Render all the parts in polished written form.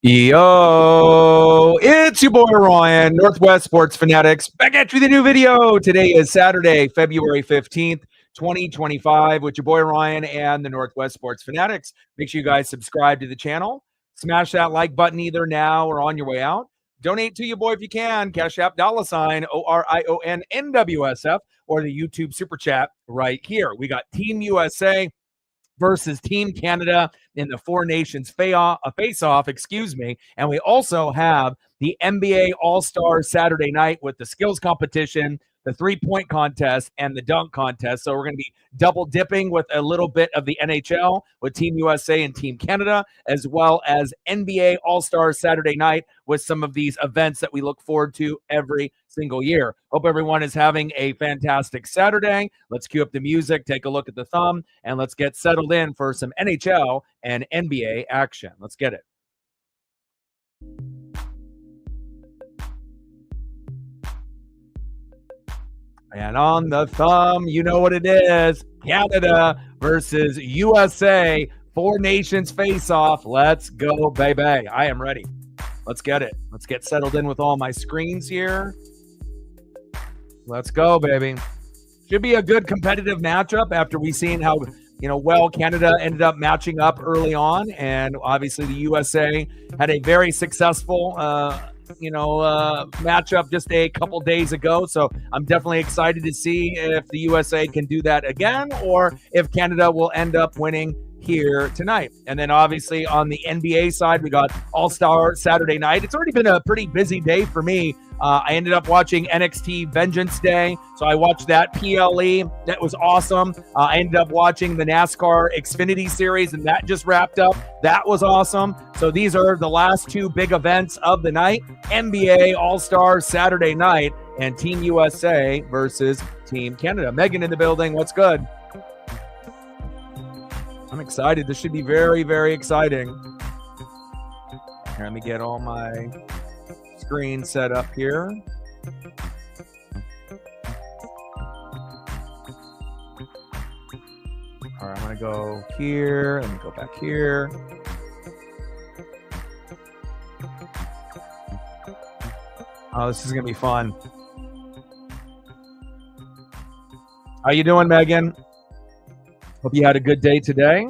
Yo, it's your boy Ryan, Northwest Sports Fanatics, back at you with a new video. Today is Saturday, February 15th, 2025, with your boy Ryan and the Northwest Sports Fanatics. Make sure you guys subscribe to the channel. Smash that like button either now or on your way out. Donate to your boy if you can. Cash App $ ORION NWSF or the YouTube Super Chat right here. We got Team USA versus Team Canada in the Four Nations face-off, and we also have the NBA All-Star Saturday night with the skills competition, the three-point contest, and the dunk contest. So we're going to be double dipping with a little bit of the NHL with Team USA and Team Canada, as well as NBA All-Star Saturday night with some of these events that we look forward to every single year. Hope everyone is having a fantastic Saturday. Let's cue up the music, take a look at the thumb, and let's get settled in for some NHL and NBA action. Let's get it. And on the thumb, you know what it is. Canada versus USA. Four Nations face-off. Let's go, baby. I am ready. Let's get it. Let's get settled in with all my screens here. Let's go, baby. Should be a good competitive matchup after we've seen how, well Canada ended up matching up early on. And obviously the USA had a very successful matchup just a couple days ago. So I'm definitely excited to see if the USA can do that again or if Canada will end up winning here tonight. And then obviously on the NBA side, we got All-Star Saturday night. It's already been a pretty busy day for me. I ended up watching NXT Vengeance Day, so I watched that PLE. That was awesome. I ended up watching the NASCAR Xfinity Series, and that just wrapped up. That was awesome. So these are the last two big events of the night. NBA All-Star Saturday night and Team USA versus Team Canada. Megan in the building. What's good? I'm excited. This should be very, very exciting. Here, let me get all my screen set up here. All right, I'm going to go here. Let me go back here. Oh, this is going to be fun. How you doing, Megan? Hope you had a good day today.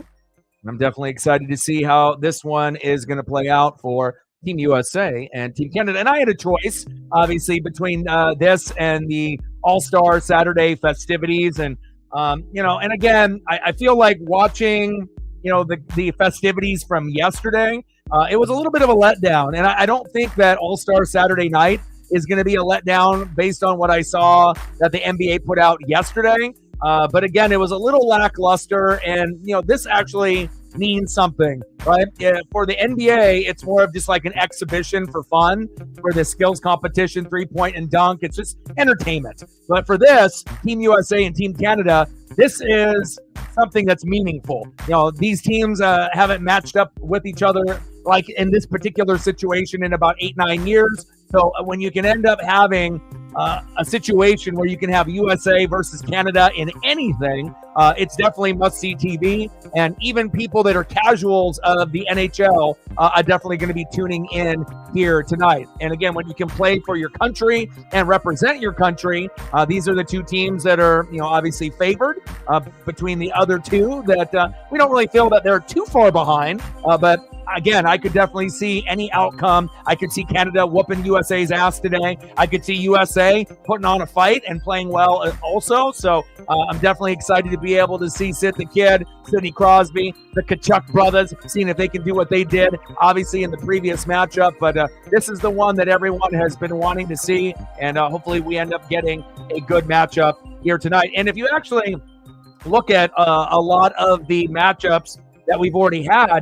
I'm definitely excited to see how this one is going to play out for Team USA and Team Canada. And I had a choice, obviously, between this and the All-Star Saturday festivities. And, and again, I feel like watching, the festivities from yesterday, it was a little bit of a letdown. And I don't think that All-Star Saturday night is going to be a letdown based on what I saw that the NBA put out yesterday. But again, it was a little lackluster, and this actually means something, right? For the NBA, it's more of just like an exhibition for fun. For the skills competition, 3-point and dunk, it's just entertainment. But for this, Team USA and Team Canada, this is something that's meaningful. These teams haven't matched up with each other like in this particular situation in about 8-9 years. So when you can end up having a situation where you can have USA versus Canada in anything, it's definitely must-see TV. And even people that are casuals of the NHL are definitely going to be tuning in here tonight. And again, when you can play for your country and represent your country, these are the two teams that are, obviously favored between the other two that we don't really feel that they're too far behind. But again, I could definitely see any outcome. I could see Canada whooping USA's ass today. I could see USA putting on a fight and playing well also. So I'm definitely excited to be able to see Sid the Kid, Sidney Crosby, the Kachuk brothers, seeing if they can do what they did, obviously, in the previous matchup. But this is the one that everyone has been wanting to see, and hopefully we end up getting a good matchup here tonight. And if you actually look at a lot of the matchups that we've already had,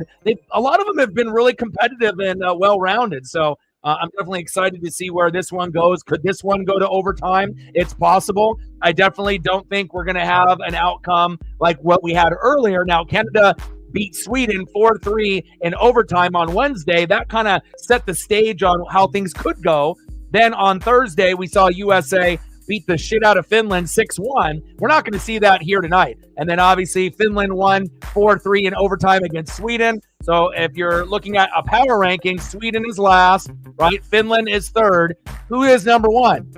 a lot of them have been really competitive and well-rounded. So I'm definitely excited to see where this one goes. Could this one go to overtime? It's possible. I definitely don't think we're going to have an outcome like what we had earlier. Now, Canada beat Sweden 4-3 in overtime on Wednesday. That kind of set the stage on how things could go. Then on Thursday, we saw USA beat the shit out of Finland 6-1. We're not going to see that here tonight. And then obviously Finland won 4-3 in overtime against Sweden. So if you're looking at a power ranking, Sweden is last, right? Finland is third. Who is number one?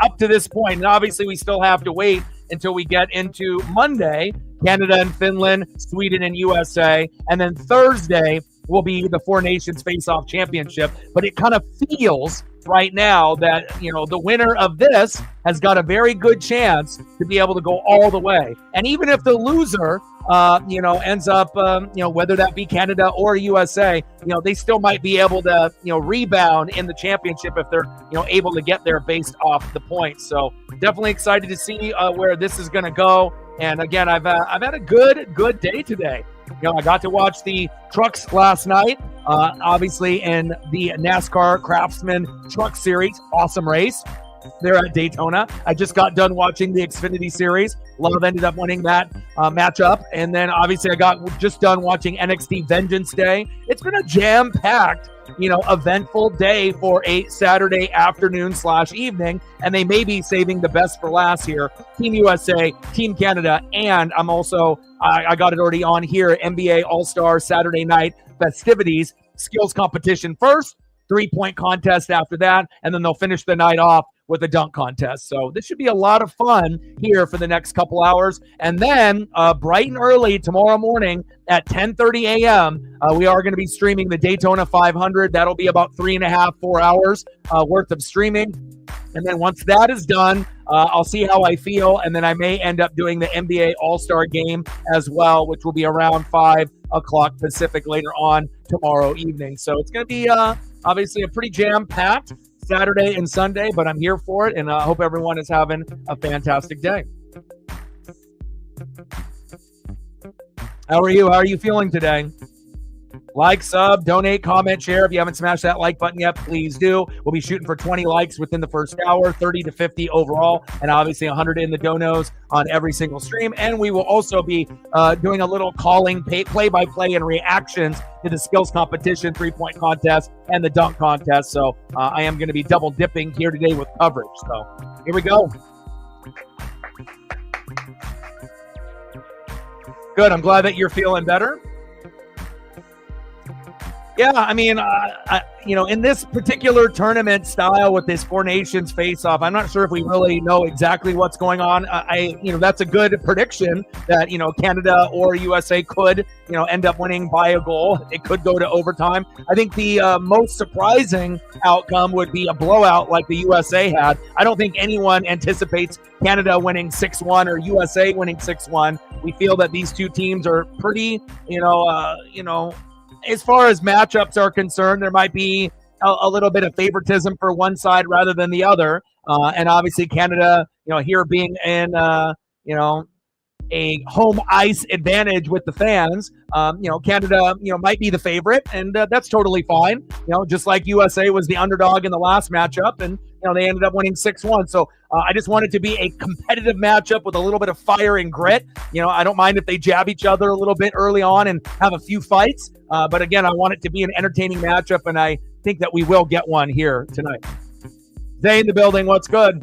Up to this point, and obviously we still have to wait until we get into Monday, Canada and Finland, Sweden and USA, and then Thursday will be the Four Nations Face-Off Championship. But it kind of feels right now that, the winner of this has got a very good chance to be able to go all the way. And even if the loser, ends up, whether that be Canada or USA, they still might be able to, rebound in the championship if they're, able to get there based off the points. So definitely excited to see where this is going to go. And again, I've had a good day today. I got to watch the trucks last night, obviously in the NASCAR Craftsman Truck Series. Awesome race there at Daytona. I just got done watching the Xfinity Series. Love ended up winning that matchup. And then obviously I got just done watching NXT Vengeance Day. It's been a jam-packed, eventful day for a Saturday afternoon/evening, and they may be saving the best for last here. Team USA, Team Canada, and I'm also, I got it already on here, NBA All-Star Saturday night festivities, skills competition first, 3-point contest after that, and then they'll finish the night off with a dunk contest. So this should be a lot of fun here for the next couple hours. And then bright and early tomorrow morning at 10:30 a.m., we are going to be streaming the Daytona 500. That'll be about 3.5-4 hours worth of streaming. And then once that is done, I'll see how I feel. And then I may end up doing the NBA All-Star game as well, which will be around 5 o'clock Pacific later on tomorrow evening. So it's going to be obviously a pretty jam-packed Saturday and Sunday, but I'm here for it, and I hope everyone is having a fantastic day. How are you? How are you feeling today? Like, sub, donate, comment, share. If you haven't smashed that like button yet, please do. We'll be shooting for 20 likes within the first hour, 30 to 50 overall, and obviously 100 in the donos on every single stream. And we will also be doing a little calling, play-by-play and reactions to the skills competition, 3-point contest, and the dunk contest. So I am going to be double dipping here today with coverage. So here we go. Good. I'm glad that you're feeling better. Yeah, I mean, in this particular tournament style with this Four Nations face-off, I'm not sure if we really know exactly what's going on. That's a good prediction that, Canada or USA could, end up winning by a goal. It could go to overtime. I think the most surprising outcome would be a blowout like the USA had. I don't think anyone anticipates Canada winning 6-1 or USA winning 6-1. We feel that these two teams are pretty, as far as matchups are concerned, there might be a little bit of favoritism for one side rather than the other. And obviously Canada, here being in, a home ice advantage with the fans, Canada, might be the favorite, and that's totally fine. Just like USA was the underdog in the last matchup, and they ended up winning 6-1. So I just want it to be a competitive matchup with a little bit of fire and grit. I don't mind if they jab each other a little bit early on and have a few fights. But again, I want it to be an entertaining matchup, and I think that we will get one here tonight. Zay in the building, what's good?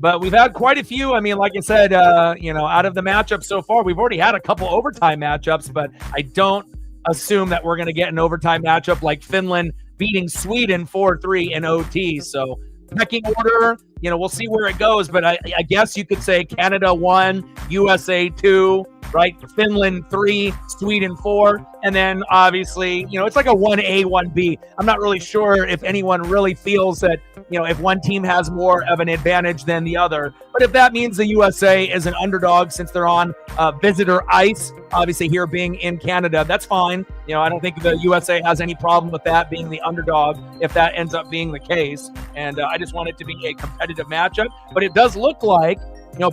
But we've had quite a few. I mean, like I said, out of the matchups so far, we've already had a couple overtime matchups, but I don't assume that we're going to get an overtime matchup like Finland beating Sweden 4-3 in OT. So pecking order, we'll see where it goes. But I guess you could say Canada 1, USA 2, right? Finland 3, Sweden 4. And then obviously, it's like a 1A, 1B. I'm not really sure if anyone really feels that, if one team has more of an advantage than the other. But if that means the USA is an underdog since they're on visitor ice, obviously here being in Canada, that's fine. I don't think the USA has any problem with that being the underdog if that ends up being the case. And I just want it to be a competitive matchup. But it does look like,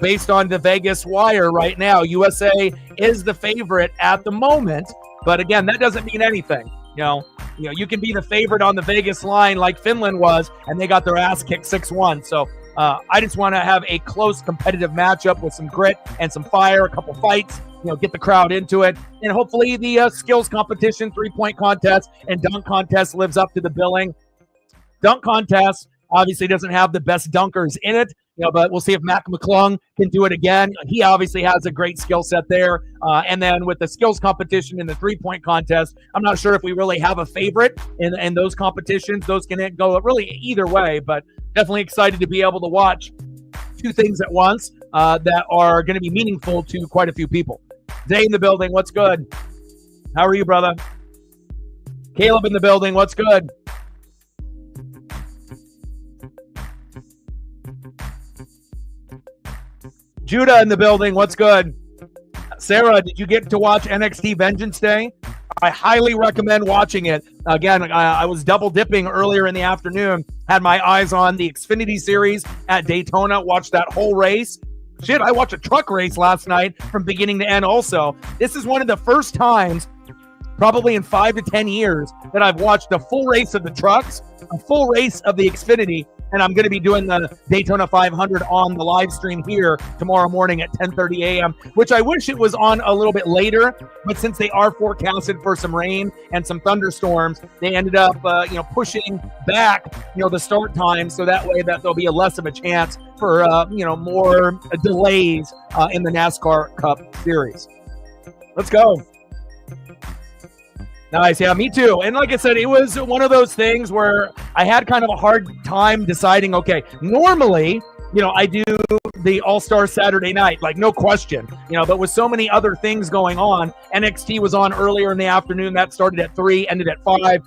based on the Vegas wire right now, USA is the favorite at the moment. But again, that doesn't mean anything. You can be the favorite on the Vegas line like Finland was, and they got their ass kicked 6-1. So I just want to have a close competitive matchup with some grit and some fire, a couple fights, get the crowd into it. And hopefully the skills competition, 3-point contest, and dunk contest lives up to the billing. Dunk contest obviously doesn't have the best dunkers in it, but we'll see if Mac McClung can do it again. He obviously has a great skill set there. And then with the skills competition in the three-point contest, I'm not sure if we really have a favorite in those competitions. Those can go really either way, but definitely excited to be able to watch two things at once that are going to be meaningful to quite a few people. Zay in the building, what's good? How are you, brother? Caleb in the building, what's good? Judah in the building, what's good? Sarah, did you get to watch NXT Vengeance Day? I highly recommend watching it. Again, I was double dipping earlier in the afternoon, had my eyes on the Xfinity Series at Daytona, watched that whole race. Shit, I watched a truck race last night from beginning to end also. This is one of the first times, probably in 5 to 10 years, that I've watched a full race of the trucks, a full race of the Xfinity, and I'm going to be doing the Daytona 500 on the live stream here tomorrow morning at 10:30 a.m., which I wish it was on a little bit later, but since they are forecasted for some rain and some thunderstorms, they ended up, pushing back, the start time, so that way that there'll be a less of a chance for, more delays in the NASCAR Cup Series. Let's go. Nice. Yeah, me too. And like I said, it was one of those things where I had kind of a hard time deciding, okay, normally, I do the All-Star Saturday night, like no question, but with so many other things going on, NXT was on earlier in the afternoon. That started at 3, ended at 5.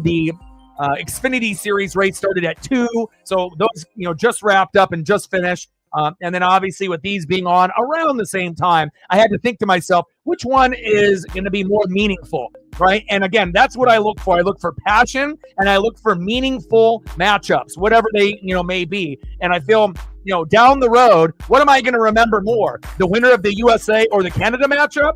The Xfinity Series race started at 2. So those, just wrapped up and just finished. And then obviously with these being on around the same time, I had to think to myself, which one is going to be more meaningful, right? And again, that's what I look for. I look for passion and I look for meaningful matchups, whatever they, may be. And I feel, down the road, what am I going to remember more? The winner of the USA or the Canada matchup?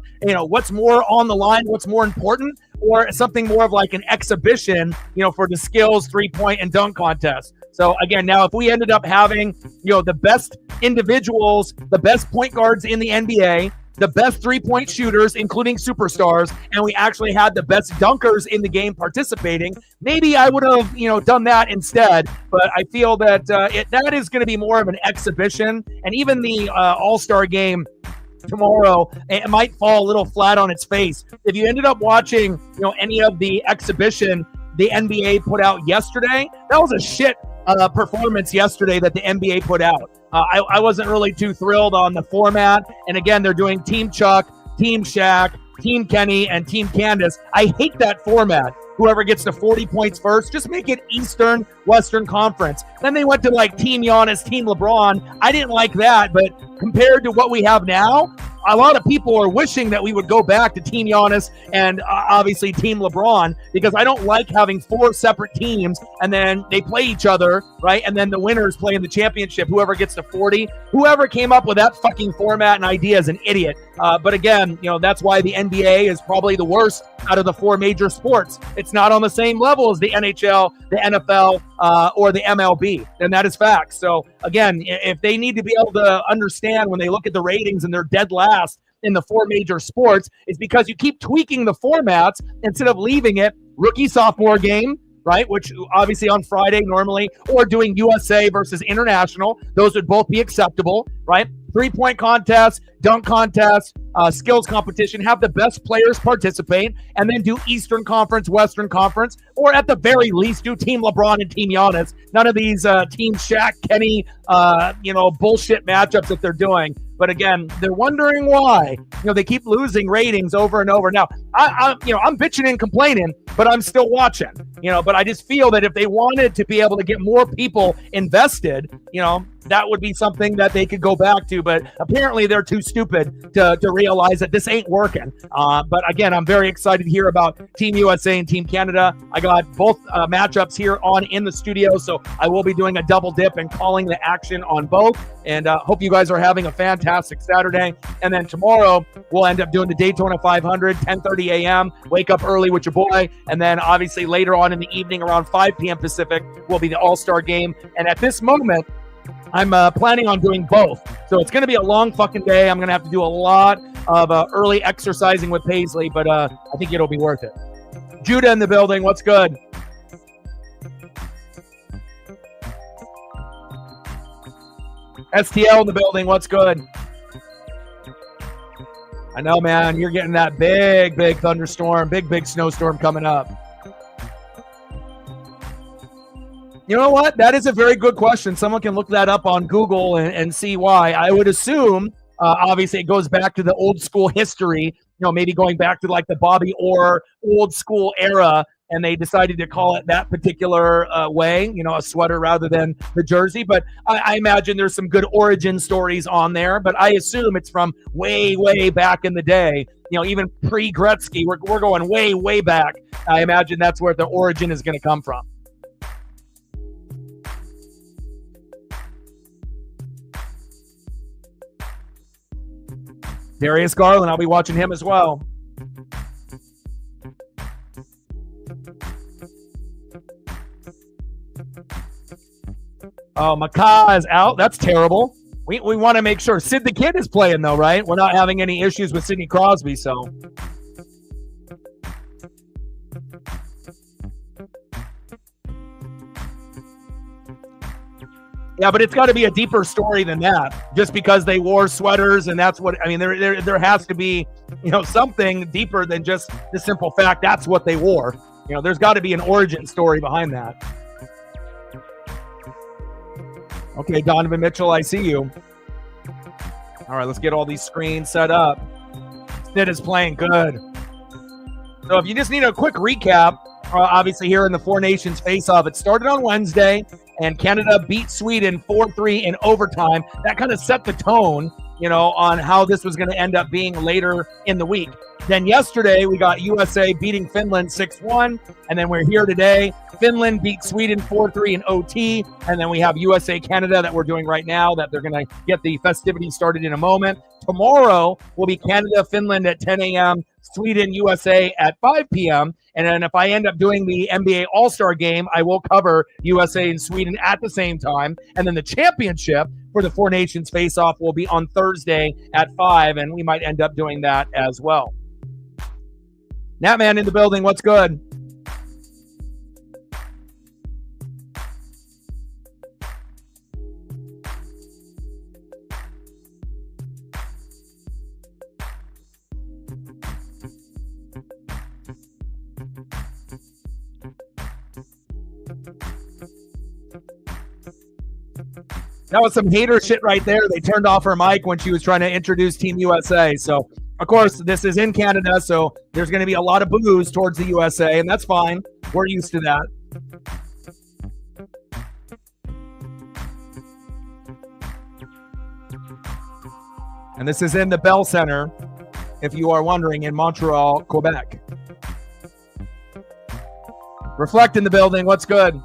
What's more on the line? What's more important? Or something more of like an exhibition, for the skills, 3-point and dunk contest. So again, now if we ended up having, the best individuals, the best point guards in the NBA, the best 3-point shooters, including superstars, and we actually had the best dunkers in the game participating, maybe I would have, done that instead. But I feel that that is going to be more of an exhibition, and even the All-Star game tomorrow, it might fall a little flat on its face. If you ended up watching, any of the exhibition the NBA put out yesterday, that was a shit performance yesterday that the NBA put out. I wasn't really too thrilled on the format. And again, they're doing Team Chuck, Team Shaq, Team Kenny, and Team Candace. I hate that format. Whoever gets to 40 points first, just make it Eastern, Western Conference. Then they went to like Team Giannis, Team LeBron. I didn't like that, but compared to what we have now, a lot of people are wishing that we would go back to Team Giannis and obviously Team LeBron, because I don't like having 4 separate teams and then they play each other, right? And then the winners play in the championship, whoever gets to 40. Whoever came up with that fucking format and idea is an idiot. But again, that's why the NBA is probably the worst out of the 4 major sports. It's not on the same level as the NHL, the NFL, or the MLB, and that is facts. So again, if they need to be able to understand when they look at the ratings and they're dead last in the 4 major sports, it's because you keep tweaking the formats instead of leaving it rookie sophomore game, right? Which obviously on Friday normally, or doing USA versus international. Those would both be acceptable, right? 3-point contest, dunk contest, skills competition, have the best players participate, and then do Eastern Conference, Western Conference, or at the very least do Team LeBron and Team Giannis. None of these Team Shaq, Kenny, bullshit matchups that they're doing. But again, they're wondering why. They keep losing ratings over and over. Now, I'm bitching and complaining, but I'm still watching. But I just feel that if they wanted to be able to get more people invested, that would be something that they could go back to. But apparently they're too stupid to realize that this ain't working. But again, I'm very excited to hear about Team USA and Team Canada. I got both matchups here on in the studio, so I will be doing a double dip and calling the action on both. And hope you guys are having a fantastic Saturday. And then tomorrow, we'll end up doing the Daytona 500, 10:30 a.m. Wake up early with your boy. And then obviously later on in the evening around 5 p.m. Pacific will be the All-Star game. And at this moment, I'm planning on doing both. So it's going to be a long fucking day. I'm going to have to do a lot of early exercising with Paisley, but I think it'll be worth it. Judah in the building. What's good? STL in the building. What's good? I know, man. You're getting that big thunderstorm, big snowstorm coming up. You know what? That is a very good question. Someone can look that up on Google and see why. I would assume, obviously, it goes back to the old school history, maybe going back to like the Bobby Orr old school era, and they decided to call it that particular way, a sweater rather than the jersey. But I imagine there's some good origin stories on there, but I assume it's from way back in the day, even pre-Gretzky. We're going way back. I imagine that's where the origin is going to come from. Darius Garland, I'll be watching him as well. Oh, Maka is out. That's terrible. We want to make sure. Sid the Kid is playing, though, right? We're not having any issues with Sidney Crosby, so. Yeah, but it's got to be a deeper story than that. Just because they wore sweaters, and that's what I mean. There has to be, something deeper than just the simple fact that's what they wore. There's got to be an origin story behind that. Okay, Donovan Mitchell, I see you. All right, let's get all these screens set up. Sid is playing good. So if you just need a quick recap, obviously here in the Four Nations face-off, it started on Wednesday, and Canada beat Sweden 4-3 in overtime. That kind of set the tone, on how this was going to end up being later in the week. Then yesterday, we got USA beating Finland 6-1, and then we're here today. Finland beat Sweden 4-3 in OT, and then we have USA-Canada that we're doing right now that they're going to get the festivities started in a moment. Tomorrow will be Canada-Finland at 10 a.m., Sweden-USA at 5 p.m., and then if I end up doing the NBA All-Star Game, I will cover USA and Sweden at the same time, and then the championship for the Four Nations face-off will be on Thursday at 5, and we might end up doing that as well. Natman in the building, what's good? That was some hater shit right there. They turned off her mic when she was trying to introduce Team USA. So, of course, this is in Canada, so there's going to be a lot of boos towards the USA, and that's fine. We're used to that. And this is in the Bell Center, if you are wondering, in Montreal, Quebec. Reflect in the building. What's good?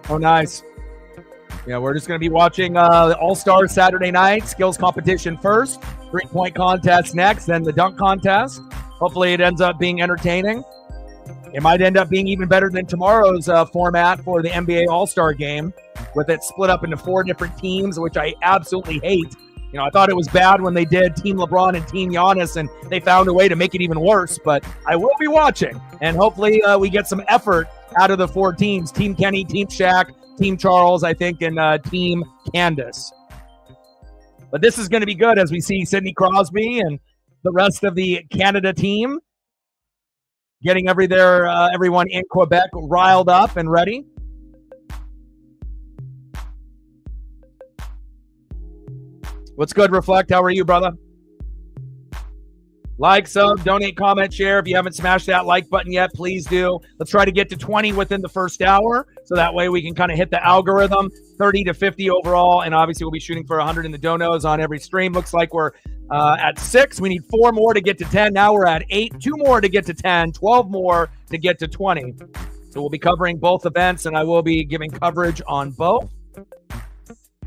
Oh, nice. Yeah, we're just going to be watching the All-Star Saturday night, skills competition first, three-point contest next, then the dunk contest. Hopefully it ends up being entertaining. It might end up being even better than tomorrow's format for the NBA All-Star Game, with it split up into 4 different teams, which I absolutely hate. I thought it was bad when they did Team LeBron and Team Giannis, and they found a way to make it even worse, but I will be watching, and hopefully we get some effort out of the 4 teams, Team Kenny, Team Shaq, Team Charles, I think, and Team Candace. But this is going to be good as we see Sidney Crosby and the rest of the Canada team getting everyone in Quebec riled up and ready. What's good, Reflect? How are you, brother? Like, sub, donate, comment, share. If you haven't smashed that like button yet, please do. Let's try to get to 20 within the first hour, so that way we can kind of hit the algorithm, 30 to 50 overall, and obviously we'll be shooting for 100 in the donos on every stream. Looks like we're at 6. We need 4 more to get to 10. Now we're at 8. 2 more to get to 10. 12 more to get to 20. So we'll be covering both events, and I will be giving coverage on both.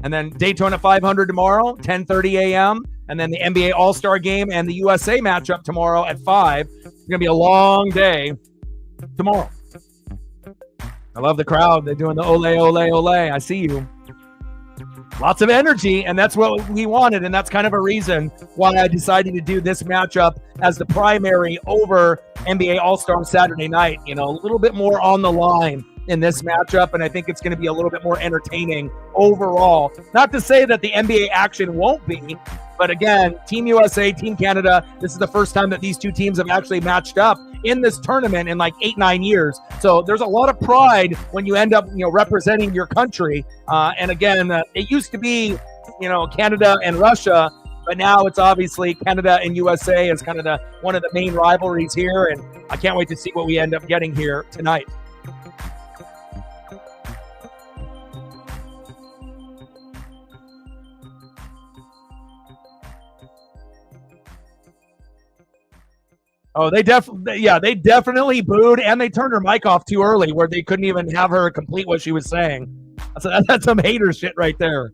And then Daytona 500 tomorrow, 10:30 a.m., and then the NBA All-Star Game and the USA matchup tomorrow at 5. It's going to be a long day tomorrow. I love the crowd. They're doing the ole, ole, ole. I see you. Lots of energy, and that's what we wanted, and that's kind of a reason why I decided to do this matchup as the primary over NBA All-Star Saturday night. A little bit more on the line in this matchup, and I think it's going to be a little bit more entertaining overall. Not to say that the NBA action won't be, but again, Team USA, Team Canada, this is the first time that these two teams have actually matched up in this tournament in like 8-9 years. So there's a lot of pride when you end up, representing your country. And again, it used to be, Canada and Russia, but now it's obviously Canada and USA is kind of one of the main rivalries here. And I can't wait to see what we end up getting here tonight. Oh, they definitely booed, and they turned her mic off too early where they couldn't even have her complete what she was saying. So that's some hater shit right there.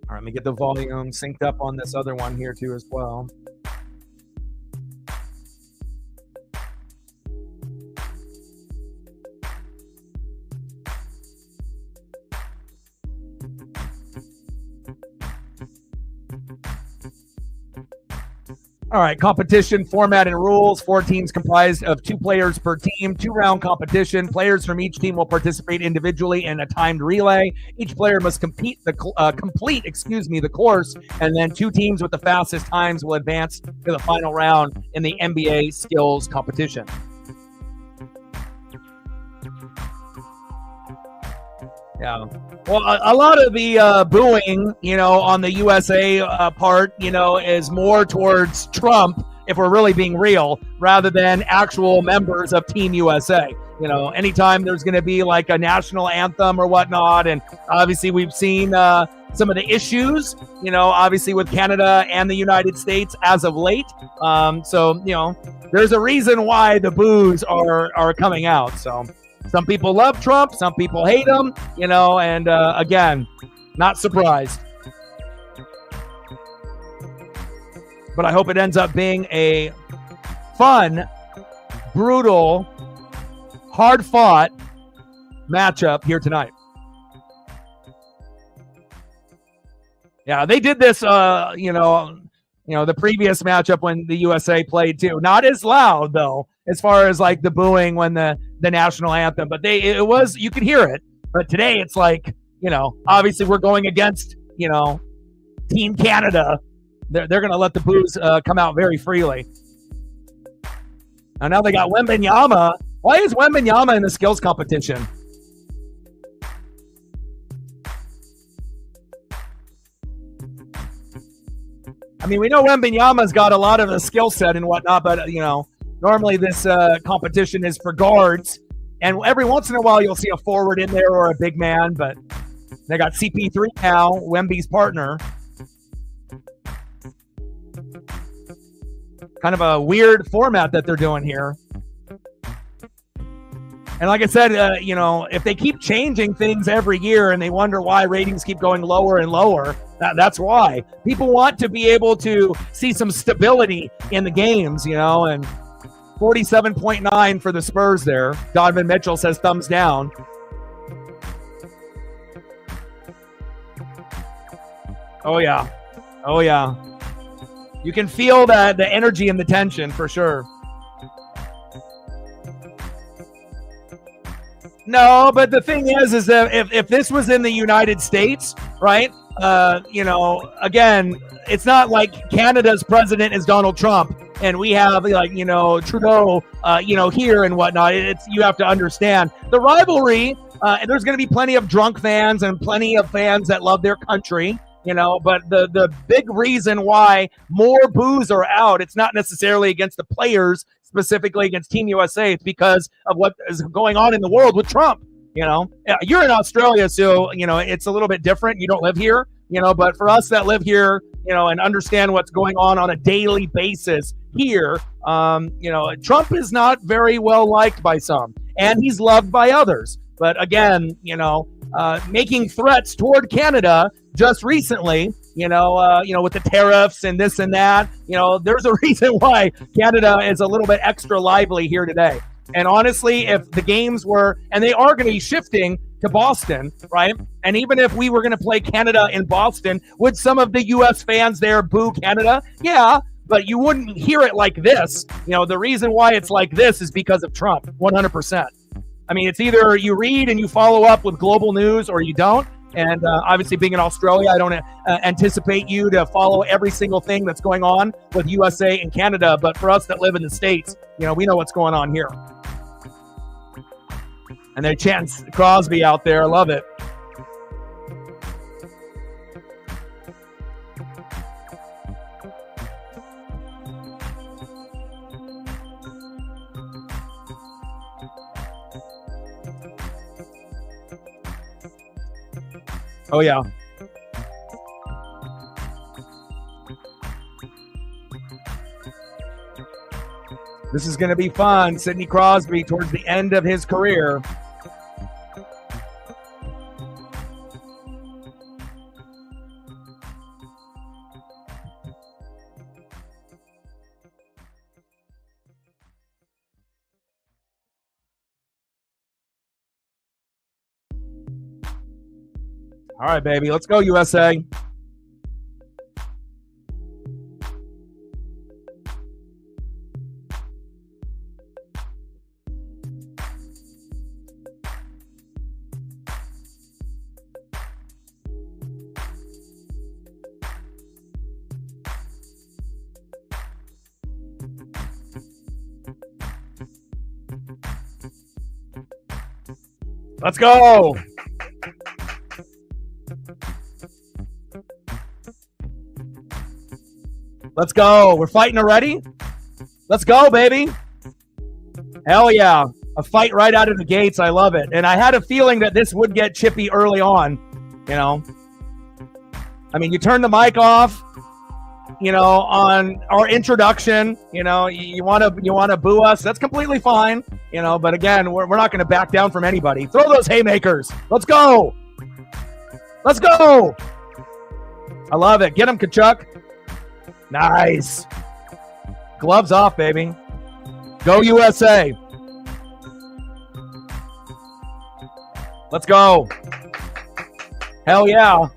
All right, let me get the volume synced up on this other one here too as well. All right, competition format and rules. 4 teams comprised of 2 players per team, 2-round competition. Players from each team will participate individually in a timed relay. Each player must complete the course, and then 2 teams with the fastest times will advance to the final round in the NBA skills competition. Yeah. Well, a lot of the booing, on the USA part, is more towards Trump, if we're really being real, rather than actual members of Team USA. Anytime there's going to be like a national anthem or whatnot, and obviously we've seen some of the issues, obviously with Canada and the United States as of late. So, there's a reason why the boos are coming out. So some people love Trump, some people hate him, and again, not surprised. But I hope it ends up being a fun, brutal, hard-fought matchup here tonight. Yeah, they did this, the previous matchup when the USA played too. Not as loud, though, as far as like the booing when the national anthem, but it was, you could hear it. But today it's like, obviously we're going against, Team Canada. They're going to let the boos come out very freely. And now they got Wembanyama. Why is Wembanyama in the skills competition? I mean, we know Wembanyama's got a lot of the skill set and whatnot, but, normally this competition is for guards. And every once in a while, you'll see a forward in there or a big man, but they got CP3 now, Wemby's partner. Kind of a weird format that they're doing here. And like I said, if they keep changing things every year and they wonder why ratings keep going lower and lower, that's why. People want to be able to see some stability in the games, and 47.9 for the Spurs there. Donovan Mitchell says thumbs down. Oh, yeah. Oh, yeah. You can feel that the energy and the tension for sure. No, but the thing is that if this was in the United States, right? Again, it's not like Canada's president is Donald Trump and we have Trudeau, here and whatnot. You have to understand the rivalry. There's going to be plenty of drunk fans and plenty of fans that love their country. But the big reason why more boos are out, it's not necessarily against the players, specifically against Team USA. It's because of what is going on in the world with Trump. You're in Australia, so, it's a little bit different. You don't live here, but for us that live here, and understand what's going on a daily basis here, Trump is not very well liked by some, and he's loved by others. But again, making threats toward Canada just recently, with the tariffs and this and that, there's a reason why Canada is a little bit extra lively here today. And honestly, if the games were, and they are going to be shifting to Boston, right? And even if we were going to play Canada in Boston, would some of the U.S. fans there boo Canada? Yeah, but you wouldn't hear it like this. The reason why it's like this is because of Trump, 100%. I mean, it's either you read and you follow up with global news or you don't. And obviously, being in Australia, I don't anticipate you to follow every single thing that's going on with USA and Canada. But for us that live in the States, we know what's going on here. And they chant Crosby out there. I love it. Oh, yeah. This is going to be fun. Sidney Crosby towards the end of his career. All right, baby. Let's go, USA. Let's go. Let's go. We're fighting already? Let's go, baby. Hell yeah. A fight right out of the gates. I love it. And I had a feeling that this would get chippy early on, I mean, you turn the mic off, on our introduction, you want to boo us. That's completely fine, but again, we're not going to back down from anybody. Throw those haymakers. Let's go. Let's go. I love it. Get him, Kachuk. Nice. Gloves off, baby. Go USA. Let's go. Hell yeah.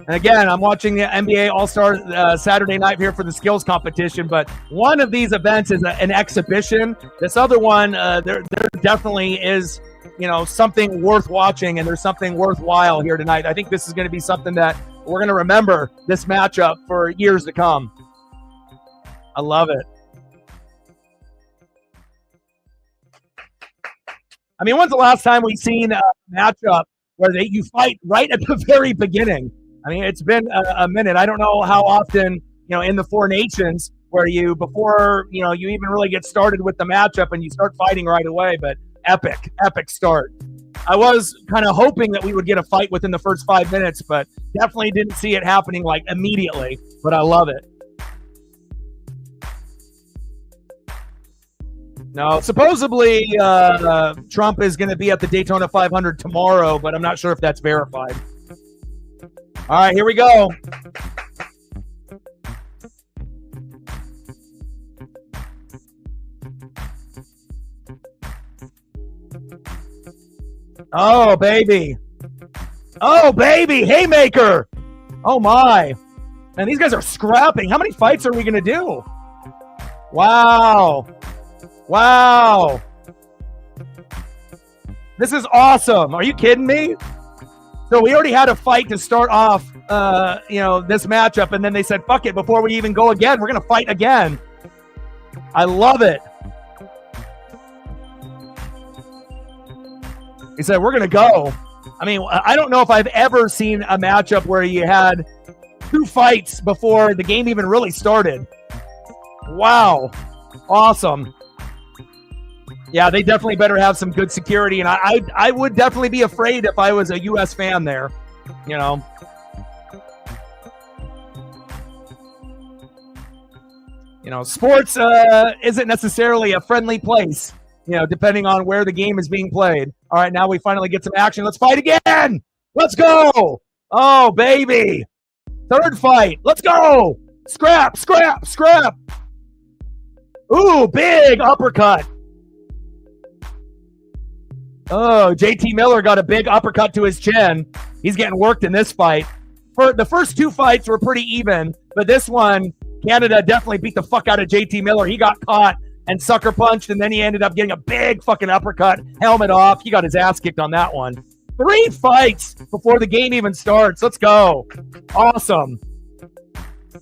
And again, I'm watching the NBA All-Star Saturday night here for the skills competition, but one of these events is an exhibition. This other one, there definitely is, something worth watching, and there's something worthwhile here tonight. I think this is going to be something that we're going to remember, this matchup, for years to come. I love it. I mean, when's the last time we've seen a matchup where you fight right at the very beginning? I mean, it's been a minute. I don't know how often, in the Four Nations, where before you even really get started with the matchup and you start fighting right away, but epic start. I was kind of hoping that we would get a fight within the first 5 minutes, but definitely didn't see it happening like immediately, but I love it. Now, supposedly Trump is going to be at the Daytona 500 tomorrow, but I'm not sure if that's verified. All right, here we go. Oh, baby. Oh, baby. Haymaker. Oh, my. Man, these guys are scrapping. How many fights are we going to do? Wow. Wow. This is awesome. Are you kidding me? So we already had a fight to start off, this matchup, and then they said, fuck it, before we even go again, we're going to fight again. I love it. He said, we're going to go. I mean, I don't know if I've ever seen a matchup where you had 2 fights before the game even really started. Wow. Awesome. Yeah, they definitely better have some good security, and I would definitely be afraid if I was a U.S. fan there, Sports isn't necessarily a friendly place, depending on where the game is being played. All right, now we finally get some action. Let's fight again. Let's go. Oh, baby. Third fight. Let's go. Scrap. Ooh, big uppercut. Oh, JT Miller got a big uppercut to his chin. He's getting worked in this fight. The first 2 fights were pretty even, but this one, Canada definitely beat the fuck out of JT Miller. He got caught and sucker punched, and then he ended up getting a big fucking uppercut, helmet off. He got his ass kicked on that one. 3 fights before the game even starts. Let's go. Awesome.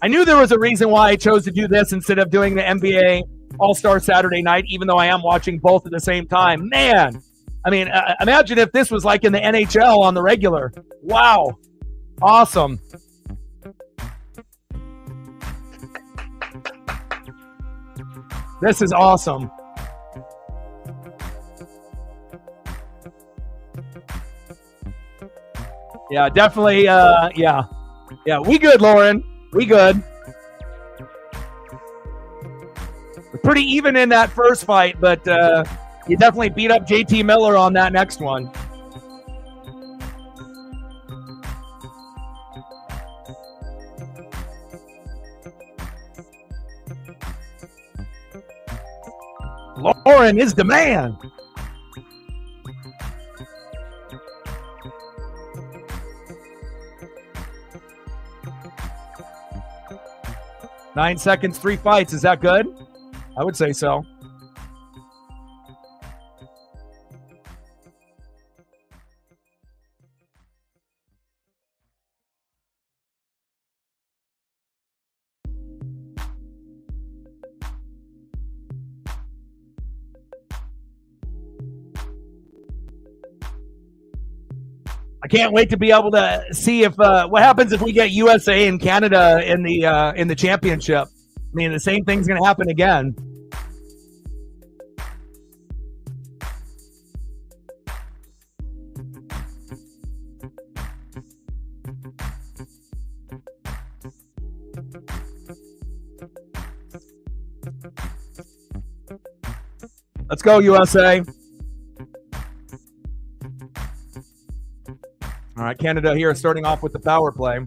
I knew there was a reason why I chose to do this instead of doing the NBA All-Star Saturday night, even though I am watching both at the same time. Man, I mean, imagine if this was like in the NHL on the regular. Wow. Awesome. This is awesome. Yeah, definitely. Yeah. We good, Lauren. We good. We're pretty even in that first fight, but you definitely beat up JT Miller on that next one. Lauren is the man. Nine seconds, 3 fights. Is that good? I would say so. I can't wait to be able to see if what happens if we get USA and Canada in the championship. I mean, the same thing's going to happen again. Let's go, USA. All right, Canada here starting off with the power play.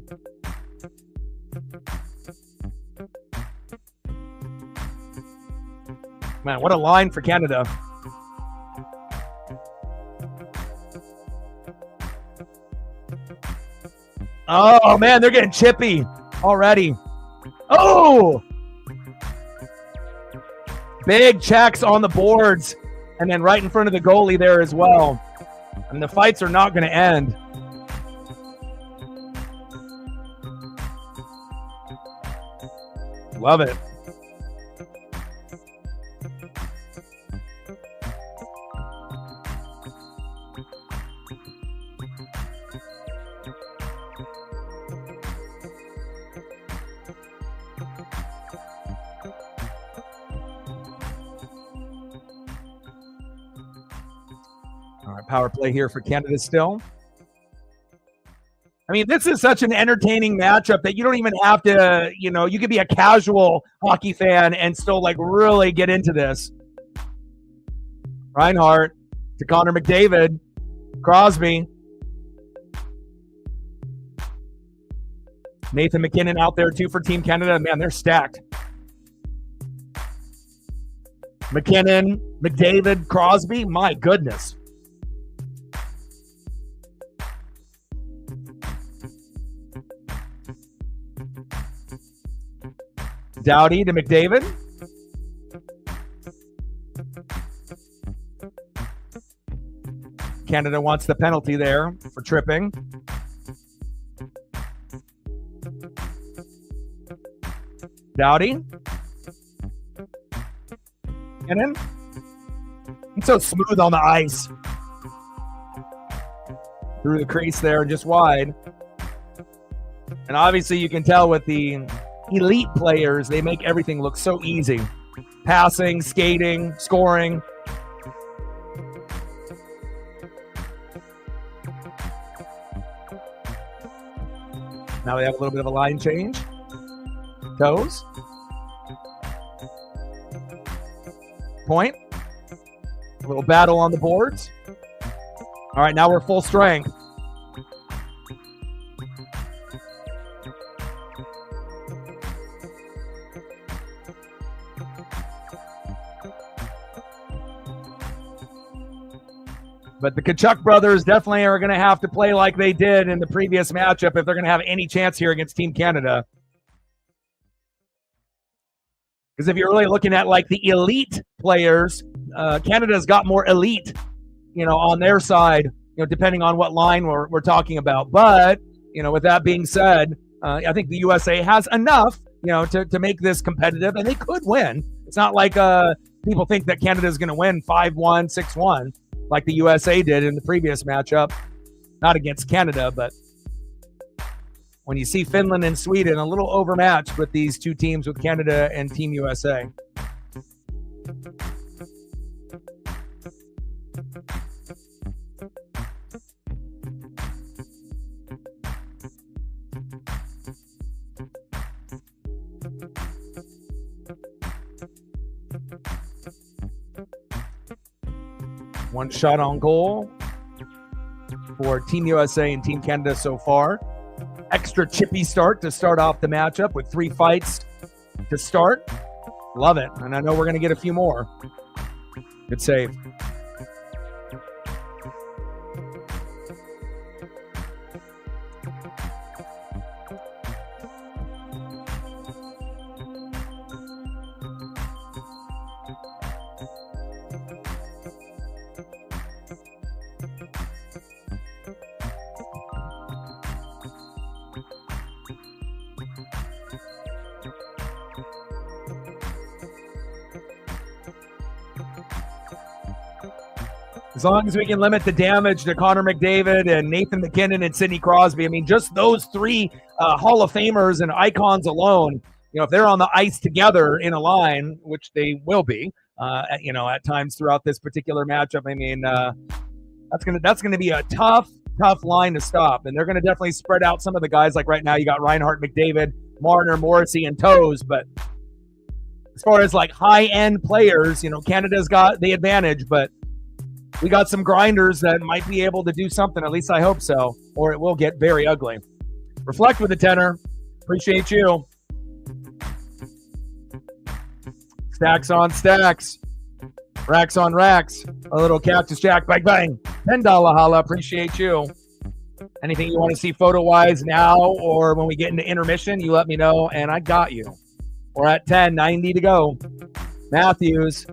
Man, what a line for Canada. Oh, man, they're getting chippy already. Oh! Big checks on the boards, and then right in front of the goalie there as well. And the fights are not going to end. Love it. All right, power play here for Canada still. I mean, this is such an entertaining matchup that you don't even have to, you could be a casual hockey fan and still like really get into this. Reinhardt to Connor McDavid, Crosby. Nathan McKinnon out there too for Team Canada. Man, they're stacked. McKinnon, McDavid, Crosby. My goodness. Doughty to McDavid. Canada wants the penalty there for tripping. Doughty. McKinnon. He's so smooth on the ice. Through the crease there and just wide. And obviously you can tell with the elite players, they make everything look so easy. Passing, skating, scoring. Now we have a little bit of a line change. Toes. Point. A little battle on the boards. All right, now we're full strength. But the Tkachuk brothers definitely are going to have to play like they did in the previous matchup if they're going to have any chance here against Team Canada. Because if you're really looking at like the elite players, Canada's got more elite, on their side, depending on what line we're talking about. But, with that being said, I think the USA has enough, to make this competitive, and they could win. It's not like people think that Canada's going to win 5-1, 6-1, like the USA did in the previous matchup. Not against Canada, but when you see Finland and Sweden a little overmatched with these two teams, with Canada and Team USA. One shot on goal for Team USA and Team Canada so far. Extra chippy start to start off the matchup with 3 fights to start. Love it. And I know we're going to get a few more. Good save. As long as we can limit the damage to Connor McDavid and Nathan McKinnon and Sidney Crosby, I mean, just those 3 Hall of Famers and icons alone, if they're on the ice together in a line, which they will be, at times throughout this particular matchup, I mean, that's gonna be a tough line to stop, and they're gonna definitely spread out some of the guys. Like right now, you got Reinhart, McDavid, Marner, Morrissey, and Toews, but as far as like high-end players, Canada's got the advantage, but we got some grinders that might be able to do something. At least I hope so, or it will get very ugly. Reflect with the tenor. Appreciate you. Stacks on stacks. Racks on racks. A little Cactus Jack. Bang, bang. $10 holla. Appreciate you. Anything you want to see photo-wise now or when we get into intermission, you let me know, and I got you. We're at 10:90 to go. Matthews,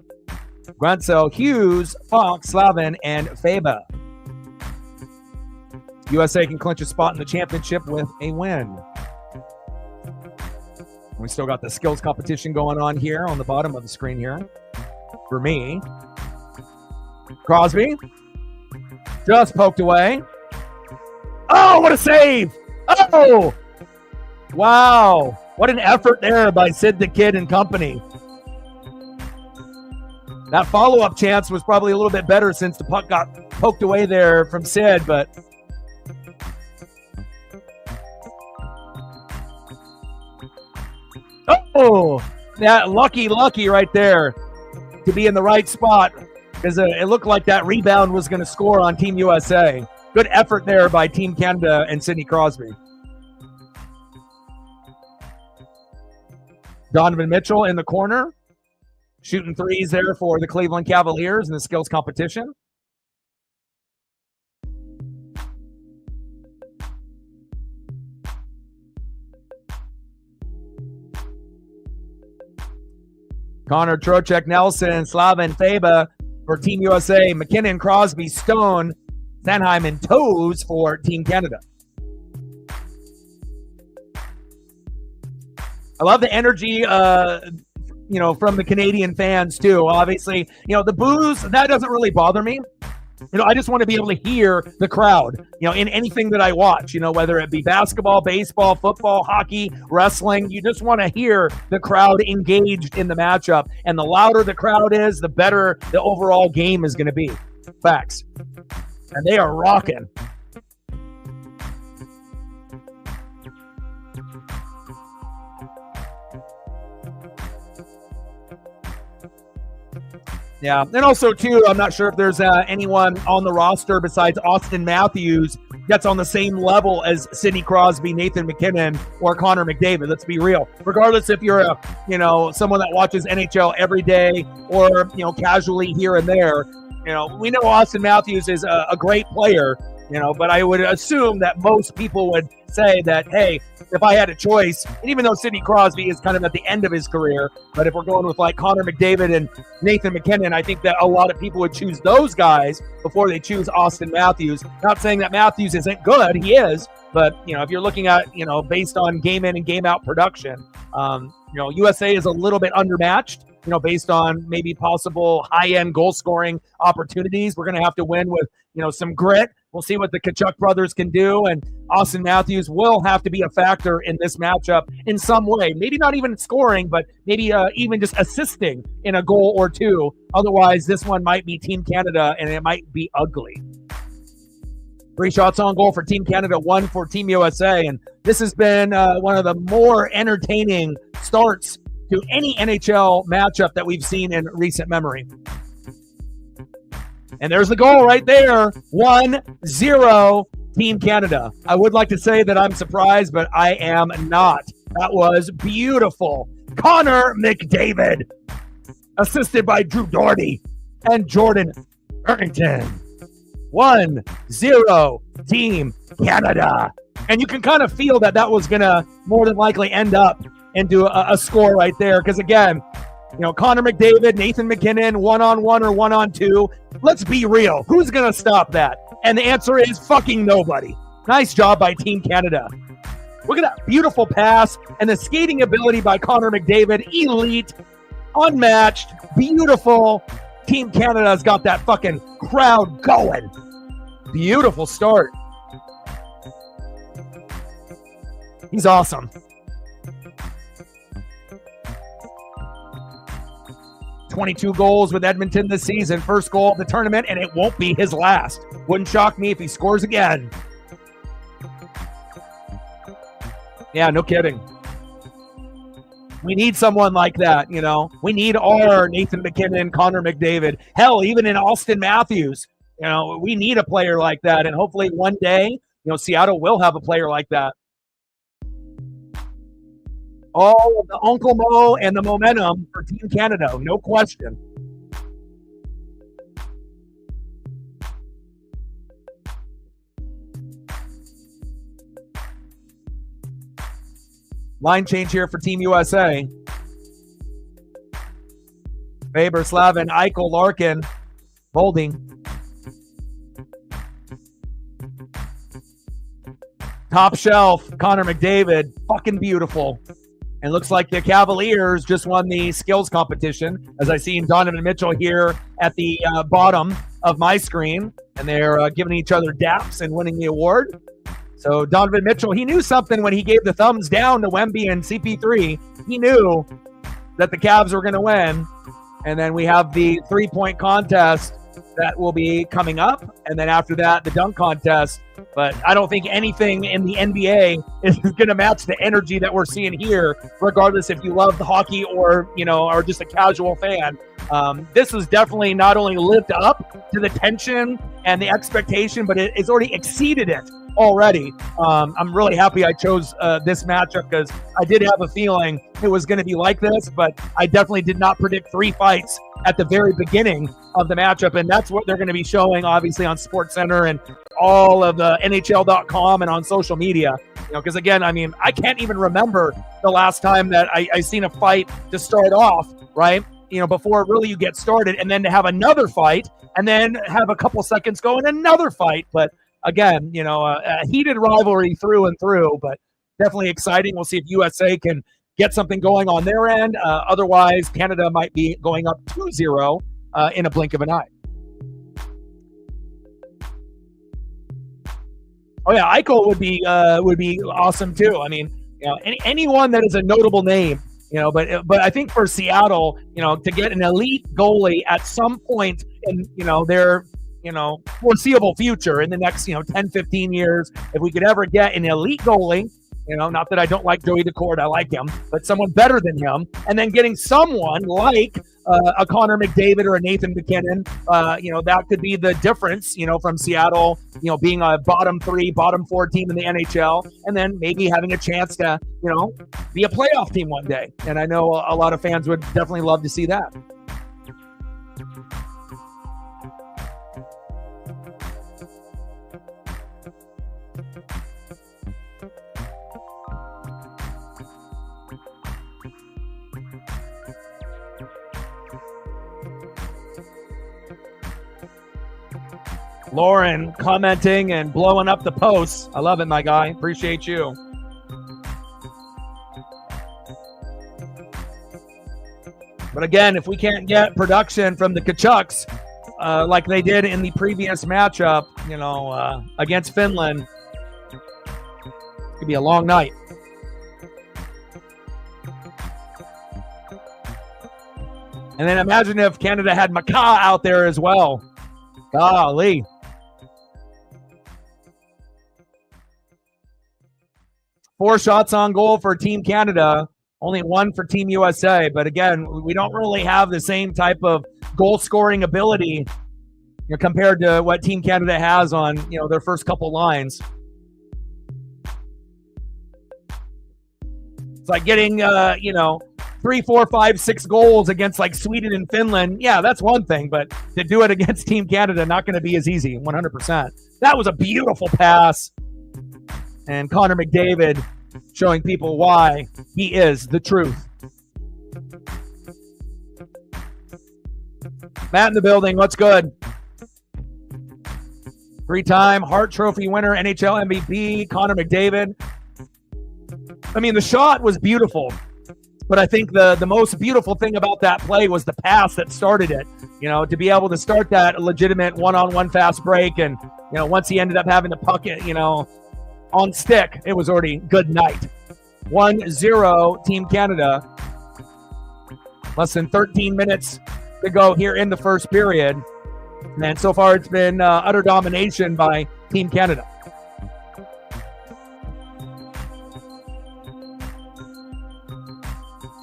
Gruntzel, Hughes, Fox, Slavin, and Faber. USA can clinch a spot in the championship with a win. We still got the skills competition going on here on the bottom of the screen here. For me, Crosby just poked away. Oh, what a save! Oh, wow. What an effort there by Sid the Kid and company. That follow-up chance was probably a little bit better since the puck got poked away there from Sid, but oh, that lucky right there to be in the right spot, because it looked like that rebound was going to score on Team USA. Good effort there by Team Canada and Sidney Crosby. Donovan Mitchell in the corner, shooting threes there for the Cleveland Cavaliers in the skills competition. Connor, Trocheck, Nelson, Slavin, Faber for Team USA. McKinnon, Crosby, Stone, Sanheim, and Toews for Team Canada. I love the energy, from the Canadian fans too. Obviously, the boos, that doesn't really bother me. I just want to be able to hear the crowd, in anything that I watch, whether it be basketball, baseball, football, hockey, wrestling. You just want to hear the crowd engaged in the matchup. And the louder the crowd is, the better the overall game is going to be. Facts. And they are rocking. Yeah, and also, too, I'm not sure if there's anyone on the roster besides Austin Matthews that's on the same level as Sidney Crosby, Nathan McKinnon, or Connor McDavid. Let's be real. Regardless if you're someone that watches NHL every day or, casually here and there, we know Austin Matthews is a great player, But I would assume that most people would say that, hey, if I had a choice, and even though Sidney Crosby is kind of at the end of his career, but if we're going with like Connor McDavid and Nathan MacKinnon, I think that a lot of people would choose those guys before they choose Austin Matthews. Not saying that Matthews isn't good, he is, but if you're looking at, based on game in and game out production, USA is a little bit undermatched, based on maybe possible high-end goal-scoring opportunities. We're going to have to win with, some grit. We'll see what the Tkachuk brothers can do, and Austin Matthews will have to be a factor in this matchup in some way. Maybe not even scoring, but maybe even just assisting in a goal or two. Otherwise, this one might be Team Canada, and it might be ugly. 3 shots on goal for Team Canada, 1 for Team USA, and this has been one of the more entertaining starts to any NHL matchup that we've seen in recent memory. And there's the goal right there, 1-0 Team Canada. I would like to say that I'm surprised, but I am not. That was beautiful. Connor McDavid, assisted by Drew Doherty and Jordan Binnington. 1-0 Team Canada. And you can kind of feel that was going to more than likely end up into a score right there. Because again, Connor McDavid, Nathan MacKinnon, 1-on-1 or 1-on-2. Let's be real. Who's going to stop that? And the answer is fucking nobody. Nice job by Team Canada. Look at that beautiful pass and the skating ability by Connor McDavid. Elite, unmatched, beautiful. Team Canada's got that fucking crowd going. Beautiful start. He's awesome. 22 goals with Edmonton this season. First goal of the tournament, and it won't be his last. Wouldn't shock me if he scores again. Yeah, no kidding. We need someone like that, We need our Nathan MacKinnon, Connor McDavid. Hell, even in Austin Matthews, we need a player like that. And hopefully one day, Seattle will have a player like that. All of the Uncle Mo and the momentum for Team Canada, no question. Line change here for Team USA. Faber, Slavin, Eichel, Larkin, Holding. Top shelf, Connor McDavid, fucking beautiful. And looks like the Cavaliers just won the skills competition, as I see Donovan Mitchell here at the bottom of my screen. And they're giving each other daps and winning the award. So Donovan Mitchell, he knew something when he gave the thumbs down to Wemby and CP3. He knew that the Cavs were going to win. And then we have the three-point contest that will be coming up. And then after that, the dunk contest. But I don't think anything in the NBA is going to match the energy that we're seeing here, regardless if you love the hockey or, are just a casual fan. This has definitely not only lived up to the tension and the expectation, but it's already exceeded it already. I'm really happy I chose this matchup because I did have a feeling it was going to be like this, but I definitely did not predict 3 fights at the very beginning of the matchup, and that's what they're going to be showing, obviously, on SportsCenter and all of the NHL.com and on social media. Because again, I can't even remember the last time that I seen a fight to start off, right? Before really you get started, and then to have another fight, and then have a couple seconds go in another fight. But again, a heated rivalry through and through, but definitely exciting. We'll see if USA can get something going on their end. Otherwise, Canada might be going up 2-0 in a blink of an eye. Oh yeah, Eichel would be awesome too. Anyone that is a notable name, but I think for Seattle, to get an elite goalie at some point in their foreseeable future in the next 10, 15 years, if we could ever get an elite goalie, not that I don't like Joey Daccord, I like him, but someone better than him, and then getting someone like a Connor McDavid or a Nathan MacKinnon, that could be the difference, from Seattle, being a bottom 3, bottom 4 team in the NHL, and then maybe having a chance to, be a playoff team one day. And I know a lot of fans would definitely love to see that. Lauren commenting and blowing up the posts. I love it, my guy. Appreciate you. But again, if we can't get production from the Kachucks like they did in the previous matchup, against Finland, it could be a long night. And then imagine if Canada had Maka out there as well. Golly. 4 shots on goal for Team Canada, only 1 for Team USA. But again, we don't really have the same type of goal scoring ability compared to what Team Canada has on their first couple lines. It's like getting 3, 4, 5, 6 goals against like Sweden and Finland. Yeah, that's one thing, but to do it against Team Canada, not going to be as easy. 100%. That was a beautiful pass. And Connor McDavid showing people why he is the truth. Matt in the building, what's good? 3-time Hart Trophy winner, NHL MVP, Connor McDavid. I mean, the shot was beautiful, but I think the most beautiful thing about that play was the pass that started it. To be able to start that legitimate one-on-one fast break, and once he ended up having the puck, on stick, it was already good night. 1-0 Team Canada. Less than 13 minutes to go here in the first period. And so far it's been utter domination by Team Canada.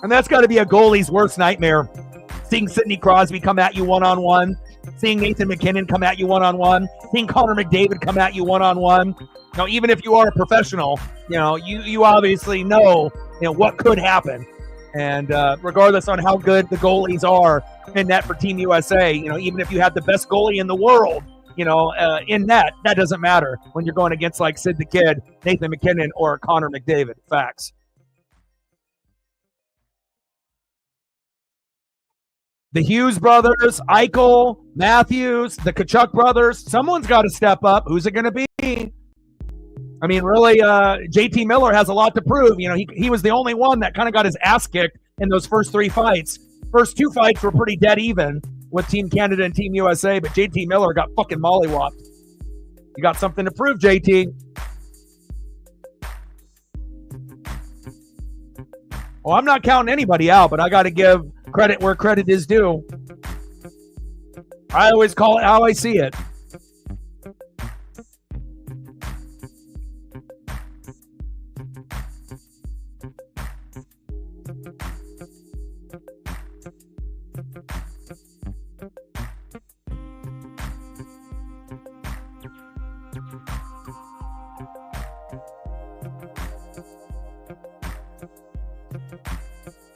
And that's got to be a goalie's worst nightmare. Seeing Sidney Crosby come at you one-on-one. Seeing Nathan McKinnon come at you one-on-one. Seeing Connor McDavid come at you one-on-one. Even if you are a professional, you obviously know what could happen. And regardless on how good the goalies are in net for Team USA, even if you have the best goalie in the world, in net, that doesn't matter when you're going against like Sid the Kid, Nathan McKinnon, or Connor McDavid. Facts. The Hughes brothers, Eichel, Matthews, the Kachuk brothers, someone's got to step up. Who's it going to be? I mean, really, JT Miller has a lot to prove. He was the only one that kind of got his ass kicked in those first 3 fights. First 2 fights were pretty dead even with Team Canada and Team USA, but JT Miller got fucking mollywopped. You got something to prove, JT. Well, I'm not counting anybody out, but I got to give credit where credit is due. I always call it how I see it.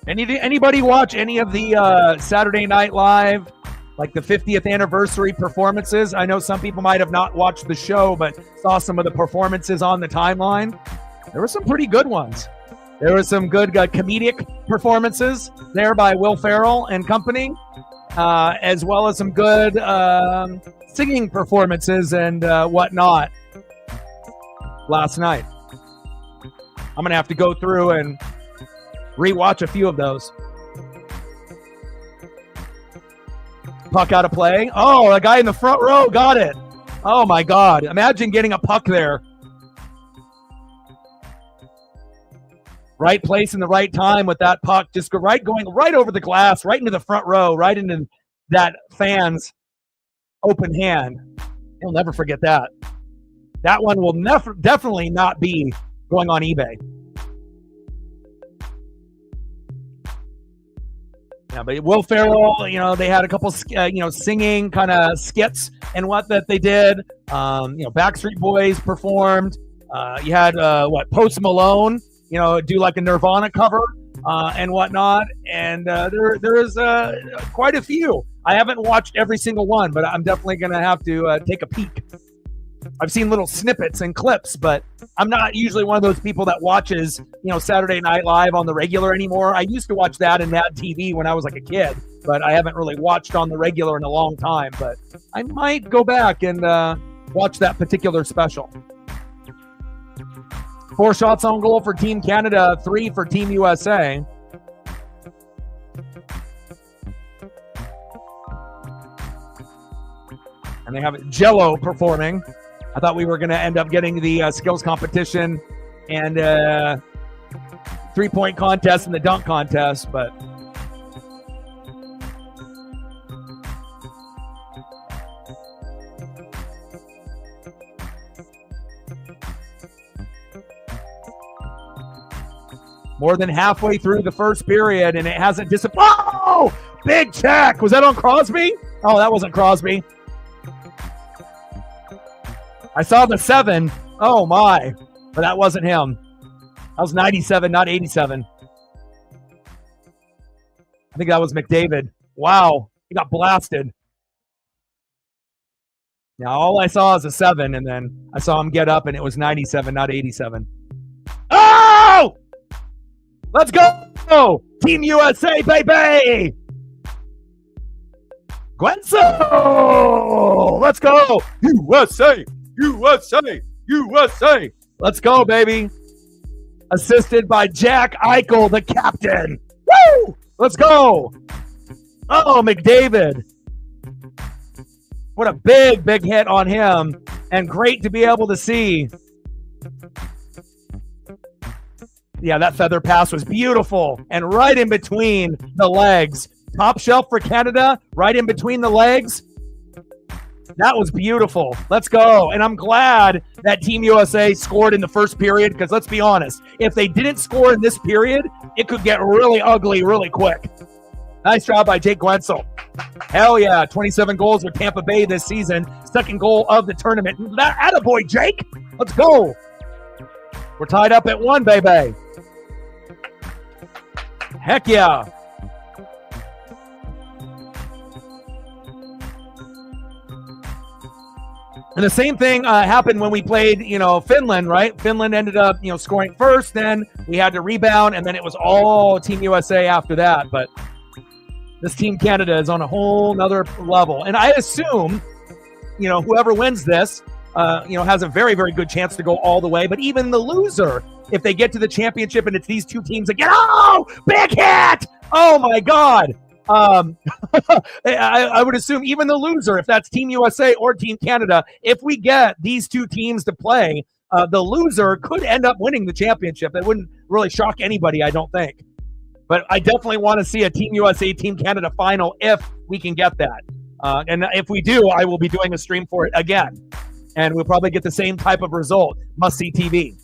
Anybody watch any of the Saturday Night Live, like the 50th anniversary performances? I know some people might have not watched the show, but saw some of the performances on the timeline. There were some pretty good ones. There were some good comedic performances there by Will Ferrell and company, as well as some good singing performances and whatnot last night. I'm going to have to go through and rewatch a few of those. Puck out of play. Oh, a guy in the front row got it. Oh my God. Imagine getting a puck there. Right place in the right time with that puck. Just going right over the glass, right into the front row, right into that fan's open hand. He'll never forget that. That one will definitely not be going on eBay. Yeah, but Will Ferrell, they had a couple, singing kind of skits and what that they did. Backstreet Boys performed. You had Post Malone, do like a Nirvana cover and whatnot. And there is quite a few. I haven't watched every single one, but I'm definitely going to have to take a peek. I've seen little snippets and clips, but I'm not usually one of those people that watches, Saturday Night Live on the regular anymore. I used to watch that and Mad TV when I was like a kid, but I haven't really watched on the regular in a long time. But I might go back and watch that particular special. 4 shots on goal for Team Canada, 3 for Team USA. And they have Jello performing. I thought we were going to end up getting the skills competition and 3-point contest and the dunk contest, but more than halfway through the first period, and it hasn't disappeared. Oh, big check. Was that on Crosby? Oh, that wasn't Crosby. I saw the 7. Oh, my. But that wasn't him. That was 97, not 87. I think that was McDavid. Wow. He got blasted. Now, all I saw is a 7, and then I saw him get up, and it was 97, not 87. Oh! Let's go! Team USA, baby! Gwenso! Let's go! USA! USA! USA! Let's go, baby! Assisted by Jack Eichel, the captain. Woo! Let's go! Oh, McDavid. What a big, big hit on him. And great to be able to see. Yeah, that feather pass was beautiful. And right in between the legs. Top shelf for Canada, right in between the legs. That was beautiful. Let's go. And I'm glad that Team USA scored in the first period, because let's be honest, if they didn't score in this period, it could get really ugly really quick. Nice job by Jake Guentzel. Hell yeah, 27 goals with Tampa Bay this season. Second goal of the tournament. Attaboy, Jake. Let's go. We're tied up at 1, baby. Heck yeah. And the same thing happened when we played, Finland, right? Finland ended up, scoring first. Then we had to rebound, and then it was all Team USA after that. But this Team Canada is on a whole nother level. And I assume, whoever wins this, has a very, very good chance to go all the way. But even the loser, if they get to the championship and it's these two teams again, oh, big hit! Oh, my God. I would assume even the loser, if that's Team USA or Team Canada, if we get these two teams to play, the loser could end up winning the championship. It wouldn't really shock anybody, I don't think. But I definitely want to see a Team USA, Team Canada final if we can get that. And if we do, I will be doing a stream for it again. And we'll probably get the same type of result. Must-see TV.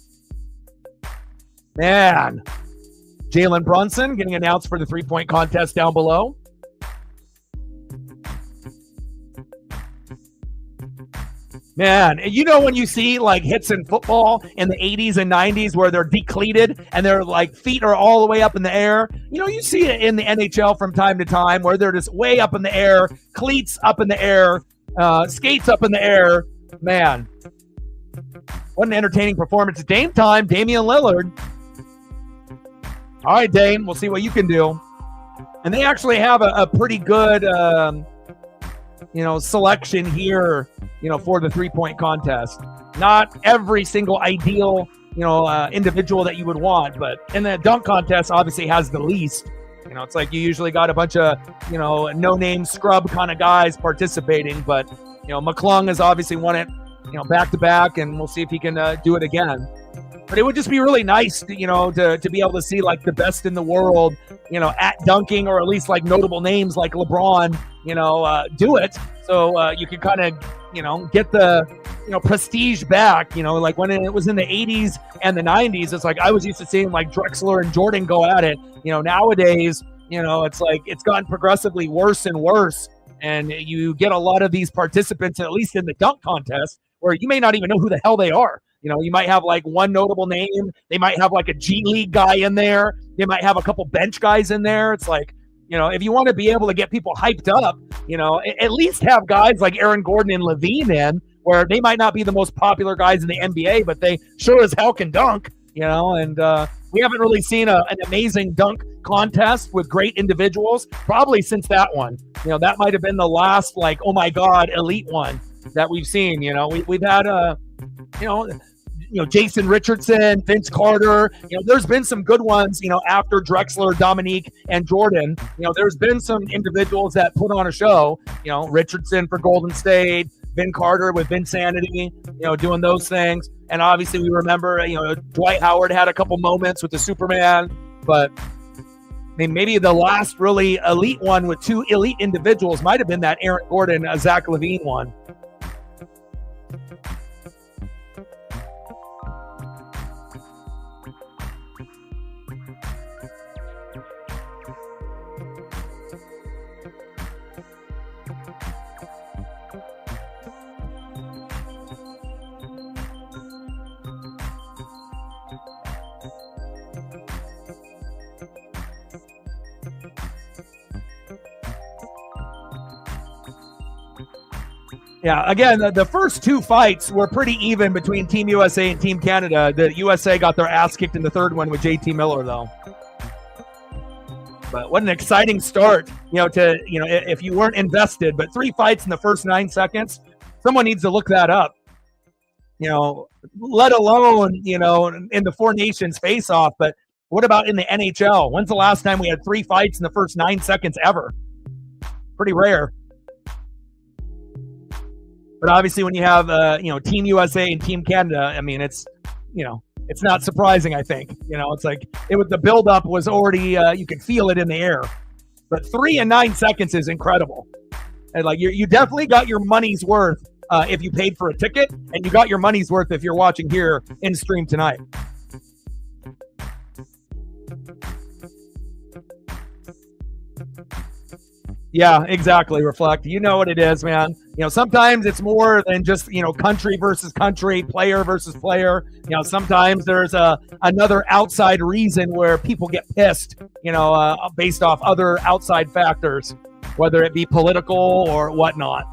Man. Jalen Brunson getting announced for the 3-point contest down below. Man, when you see like hits in football in the 80s and 90s where they're decleated and their like feet are all the way up in the air. You see it in the NHL from time to time where they're just way up in the air, cleats up in the air, skates up in the air. Man, what an entertaining performance. Dame time, Damian Lillard. All right, Dame, we'll see what you can do. And they actually have a pretty good, selection here, for the 3-point contest. Not every single ideal, individual that you would want, but in the dunk contest obviously has the least. It's like you usually got a bunch of, no-name scrub kind of guys participating, but, McClung has obviously won it, back-to-back, and we'll see if he can do it again. But it would just be really nice, to be able to see like the best in the world, at dunking, or at least like notable names like LeBron, do it. So you could kind of, get the, prestige back, like when it was in the 80s and the 90s, it's like I was used to seeing like Drexler and Jordan go at it. Nowadays, it's like it's gotten progressively worse and worse. And you get a lot of these participants, at least in the dunk contest, where you may not even know who the hell they are. You might have like one notable name. They might have like a G League guy in there. They might have a couple bench guys in there. It's like, if you want to be able to get people hyped up, at least have guys like Aaron Gordon and Levine in, where they might not be the most popular guys in the NBA, but they sure as hell can dunk, and we haven't really seen an amazing dunk contest with great individuals probably since that one. That might have been the last, like, oh my God, elite one that we've seen. We've had Jason Richardson, Vince Carter. There's been some good ones, after Drexler, Dominique, and Jordan. There's been some individuals that put on a show, Richardson for Golden State, Vin Carter with Vinsanity, doing those things. And obviously we remember, Dwight Howard had a couple moments with the Superman, but maybe the last really elite one with two elite individuals might have been that Aaron Gordon, Zach LaVine one. Yeah, again, the first two fights were pretty even between Team USA and Team Canada. The USA got their ass kicked in the third one with JT Miller, though. But what an exciting start, if you weren't invested. But 3 fights in the first 9 seconds, someone needs to look that up. Let alone, in the Four Nations face-off. But what about in the NHL? When's the last time we had 3 fights in the first 9 seconds ever? Pretty rare. But obviously when you have, Team USA and Team Canada, it's not surprising, I think. It's like the buildup was already, you could feel it in the air. But 3 and 9 seconds is incredible. And you definitely got your money's worth if you paid for a ticket, and you got your money's worth if you're watching here in stream tonight. Yeah, exactly. Reflect. You know what it is, man. Sometimes it's more than just, country versus country, player versus player. Sometimes there's another outside reason where people get pissed, based off other outside factors, whether it be political or whatnot.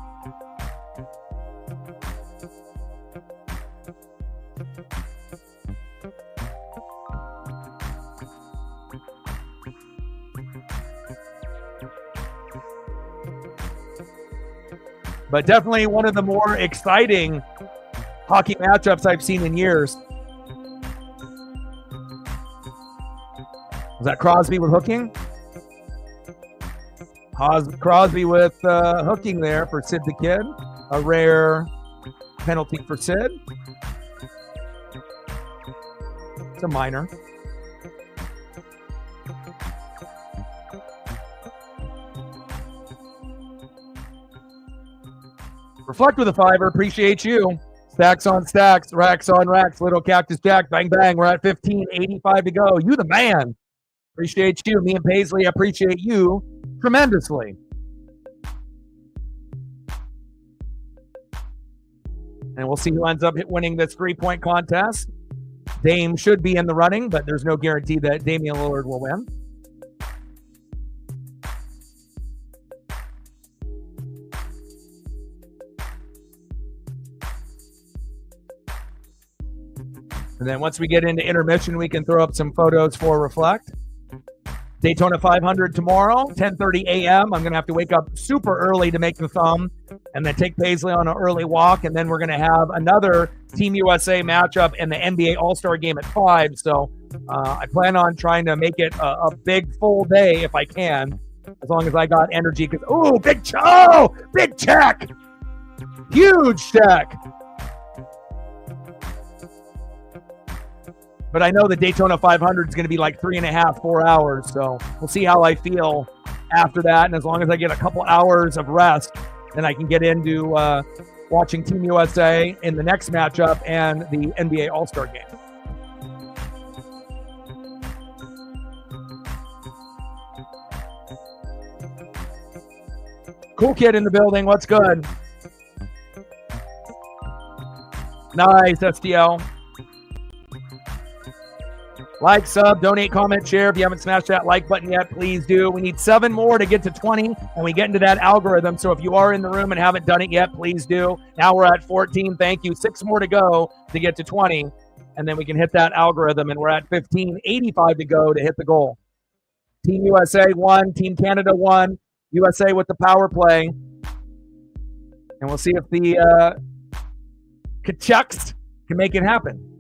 But definitely one of the more exciting hockey matchups I've seen in years. Was that Crosby with hooking? Crosby with hooking there for Sid the Kid. A rare penalty for Sid. It's a minor. Reflect with a $5. Appreciate you. Stacks on stacks, racks on racks. Little Cactus Jack, bang, bang. We're at 15:85 to go. You the man. Appreciate you. Me and Paisley appreciate you tremendously. And we'll see who ends up winning this 3-point contest. Dame should be in the running, but there's no guarantee that Damian Lillard will win. And then once we get into intermission, we can throw up some photos for Reflect. Daytona 500 tomorrow, 10:30 a.m. I'm going to have to wake up super early to make the thumb and then take Paisley on an early walk. And then we're going to have another Team USA matchup in the NBA All-Star game at 5. So I plan on trying to make it a big full day if I can, as long as I got energy. Because, oh, big check. Huge check. But I know the Daytona 500 is going to be like 3.5, 4 hours. So we'll see how I feel after that. And as long as I get a couple hours of rest, then I can get into watching Team USA in the next matchup and the NBA All-Star game. Cool Kid in the building. What's good? Nice, STL. Like, sub, donate, comment, share. If you haven't smashed that like button yet, please do. We need 7 more to get to 20, and we get into that algorithm. So if you are in the room and haven't done it yet, please do. Now we're at 14. Thank you. 6 more to go to get to 20, and then we can hit that algorithm, and we're at 15. 85 to go to hit the goal. Team USA won. Team Canada won. USA with the power play. And we'll see if the Kachucks can make it happen.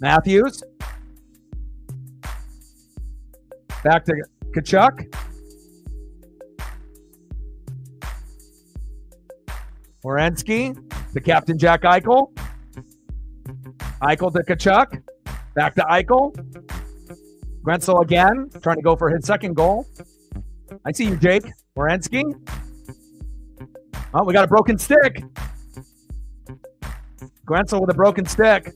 Matthews. Back to Kachuk. Werenski to Captain Jack Eichel. Eichel to Kachuk. Back to Eichel. Grenzel again, trying to go for his second goal. I see you, Jake. Werenski. Oh, we got a broken stick. Grenzel with a broken stick.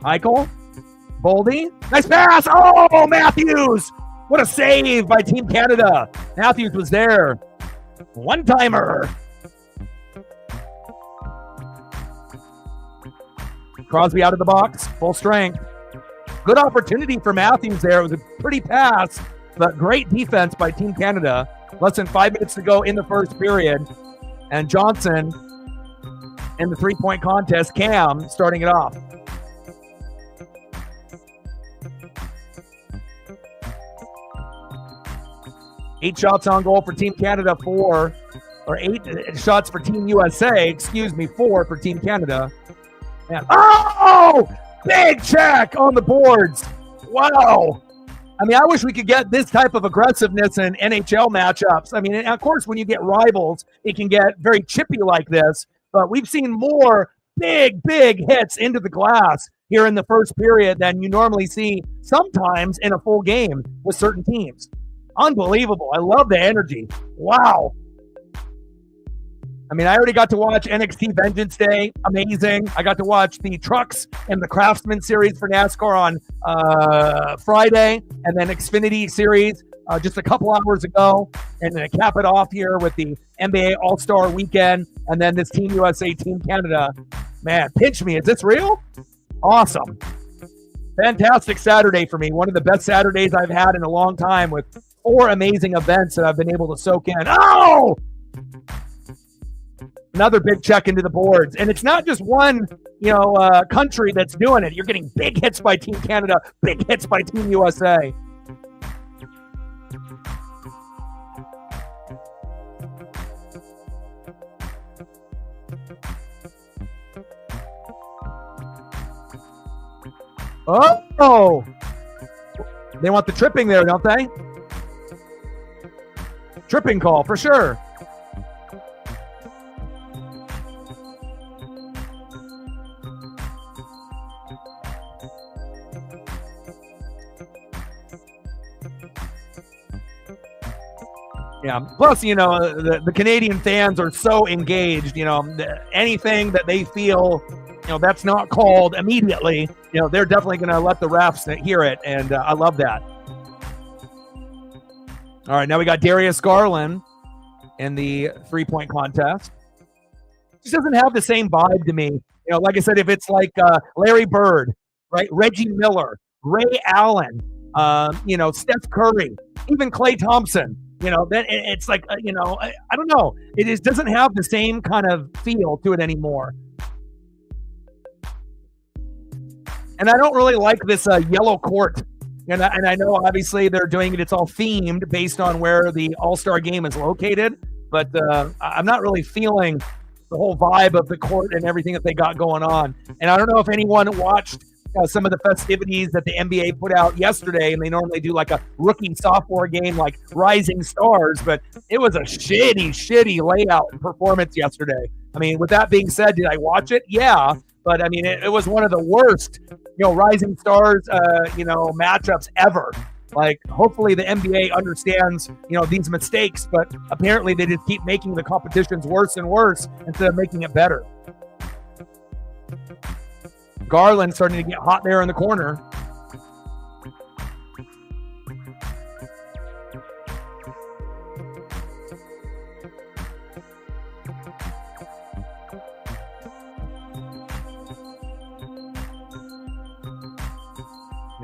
Eichel. Boldy. Nice pass. Oh, Matthews. What a save by Team Canada. Matthews was there. One-timer. Crosby out of the box. Full strength. Good opportunity for Matthews there. It was a pretty pass, but great defense by Team Canada. Less than 5 minutes to go in the first period. And Johnson in the three-point contest. Cam starting it off. Eight shots on goal for Team Canada, 8 shots for Team USA, 4 for Team Canada. And, oh! Big check on the boards. Wow. I mean, I wish we could get this type of aggressiveness in NHL matchups. I mean, of course, when you get rivals, it can get very chippy like this, but we've seen more big hits into the glass here in the first period than you normally see sometimes in a full game with certain teams. Unbelievable. I love the energy. Wow. I mean, I already got to watch NXT Vengeance Day. Amazing. I got to watch the Trucks and the Craftsman series for NASCAR on Friday, and then Xfinity series just a couple hours ago. And then cap it off here with the NBA All-Star Weekend, and then this Team USA, Team Canada. Man, pinch me. Is this real? Awesome. Fantastic Saturday for me. One of the best Saturdays I've had in a long time with 4 amazing events that I've been able to soak in. Oh! Another big check into the boards. And it's not just one, country that's doing it. You're getting big hits by Team Canada, big hits by Team USA. Oh! They want the tripping there, don't they? Tripping call, for sure. Yeah. Plus, the Canadian fans are so engaged. Anything that they feel, that's not called immediately, they're definitely going to let the refs hear it. And I love that. All right. Now we got Darius Garland in the 3-point contest. Just doesn't have the same vibe to me. Like I said, if it's like Larry Bird, right? Reggie Miller, Ray Allen, Steph Curry, even Klay Thompson. Then it's like, I don't know. It doesn't have the same kind of feel to it anymore. And I don't really like this yellow court. And I know, obviously, they're doing it. It's all themed based on where the All-Star game is located. But I'm not really feeling the whole vibe of the court and everything that they got going on. And I don't know if anyone watched some of the festivities that the NBA put out yesterday, and they normally do like a rookie sophomore game like Rising Stars, but it was a shitty layout and performance yesterday. I mean, with that being said, did I watch it? Yeah, but I mean, it was one of the worst, Rising Stars, matchups ever. Like, hopefully the NBA understands, these mistakes, but apparently they just keep making the competitions worse and worse instead of making it better. Garland starting to get hot there in the corner.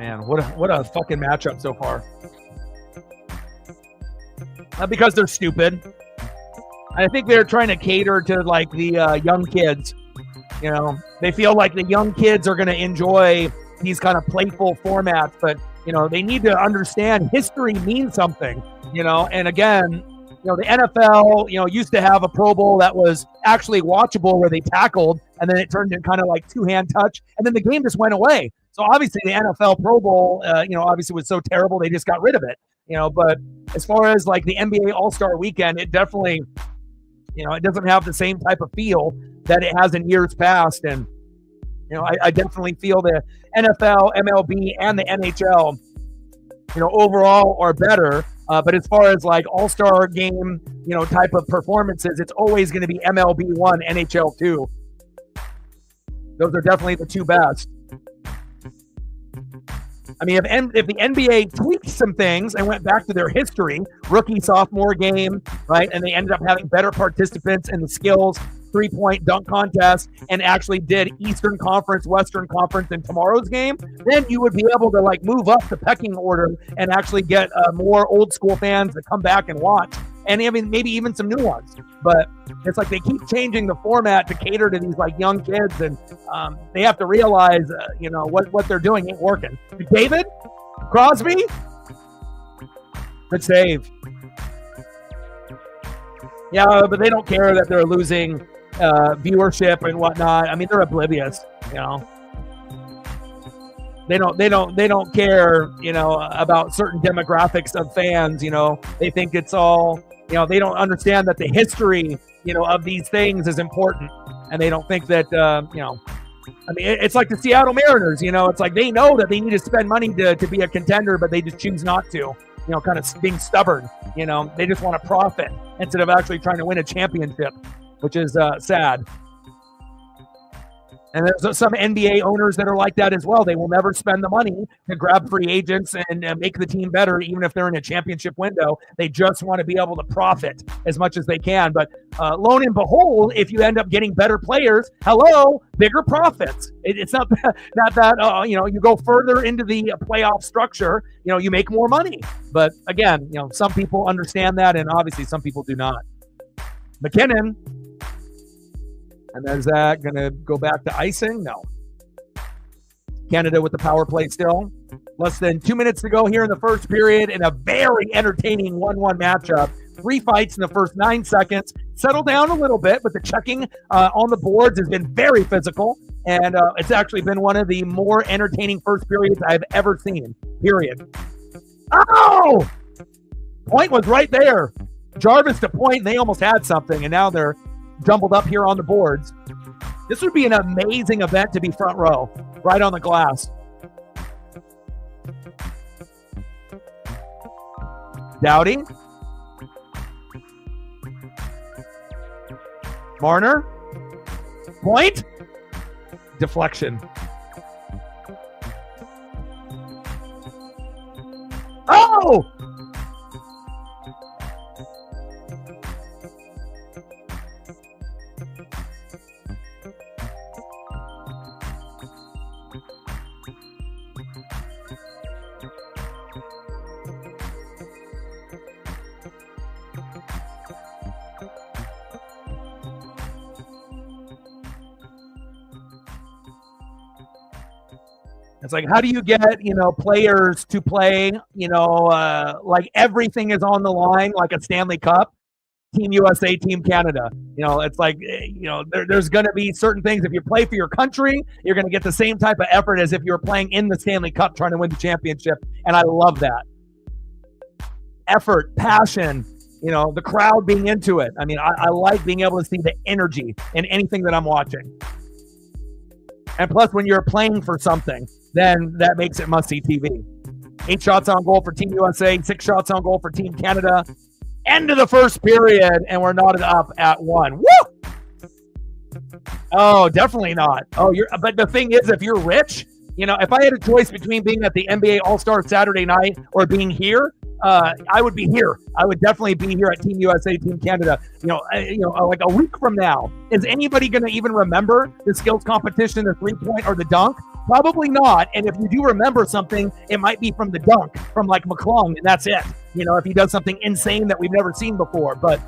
Man, what a fucking matchup so far. Not because they're stupid. I think they're trying to cater to like the young kids. You know, they feel like the young kids are going to enjoy these kind of playful formats, but you know, they need to understand history means something. You know, and again, you know, the NFL, you know, used to have a Pro Bowl that was actually watchable where they tackled, and then it turned into kind of like two-hand touch, and then the game just went away. So obviously the NFL Pro Bowl, you know, obviously was so terrible they just got rid of it. You know, but as far as like the NBA All-Star Weekend, it definitely, you know, it doesn't have the same type of feel that it has in years past. And, you know, I definitely feel the NFL, MLB, and the NHL, you know, overall are better. But as far as like All-Star game, you know, type of performances, it's always going to be MLB 1, NHL 2. Those are definitely the two best. I mean, if the NBA tweaked some things and went back to their history, rookie, sophomore game, right, and they ended up having better participants in the skills, three-point dunk contest, and actually did Eastern Conference, Western Conference in tomorrow's game, then you would be able to like move up the pecking order and actually get more old school fans to come back and watch. And I mean, maybe even some new ones. But it's like they keep changing the format to cater to these like young kids, and they have to realize, you know, what they're doing ain't working. David Crosby, good save. Yeah, but they don't care that they're losing viewership and whatnot. I mean, they're oblivious. You know, they don't care. You know, about certain demographics of fans. You know, they think it's all. You know, they don't understand that the history, you know, of these things is important, and they don't think that, you know, I mean, it's like the Seattle Mariners. You know, it's like they know that they need to spend money to be a contender, but they just choose not to. You know, kind of being stubborn. You know, they just want to profit instead of actually trying to win a championship, which is sad. And there's some NBA owners that are like that as well. They will never spend the money to grab free agents and make the team better, even if they're in a championship window. They just want to be able to profit as much as they can. But lo and behold, if you end up getting better players, bigger profits. It's not that you know, you go further into the playoff structure, you know, you make more money. But again, you know, some people understand that, and obviously some people do not. McKinnon. And is that going to go back to icing? No. Canada with the power play still. Less than 2 minutes to go here in the first period in a very entertaining 1-1 matchup. 3 fights in the first 9 seconds. Settled down a little bit, but the checking on the boards has been very physical. And it's actually been one of the more entertaining first periods I've ever seen, period. Oh! Point was right there. Jarvis to point, and they almost had something, and now they're jumbled up here on the boards. This would be an amazing event to be front row, right on the glass. Dowdy. Marner. Point. Deflection. Oh! It's like, how do you get, you know, players to play, you know, like everything is on the line, like a Stanley Cup, Team USA, Team Canada. You know, it's like, you know, there's going to be certain things. If you play for your country, you're going to get the same type of effort as if you were playing in the Stanley Cup trying to win the championship. And I love that. Effort, passion, you know, the crowd being into it. I mean, I like being able to see the energy in anything that I'm watching. And plus, when you're playing for something, then that makes it must-see TV. 8 shots on goal for Team USA, 6 shots on goal for Team Canada. End of the first period, and we're knotted up at 1. Woo! Oh, definitely not. Oh, but the thing is, if you're rich, you know, if I had a choice between being at the NBA All-Star Saturday night or being here, I would be here. I would definitely be here at Team USA, Team Canada. You know, like a week from now, is anybody going to even remember the skills competition, the three-point, or the dunk? Probably not. And if you do remember something, it might be from the dunk from like McClung, and that's it. If he does something insane that we've never seen before. But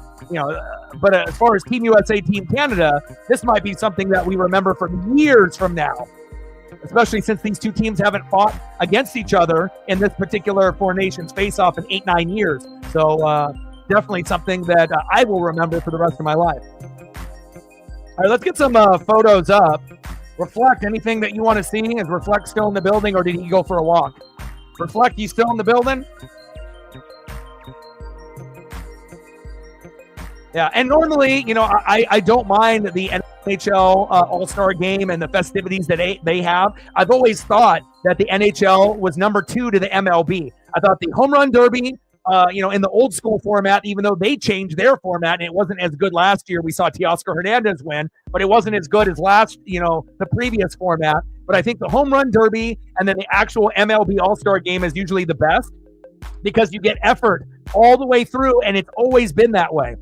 as far as Team USA, Team Canada, this might be something that we remember for years from now, especially since these two teams haven't fought against each other in this particular Four Nations face-off in 8-9 years. So definitely something that I will remember for the rest of my life. All right, let's get some photos up. Reflect, anything that you want to see? Is Reflect still in the building, or did he go for a walk? Reflect, you still in the building? Yeah, and normally, I don't mind the NHL All-Star Game and the festivities that they have. I've always thought that the NHL was number 2 to the MLB. I thought the Home Run Derby, in the old school format, even though they changed their format and it wasn't as good last year. We saw Teoscar Hernandez win, but it wasn't as good as the previous format. But I think the Home Run Derby and then the actual MLB All-Star Game is usually the best because you get effort all the way through, and it's always been that way.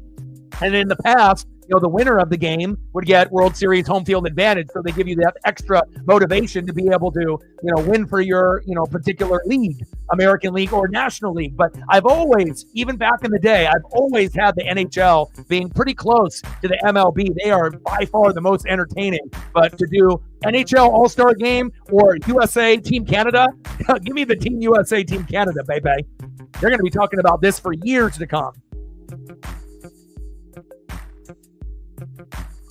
And in the past, the winner of the game would get World Series home field advantage. So they give you that extra motivation to be able to, win for your, particular league, American League or National League. But I've always, even back in the day, I've always had the NHL being pretty close to the MLB. They are by far the most entertaining. But to do NHL All-Star Game or USA Team Canada, give me the Team USA Team Canada, baby. They're going to be talking about this for years to come.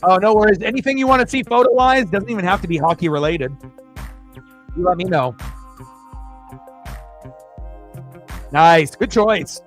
Oh, no worries. Anything you want to see photo-wise, doesn't even have to be hockey-related. You let me know. Nice. Good choice.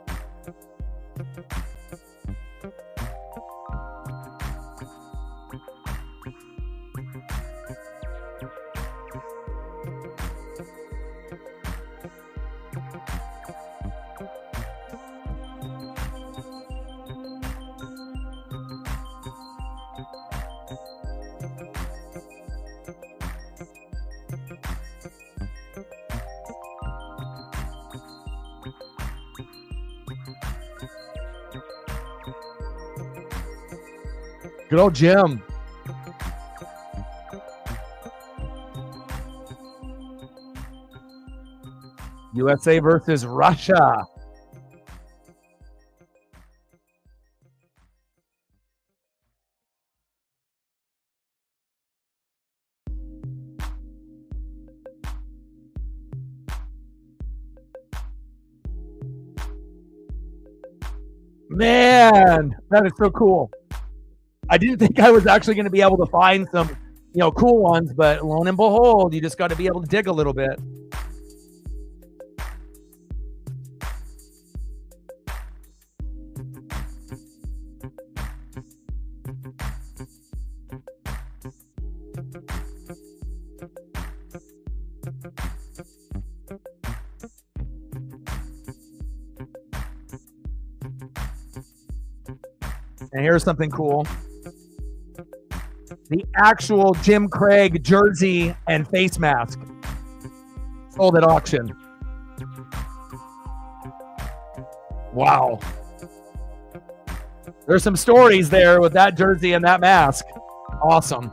Good old Jim. USA versus Russia. Man, that is so cool. I didn't think I was actually going to be able to find some, cool ones, but lo and behold, you just got to be able to dig a little bit. And here's something cool. The actual Jim Craig jersey and face mask sold at auction. Wow. There's some stories there with that jersey and that mask. Awesome.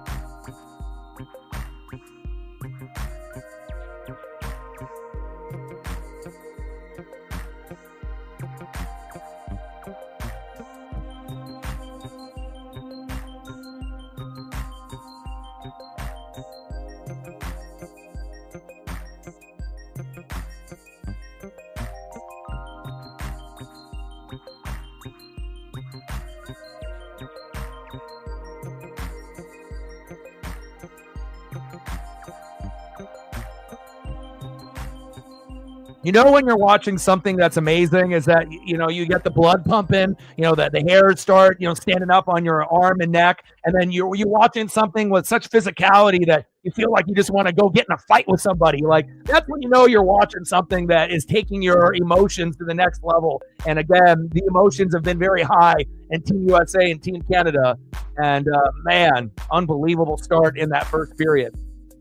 When you're watching something that's amazing is that, you get the blood pumping, that the hairs start, standing up on your arm and neck. And then you're watching something with such physicality that you feel like you just want to go get in a fight with somebody. Like, that's when you're watching something that is taking your emotions to the next level. And again, the emotions have been very high in Team USA and Team Canada. And man, unbelievable start in that first period.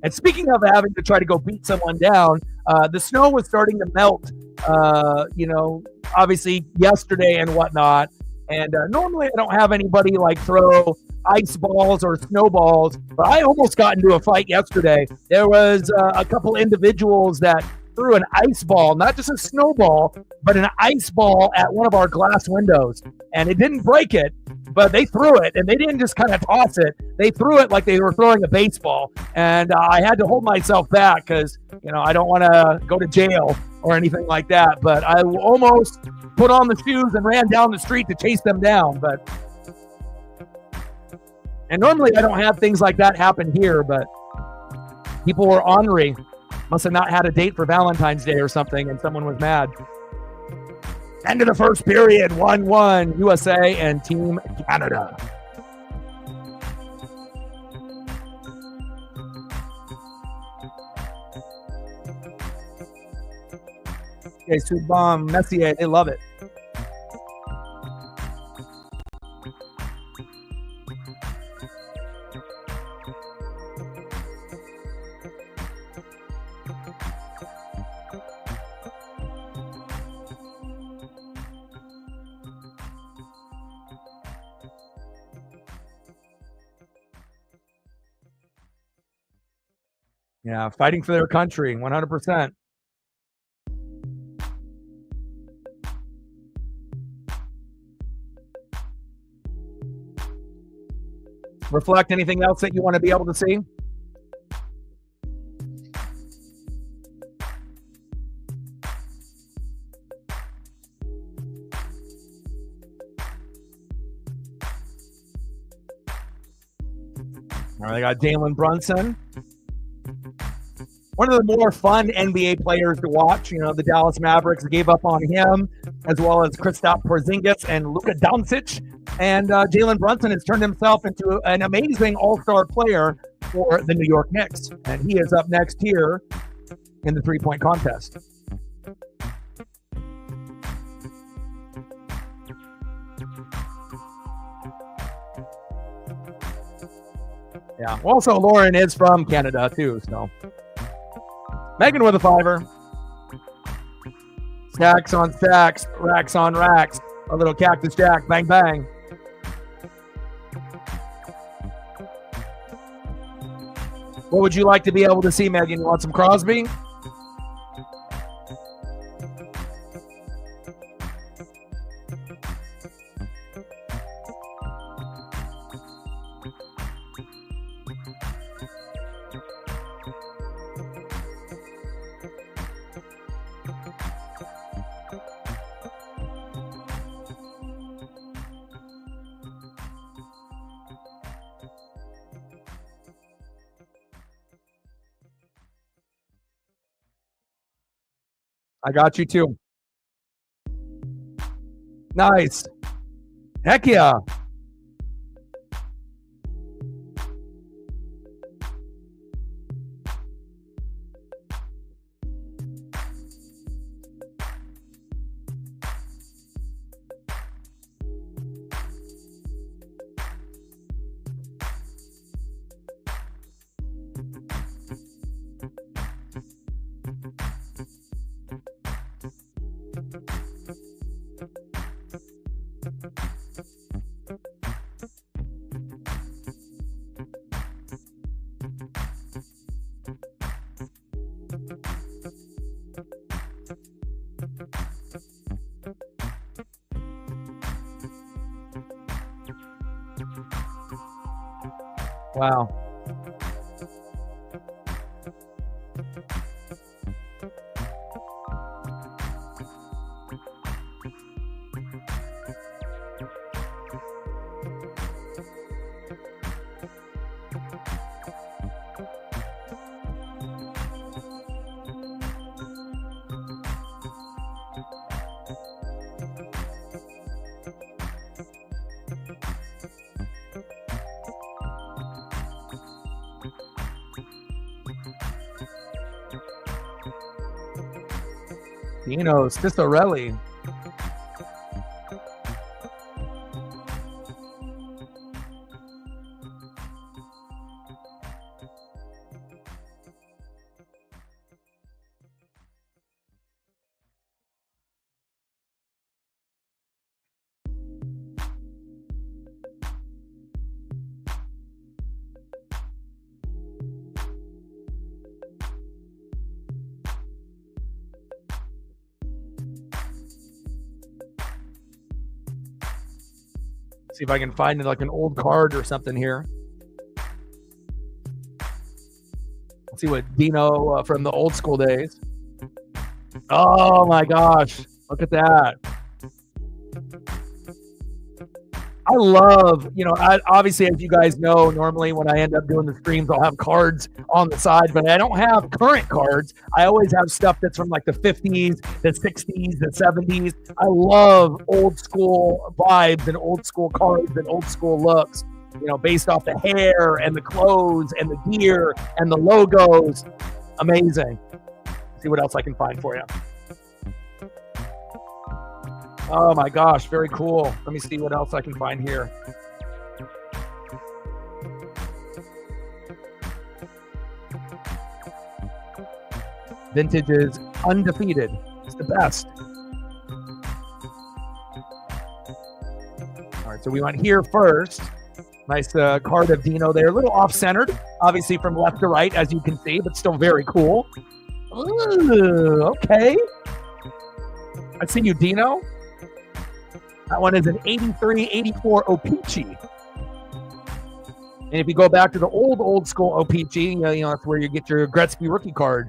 And speaking of having to try to go beat someone down, the snow was starting to melt, obviously yesterday and whatnot. And normally I don't have anybody like throw ice balls or snowballs, but I almost got into a fight yesterday. There was a couple individuals that threw an ice ball, not just a snowball, but an ice ball at one of our glass windows. And it didn't break it, but they threw it, and they didn't just kind of toss it. They threw it like they were throwing a baseball. And I had to hold myself back because, I don't want to go to jail or anything like that. But I almost put on the shoes and ran down the street to chase them down. And normally I don't have things like that happen here, but people were ornery. Must have not had a date for Valentine's Day or something, and someone was mad. End of the first period, 1-1, USA and Team Canada. Okay, Subban, Messier, they love it. Yeah, fighting for their country, 100%. Reflect, anything else that you want to be able to see? All right, I got Jalen Brunson. One of the more fun NBA players to watch. The Dallas Mavericks gave up on him, as well as Kristaps Porzingis and Luka Doncic. And Jalen Brunson has turned himself into an amazing all-star player for the New York Knicks. And he is up next here in the three-point contest. Yeah. Also, Lauren is from Canada, too, so. Megan with a fiver. Stacks on stacks, racks on racks. A little Cactus Jack, bang, bang. What would you like to be able to see, Megan? You want some Crosby? I got you too. Nice. Heck yeah. Wow. Dino Cicerelli. See if I can find like an old card or something here. Let's see what Dino from the old school days. Oh my gosh, look at that. I love, obviously, as you guys know, normally when I end up doing the streams, I'll have cards on the side, but I don't have current cards. I always have stuff that's from like the 50s, the 60s, the 70s. I love old school vibes and old school cards and old school looks, based off the hair and the clothes and the gear and the logos. Amazing. Let's see what else I can find for you. Oh my gosh, very cool. Let me see what else I can find here. Vintage is undefeated. It's the best. All right, so we went here first. Nice card of Dino there. A little off-centered, obviously from left to right, as you can see, but still very cool. Ooh, okay. I see you, Dino. That one is an 83-84 O-Pee-Chee. And if you go back to the old school O-Pee-Chee, that's where you get your Gretzky rookie card.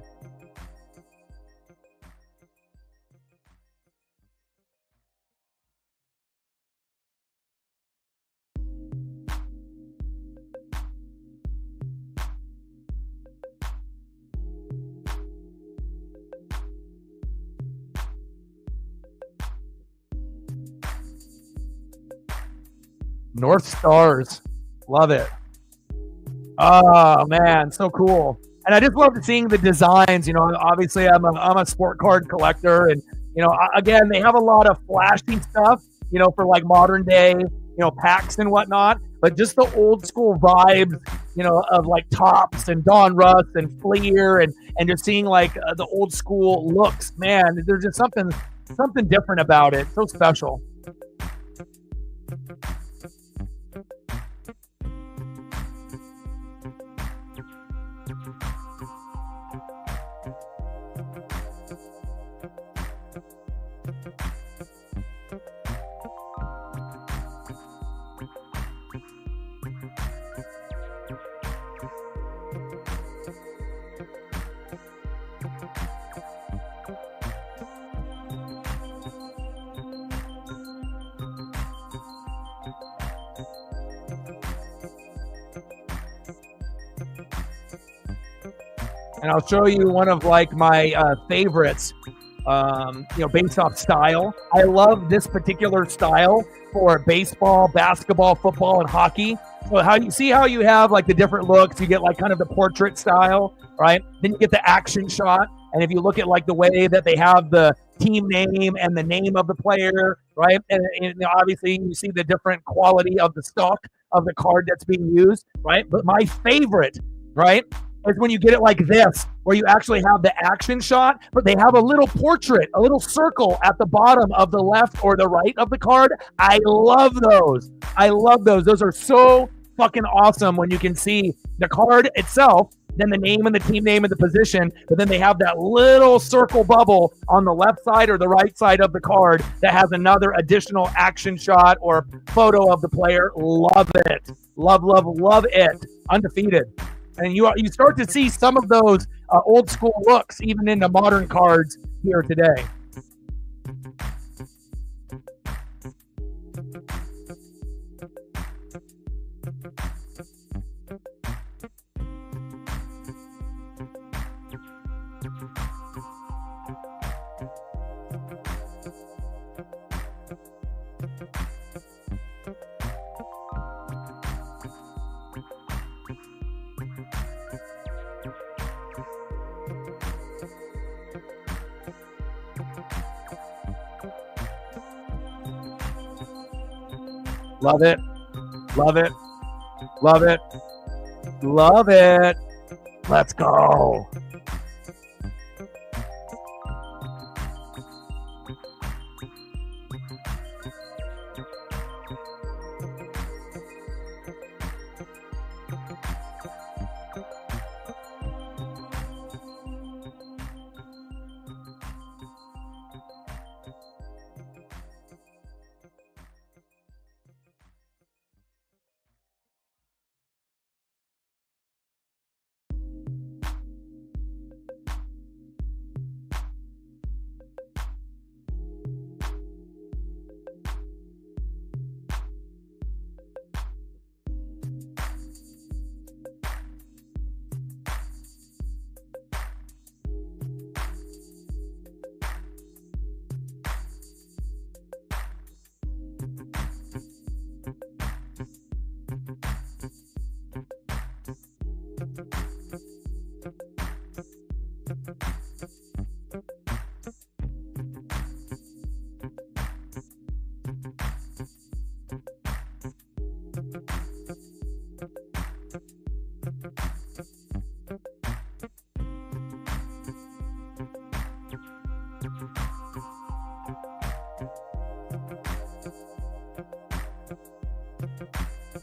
North Stars. Love it. Oh, man. So cool. And I just love seeing the designs. Obviously, I'm a sport card collector. And, again, they have a lot of flashy stuff, for like modern day, packs and whatnot. But just the old school vibes, of like Topps and Don Russ and Fleer and just seeing like the old school looks. Man, there's just something different about it. So special. And I'll show you one of like my favorites, based off style. I love this particular style for baseball, basketball, football, and hockey. So how you have like the different looks, you get like kind of the portrait style, right? Then you get the action shot. And if you look at like the way that they have the team name and the name of the player, right? And obviously you see the different quality of the stock of the card that's being used, right? But my favorite, right, is when you get it like this, where you actually have the action shot, but they have a little portrait, a little circle at the bottom of the left or the right of the card. I love those. Those are so fucking awesome when you can see the card itself, then the name and the team name and the position, but then they have that little circle bubble on the left side or the right side of the card that has another additional action shot or photo of the player. Love it. Love it. Undefeated. And you start to see some of those old school looks even in the modern cards here today. Love it. Love it. Love it. Love it. Let's go.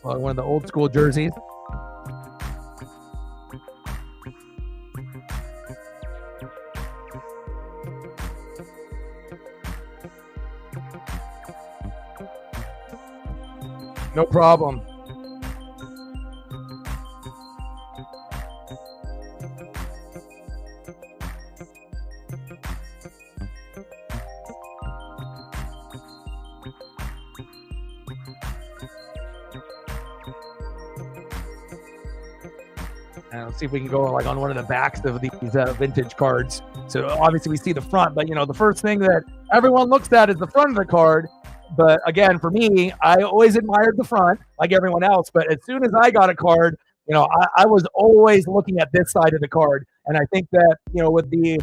One of the old school jerseys. No problem. Let's see if we can go like on one of the backs of these vintage cards. So obviously we see the front, but the first thing that everyone looks at is the front of the card. But again, for me, I always admired the front like everyone else. But as soon as I got a card, I was always looking at this side of the card. And I think that, with the,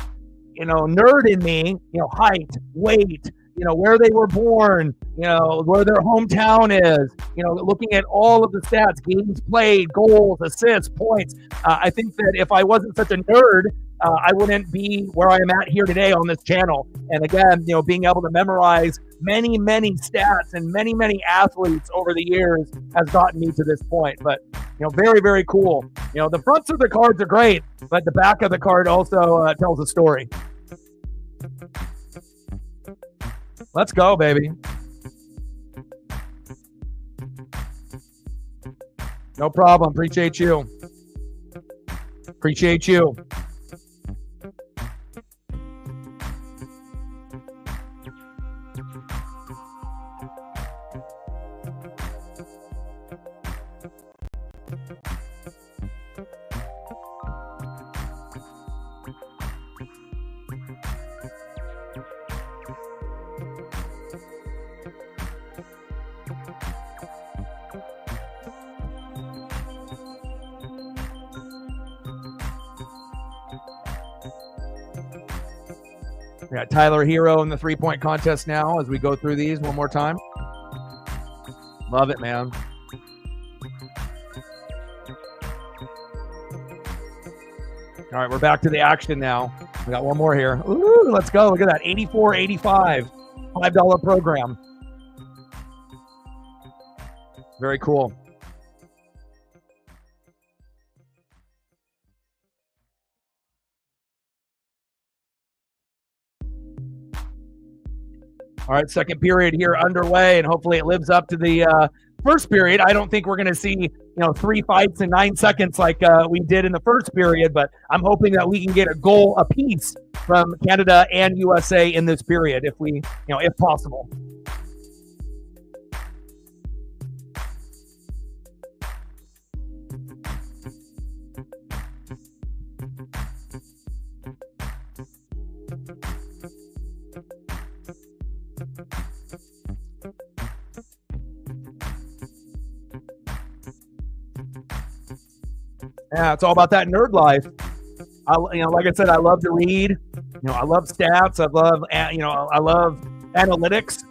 nerd in me, height, weight, where they were born, where their hometown is, looking at all of the stats, games played, goals, assists, points. I think that if I wasn't such a nerd, I wouldn't be where I am at here today on this channel. And again, being able to memorize many, many stats and many, many athletes over the years has gotten me to this point. But, very, very cool. The fronts of the cards are great, but the back of the card also tells a story. Let's go, baby. No problem. Appreciate you. Appreciate you. We got Tyler Hero in the three-point contest now as we go through these one more time. Love it, man. All right, we're back to the action now. We got one more here. Ooh, let's go. Look at that. 84.85. $5 program. Very cool. All right, second period here underway, and hopefully it lives up to the first period. I don't think we're going to see, 3 fights in 9 seconds like we did in the first period, but I'm hoping that we can get a goal apiece from Canada and USA in this period if we, if possible. Yeah, it's all about that nerd life. Like I said, I love to read. I love stats. I love analytics.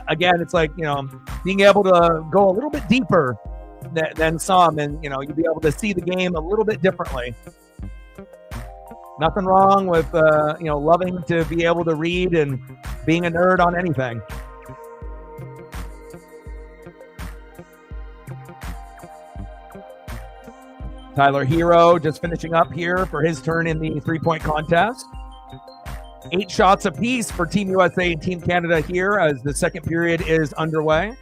Again, it's like, being able to go a little bit deeper than some, and you'll be able to see the game a little bit differently. Nothing wrong with loving to be able to read and being a nerd on anything. Tyler Hero just finishing up here for his turn in the three-point contest. 8 shots apiece for Team USA and Team Canada here as the second period is underway.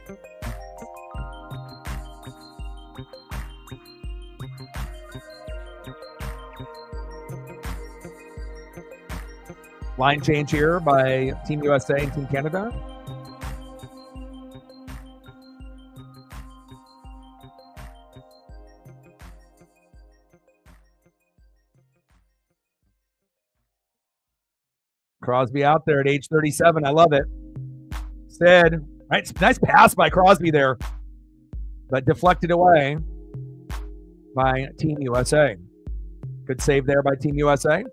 Line change here by Team USA and Team Canada. Crosby out there at age 37. I love it. Sid, nice pass by Crosby there, but deflected away by Team USA. Good save there by Team USA.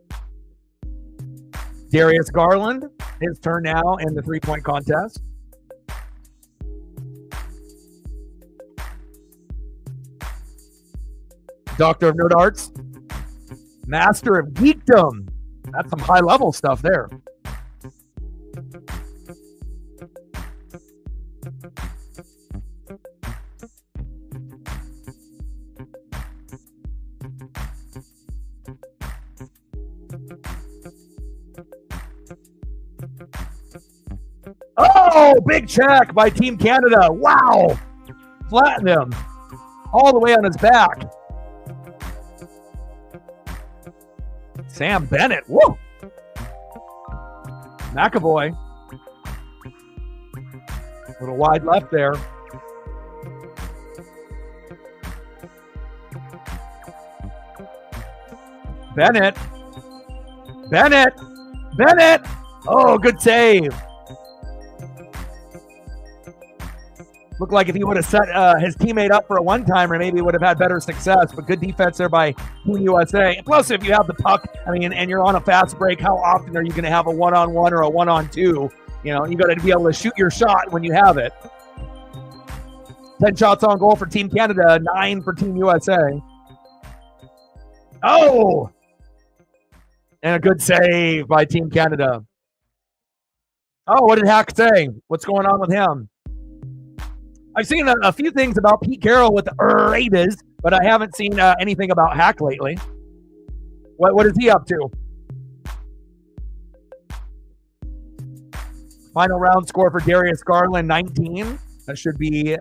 Darius Garland, his turn now in the three-point contest. Doctor of Nerd Arts, Master of Geekdom. That's some high-level stuff there. Oh, big check by Team Canada. Wow. Flattened him all the way on his back. Sam Bennett. Woo. McAvoy. A little wide left there. Bennett. Oh, good save. Looked like if he would have set his teammate up for a one-timer, maybe he would have had better success. But good defense there by Team USA. Plus, if you have the puck, and you're on a fast break, how often are you going to have a one-on-one or a one-on-two? You got to be able to shoot your shot when you have it. 10 shots on goal for Team Canada, 9 for Team USA. Oh! And a good save by Team Canada. Oh, what did Hack say? What's going on with him? I've seen a few things about Pete Carroll with the Raiders, but I haven't seen anything about Hack lately. What is he up to? Final round score for Darius Garland, 19. That should be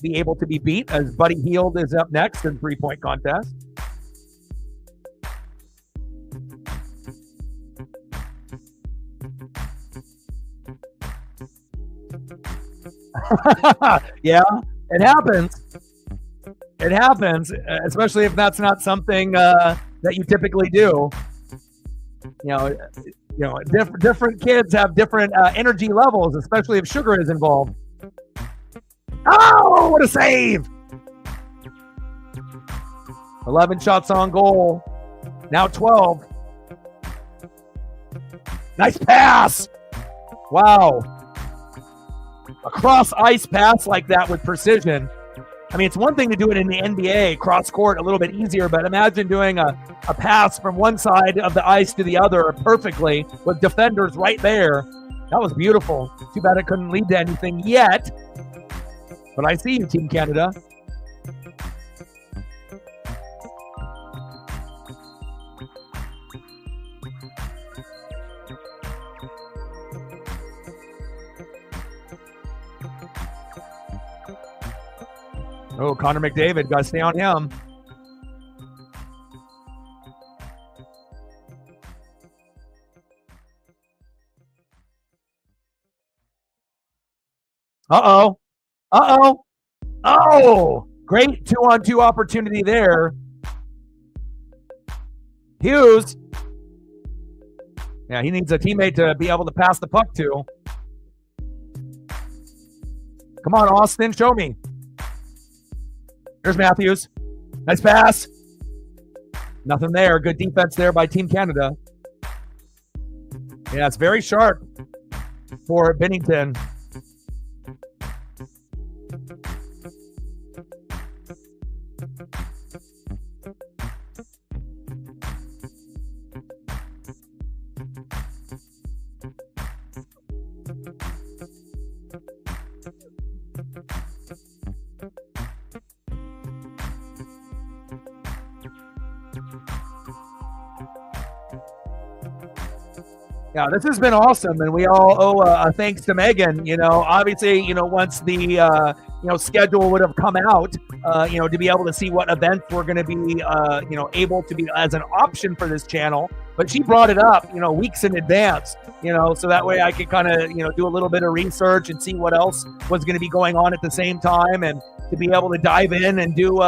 able to be beat as Buddy Hield is up next in three-point contest. Yeah, it happens. It happens, especially if that's not something that you typically do. Different kids have different energy levels, especially if sugar is involved. Oh, what a save! 11 shots on goal. Now 12. Nice pass! Wow. A cross ice pass like that with precision. It's one thing to do it in the NBA, cross court, a little bit easier, but imagine doing a pass from one side of the ice to the other perfectly with defenders right there. That was beautiful. Too bad it couldn't lead to anything yet. But I see you, Team Canada. Oh, Connor McDavid, got to stay on him. Uh-oh. Oh, great 2-on-2 opportunity there. Hughes. Yeah, he needs a teammate to be able to pass the puck to. Come on, Austin, show me. Here's Matthews. Nice pass. Nothing there. Good defense there by Team Canada. Yeah, it's very sharp for Bennington. Yeah, this has been awesome, and we all owe a thanks to Megan. Obviously, once the schedule would have come out, to be able to see what events were going to be, able to be as an option for this channel. But she brought it up, weeks in advance, so that way I could kind of, do a little bit of research and see what else was going to be going on at the same time, and to be able to dive in and do,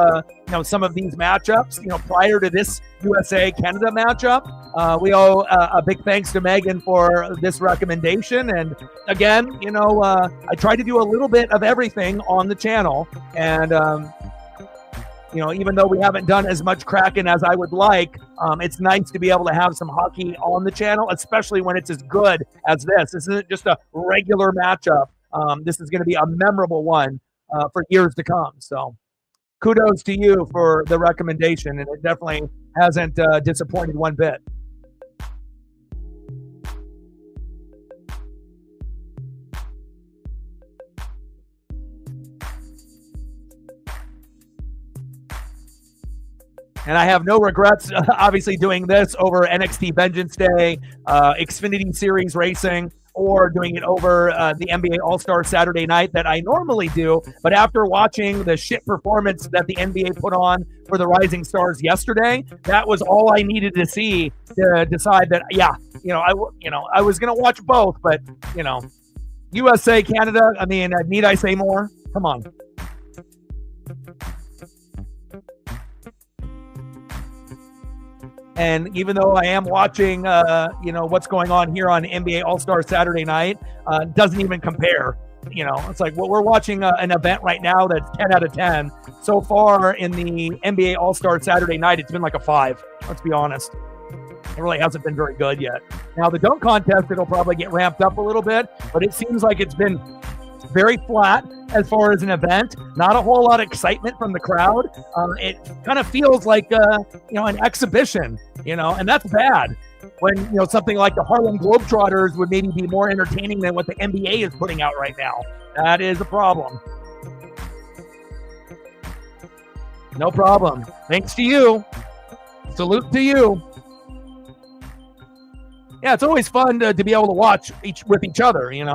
some of these matchups, prior to this USA-Canada matchup. We owe a big thanks to Megan for this recommendation. And again, I try to do a little bit of everything on the channel. And, even though we haven't done as much Kraken as I would like, it's nice to be able to have some hockey on the channel, especially when it's as good as this. This isn't just a regular matchup. This is going to be a memorable one for years to come. So kudos to you for the recommendation, and it definitely hasn't disappointed one bit. And I have no regrets, obviously, doing this over NXT Vengeance Day, Xfinity Series Racing, or doing it over the NBA All-Star Saturday night that I normally do. But after watching the shit performance that the NBA put on for the Rising Stars yesterday, that was all I needed to see to decide that, yeah, I was going to watch both, but, USA, Canada, I mean, need I say more? Come on. And even though I am watching, what's going on here on NBA All-Star Saturday night, doesn't even compare. It's like, well, we're watching an event right now that's 10 out of 10. So far in the NBA All-Star Saturday night, it's been like a 5. Let's be honest. It really hasn't been very good yet. Now, the dunk contest, it'll probably get ramped up a little bit, but it seems like it's been very flat as far as an event. Not a whole lot of excitement from the crowd. It kind of feels like, an exhibition, and that's bad. When, something like the Harlem Globetrotters would maybe be more entertaining than what the NBA is putting out right now. That is a problem. No problem. Thanks to you. Salute to you. Yeah, it's always fun to be able to watch with each other, And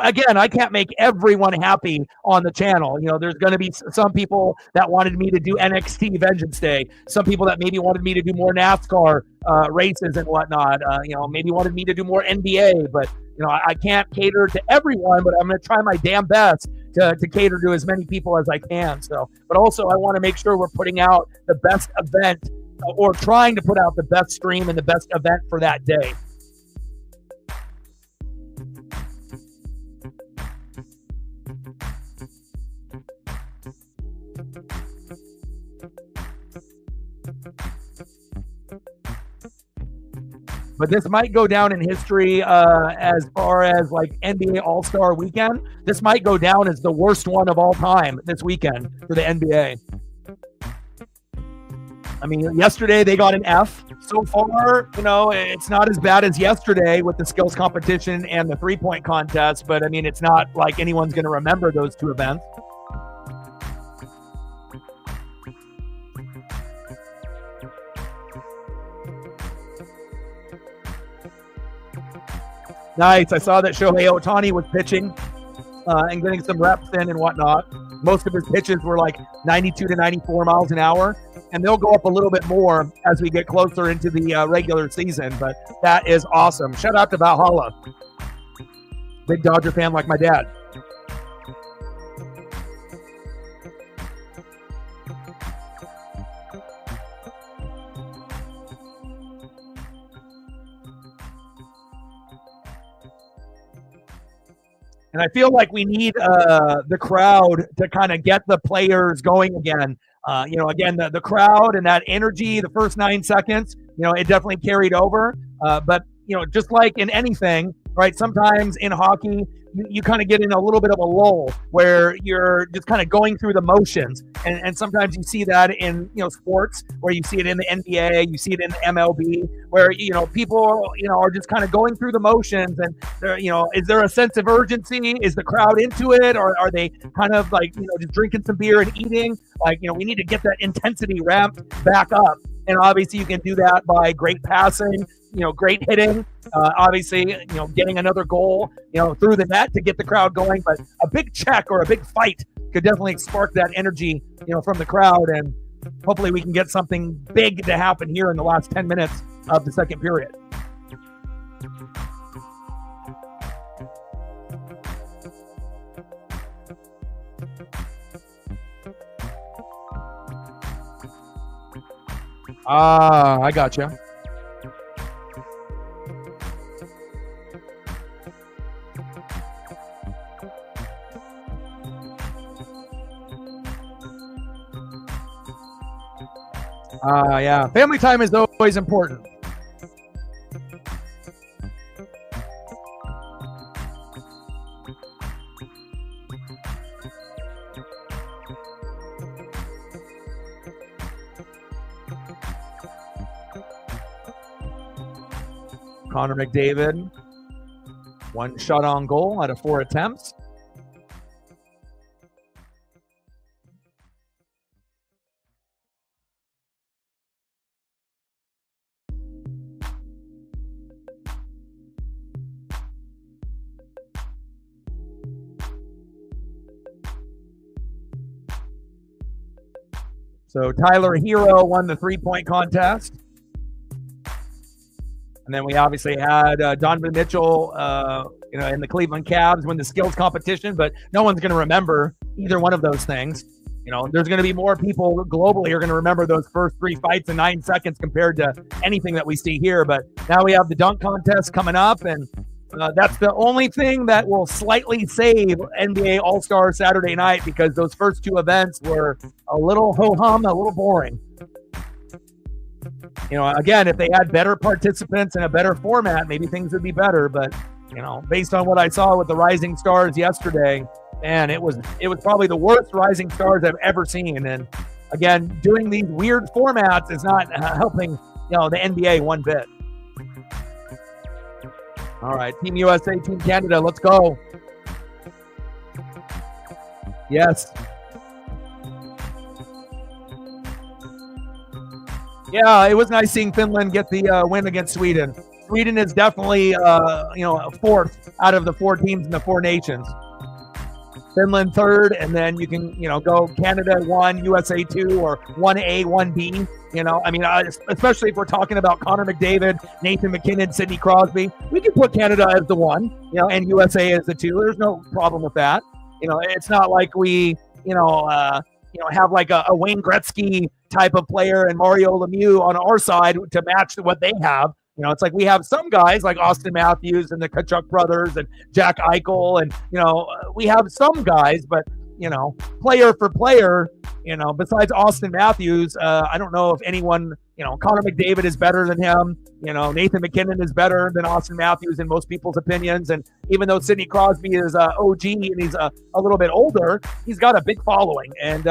again, I can't make everyone happy on the channel. There's going to be some people that wanted me to do NXT Vengeance Day. Some people that maybe wanted me to do more NASCAR races and whatnot. Maybe wanted me to do more NBA. But, I can't cater to everyone, but I'm going to try my damn best to cater to as many people as I can. So, but also I want to make sure we're putting out the best event or trying to put out the best stream and the best event for that day. But this might go down in history as far as like NBA All-Star Weekend. This might go down as the worst one of all time this weekend for the NBA. I mean, yesterday they got an F. So far, it's not as bad as yesterday with the skills competition and the three-point contest. But, I mean, it's not like anyone's going to remember those two events. Nice. I saw that Shohei Ohtani was pitching and getting some reps in and whatnot. Most of his pitches were like 92 to 94 miles an hour, and they'll go up a little bit more as we get closer into the regular season, but that is awesome. Shout out to Valhalla. Big Dodger fan like my dad. And I feel like we need the crowd to kind of get the players going again. Again, the crowd and that energy, the first 9 seconds, it definitely carried over. But, just like in anything, right, sometimes in hockey, you kind of get in a little bit of a lull where you're just kind of going through the motions. And sometimes you see that in, sports, where you see it in the NBA, you see it in the MLB, where, people, are just kind of going through the motions. And, is there a sense of urgency? Is the crowd into it? Or are they kind of like, just drinking some beer and eating? Like, we need to get that intensity ramped back up. And obviously you can do that by great passing, great hitting, obviously, getting another goal, through the net to get the crowd going. But a big check or a big fight could definitely spark that energy, from the crowd. And hopefully we can get something big to happen here in the last 10 minutes of the second period. I gotcha. Yeah. Family time is always important. Connor McDavid, 1 shot on goal out of 4 attempts. So Tyler Hero won the 3-point contest. And then we obviously had Donovan Mitchell, in the Cleveland Cavs win the skills competition, but no one's going to remember either one of those things. There's going to be more people globally who are going to remember those first 3 fights in 9 seconds compared to anything that we see here. But now we have the dunk contest coming up, and that's the only thing that will slightly save NBA All-Star Saturday night, because those first 2 events were a little ho-hum, a little boring. Again, if they had better participants and a better format, maybe things would be better. But, based on what I saw with the Rising Stars yesterday, man, it was probably the worst Rising Stars I've ever seen. And again, doing these weird formats is not helping, the NBA one bit. All right, Team USA, Team Canada, let's go. Yes. Yeah, it was nice seeing Finland get the win against Sweden. Sweden is definitely, fourth out of the 4 teams in the 4 nations. Finland third, and then you can, go Canada 1, USA 2, or 1A, 1B. Especially if we're talking about Connor McDavid, Nathan McKinnon, Sidney Crosby, we can put Canada as the 1, and USA as the 2. There's no problem with that. It's not like we, have like a Wayne Gretzky type of player and Mario Lemieux on our side to match what they have. It's like we have some guys like Austin Matthews and the Tkachuk brothers and Jack Eichel, and we have some guys, but player for player, besides Austin Matthews, I don't know if anyone, Connor McDavid is better than him. Nathan McKinnon is better than Austin Matthews in most people's opinions. And even though Sidney Crosby is OG and he's a little bit older, he's got a big following. And,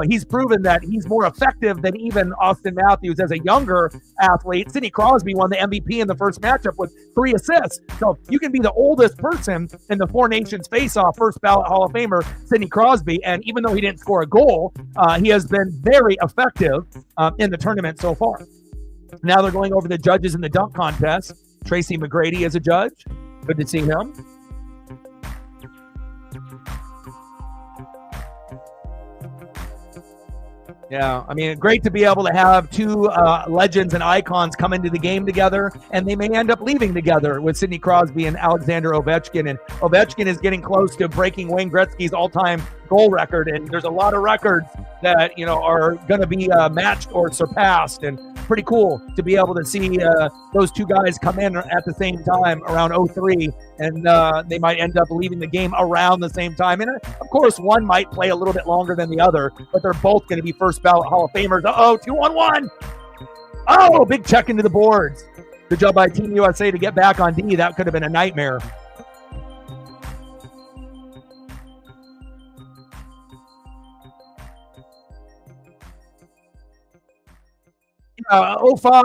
he's proven that he's more effective than even Austin Matthews as a younger athlete. Sidney Crosby won the MVP in the first matchup with 3 assists. So you can be the oldest person in the 4 nations face-off, first ballot Hall of Famer, Sidney Crosby. And even though he didn't score a goal, he has been very effective in the tournament so far. Now they're going over the judges in the dunk contest. Tracy McGrady is a judge. Good to see him. Yeah, great to be able to have 2 legends and icons come into the game together, and they may end up leaving together with Sidney Crosby and Alexander Ovechkin. And Ovechkin is getting close to breaking Wayne Gretzky's all-time goal record, and there's a lot of records that are going to be matched or surpassed, and pretty cool to be able to see those 2 guys come in at the same time around 03, and they might end up leaving the game around the same time. And of course, one might play a little bit longer than the other, but they're both going to be first ballot Hall of Famers. 2-on-1. Oh, big check into the boards. Good job by Team USA to get back on D. That could have been a nightmare. Yeah, 05,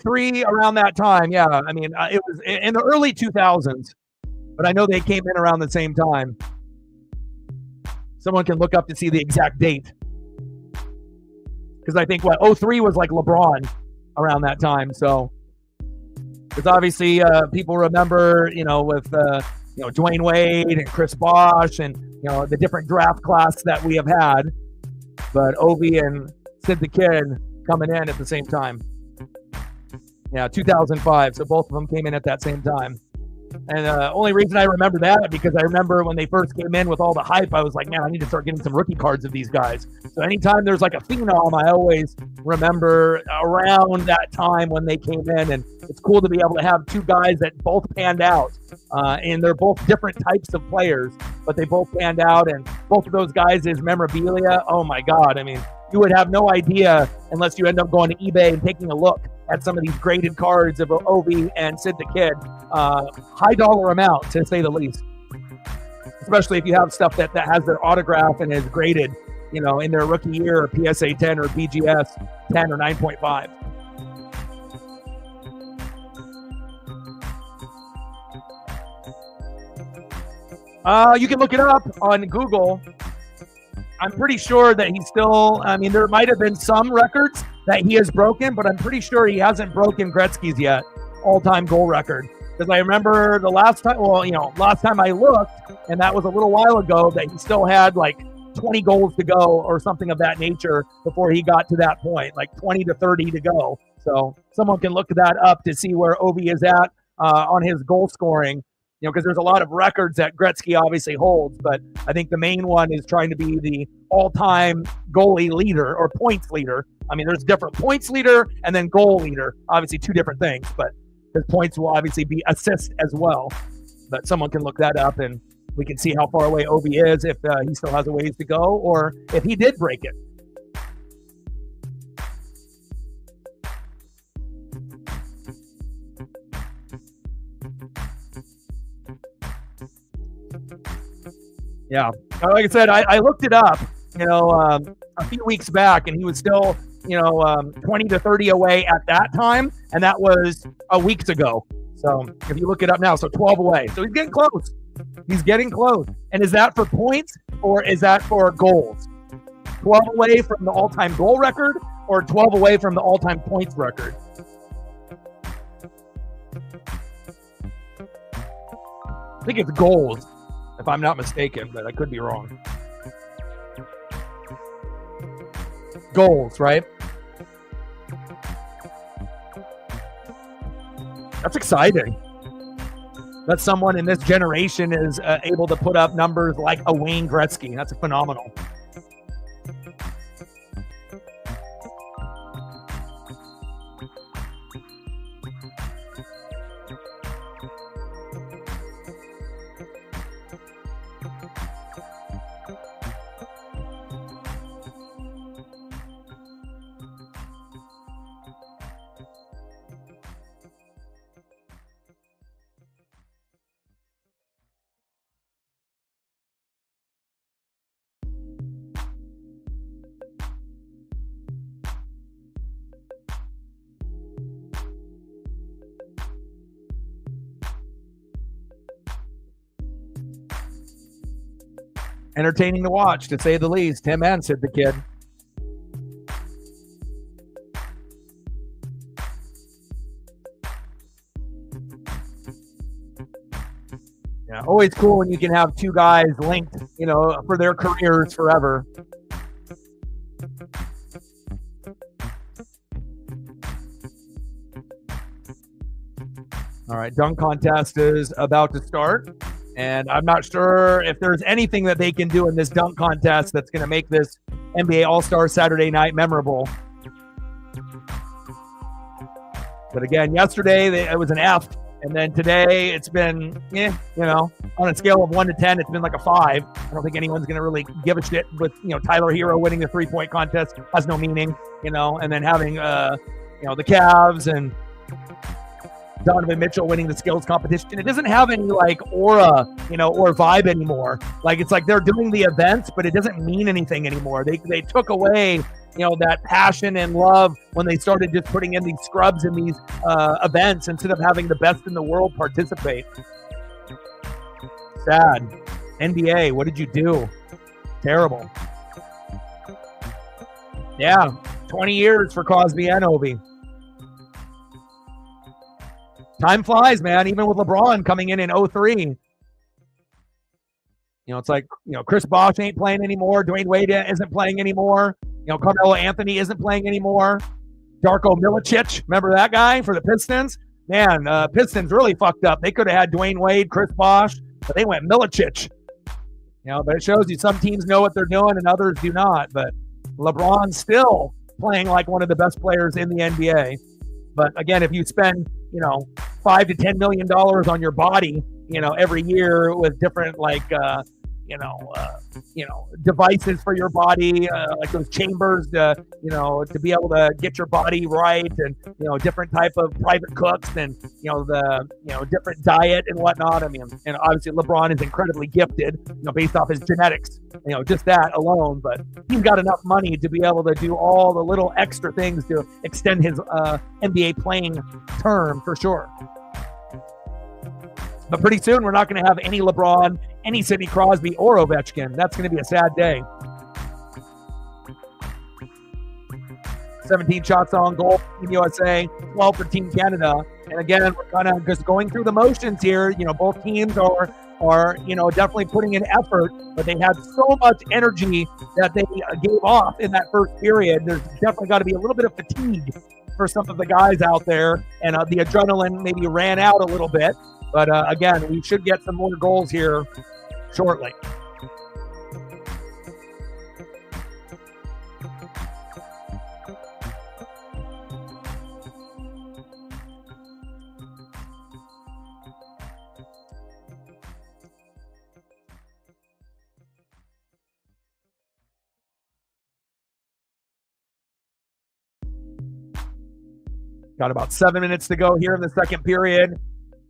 03, around that time. Yeah, it was in the early 2000s, but I know they came in around the same time. Someone can look up to see the exact date. Because I think 03 was like LeBron around that time. So, because obviously people remember, with Dwayne Wade and Chris Bosh and the different draft class that we have had. But Ovi and Sid the Kid coming in at the same time. Yeah, 2005. So both of them came in at that same time. And the only reason I remember that, because I remember when they first came in with all the hype, I was like, man, I need to start getting some rookie cards of these guys. So anytime there's like a phenom, I always remember around that time when they came in. And it's cool to be able to have 2 guys that both panned out. And they're both different types of players, but they both panned out. And both of those guys is memorabilia. Oh my God. You would have no idea unless you end up going to eBay and taking a look at some of these graded cards of Ovi and Sid the Kid. High dollar amount, to say the least. Especially if you have stuff that has their autograph and is graded, in their rookie year, or PSA 10 or BGS 10 or 9.5. You can look it up on Google. I'm pretty sure that he's still, there might have been some records that he has broken, but I'm pretty sure he hasn't broken Gretzky's yet, all-time goal record. Because I remember the last time I looked, and that was a little while ago, that he still had like 20 goals to go or something of that nature before he got to that point, like 20 to 30 to go. So someone can look that up to see where Ovi is at on his goal scoring, because there's a lot of records that Gretzky obviously holds, but I think the main one is trying to be the all-time goalie leader or points leader. I mean, there's different points leader and then goal leader, obviously two different things, but his points will obviously be assist as well. But someone can look that up and we can see how far away Ovi is, if he still has a ways to go or if he did break it. Yeah, like I said, I looked it up, a few weeks back, and he was still, 20 to 30 away at that time, and that was weeks ago. So if you look it up now, so 12 away. So he's getting close. He's getting close. And is that for points or is that for goals? 12 away from the all-time goal record or 12 away from the all-time points record? I think it's goals, if I'm not mistaken, but I could be wrong. Goals, right? That's exciting. That someone in this generation is able to put up numbers like a Wayne Gretzky. That's phenomenal. Entertaining to watch, to say the least. Him and Sid the Kid. Yeah, always cool when you can have two guys linked, for their careers forever. All right, dunk contest is about to start. And I'm not sure if there's anything that they can do in this dunk contest that's going to make this NBA All-Star Saturday night memorable. But again, yesterday it was an F. And then today it's been, on a scale of 1 to 10, it's been like a 5. I don't think anyone's going to really give a shit with, Tyler Hero winning the three-point contest has no meaning, and then having, the Cavs and Donovan Mitchell winning the skills competition. It doesn't have any aura, or vibe anymore. It's like they're doing the events, but it doesn't mean anything anymore. They took away, that passion and love when they started just putting in these scrubs in these events instead of having the best in the world participate. Sad. NBA, what did you do? Terrible. Yeah, 20 years for Crosby and Ovi. Time flies, man, even with LeBron coming in 03. It's like, Chris Bosh ain't playing anymore. Dwayne Wade isn't playing anymore. Carmelo Anthony isn't playing anymore. Darko Milicic, remember that guy for the Pistons? Man, Pistons really fucked up. They could have had Dwayne Wade, Chris Bosh, but they went Milicic. But it shows you some teams know what they're doing and others do not. But LeBron's still playing like one of the best players in the NBA. But again, if you spend, $5 to $10 million on your body, every year with different devices for your body, like those chambers to be able to get your body right, and different type of private cooks, and the different diet and whatnot. I mean, and obviously LeBron is incredibly gifted, based off his genetics, just that alone. But he's got enough money to be able to do all the little extra things to extend his NBA playing term for sure. But pretty soon, we're not going to have any LeBron, any Sidney Crosby, or Ovechkin. That's going to be a sad day. 17 shots on goal for Team USA, 12 for Team Canada. And again, we're kind of just going through the motions here. Both teams are, are, definitely putting in effort, but they had so much energy that they gave off in that first period. There's definitely got to be a little bit of fatigue for some of the guys out there, and the adrenaline maybe ran out a little bit. But again, we should get some more goals here shortly. Got about 7 minutes to go here in the second period.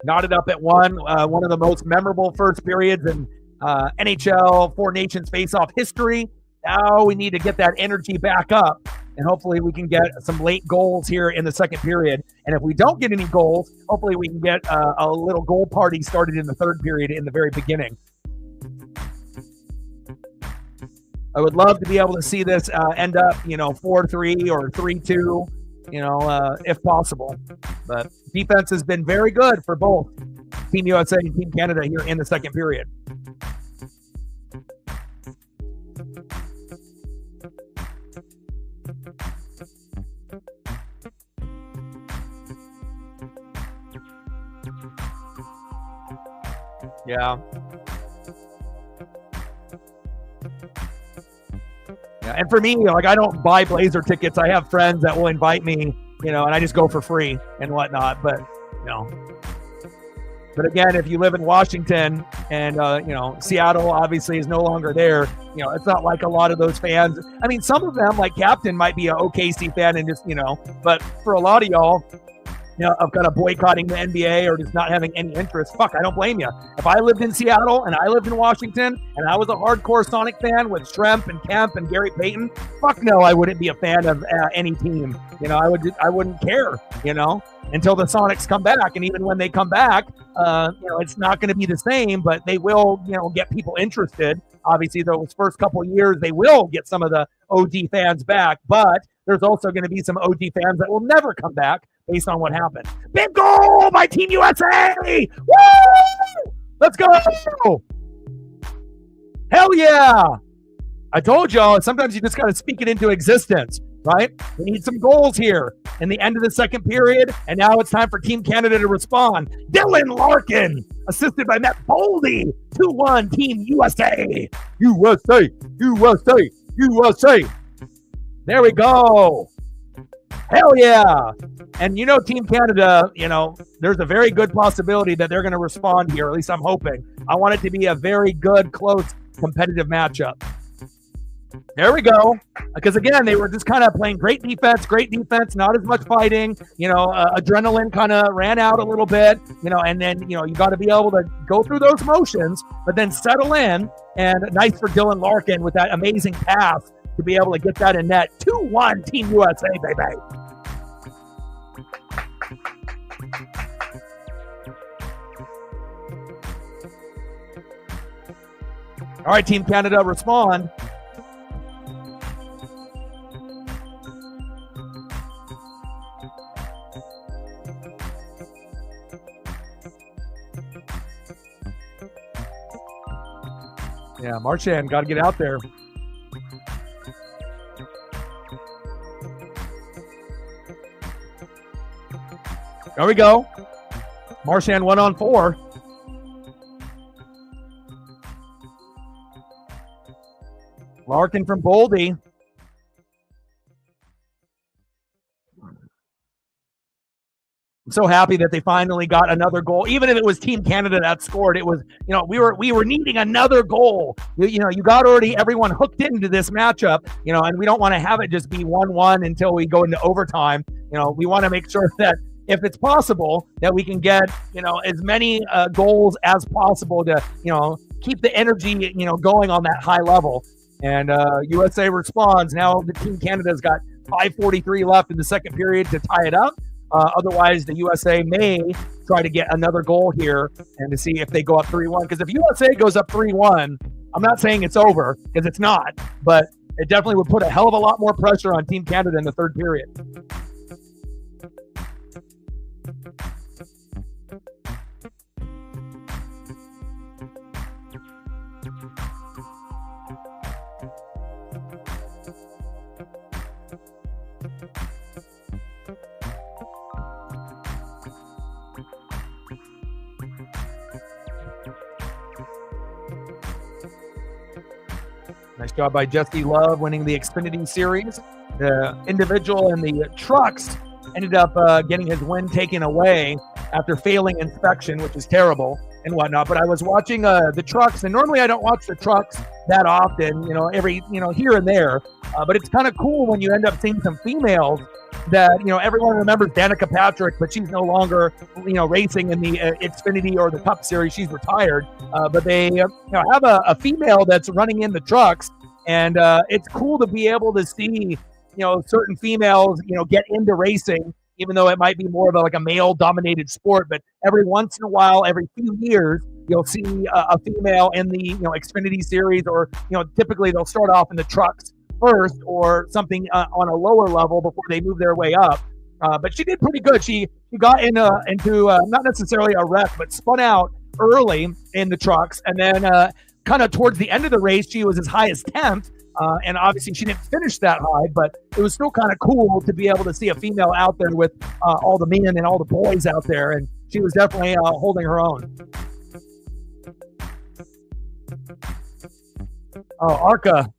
Knotted up at one of the most memorable first periods in NHL Four Nations face-off history. Now we need to get that energy back up, and hopefully we can get some late goals here in the second period. And if we don't get any goals, hopefully we can get a little goal party started in the third period in the very beginning. I would love to be able to see this end up, 4-3 or 3-2. If possible. But defense has been very good for both Team USA and Team Canada here in the second period. Yeah. And for me, I don't buy Blazer tickets. I have friends that will invite me, and I just go for free and whatnot. But, But again, if you live in Washington and, Seattle obviously is no longer there, it's not like a lot of those fans. I mean, some of them, like Captain, might be an OKC fan and just, but for a lot of y'all, of kind of boycotting the NBA or just not having any interest. Fuck, I don't blame you. If I lived in Seattle and I lived in Washington and I was a hardcore Sonic fan with Schrempf and Kemp and Gary Payton, fuck no, I wouldn't be a fan of any team. I wouldn't care, until the Sonics come back. And even when they come back, it's not going to be the same, but they will, get people interested. Obviously, those first couple of years, they will get some of the OG fans back, but there's also going to be some OG fans that will never come back based on what happened. Big goal by Team USA! Woo! Let's go! Hell yeah! I told y'all, sometimes you just got to speak it into existence, right? We need some goals here in the end of the second period, and now it's time for Team Canada to respond. Dylan Larkin, assisted by Matt Boldy. 2-1, Team USA. USA, USA, USA. There we go. Hell yeah. And Team Canada, there's a very good possibility that they're going to respond here. At least I'm hoping. I want it to be a very good, close, competitive matchup. There we go. Because again, they were just kind of playing great defense, not as much fighting. Adrenaline kind of ran out a little bit, and then, you got to be able to go through those motions, but then settle in. And nice for Dylan Larkin with that amazing pass to be able to get that in net. 2-1 Team USA, baby. All right, Team Canada, respond. Yeah, Marchand, got to get out there. There we go. Marchand 1-on-4. Larkin from Boldy. I'm so happy that they finally got another goal. Even if it was Team Canada that scored, it was, we were needing another goal. You got already everyone hooked into this matchup, and we don't want to have it just be 1-1 until we go into overtime. We want to make sure that if it's possible that we can get, as many goals as possible to, keep the energy, going on that high level. And USA responds. Now the Team Canada's got 5:43 left in the second period to tie it up. Otherwise, the USA may try to get another goal here and to see if they go up 3-1. Because if USA goes up 3-1, I'm not saying it's over, because it's not, but it definitely would put a hell of a lot more pressure on Team Canada in the third period. Nice job by Jesse Love winning the Xfinity Series. The individual in the trucks ended up getting his win taken away after failing inspection, which is terrible and whatnot. But I was watching the trucks, and normally I don't watch the trucks that often, every, here and there. But it's kind of cool when you end up seeing some females that, everyone remembers Danica Patrick, but she's no longer, racing in the Xfinity or the Cup Series. She's retired. But they, have a female that's running in the trucks. And it's cool to be able to see, certain females, get into racing, even though it might be more of a male-dominated sport. But every once in a while, every few years, you'll see a female in the, Xfinity Series, or, typically they'll start off in the trucks first or something on a lower level before they move their way up. But she did pretty good. She got into not necessarily a wreck, but spun out early in the trucks. And then kind of towards the end of the race, she was as high as 10th. And obviously she didn't finish that high, but it was still kind of cool to be able to see a female out there with all the men and all the boys out there. And she was definitely holding her own. Oh, Arca,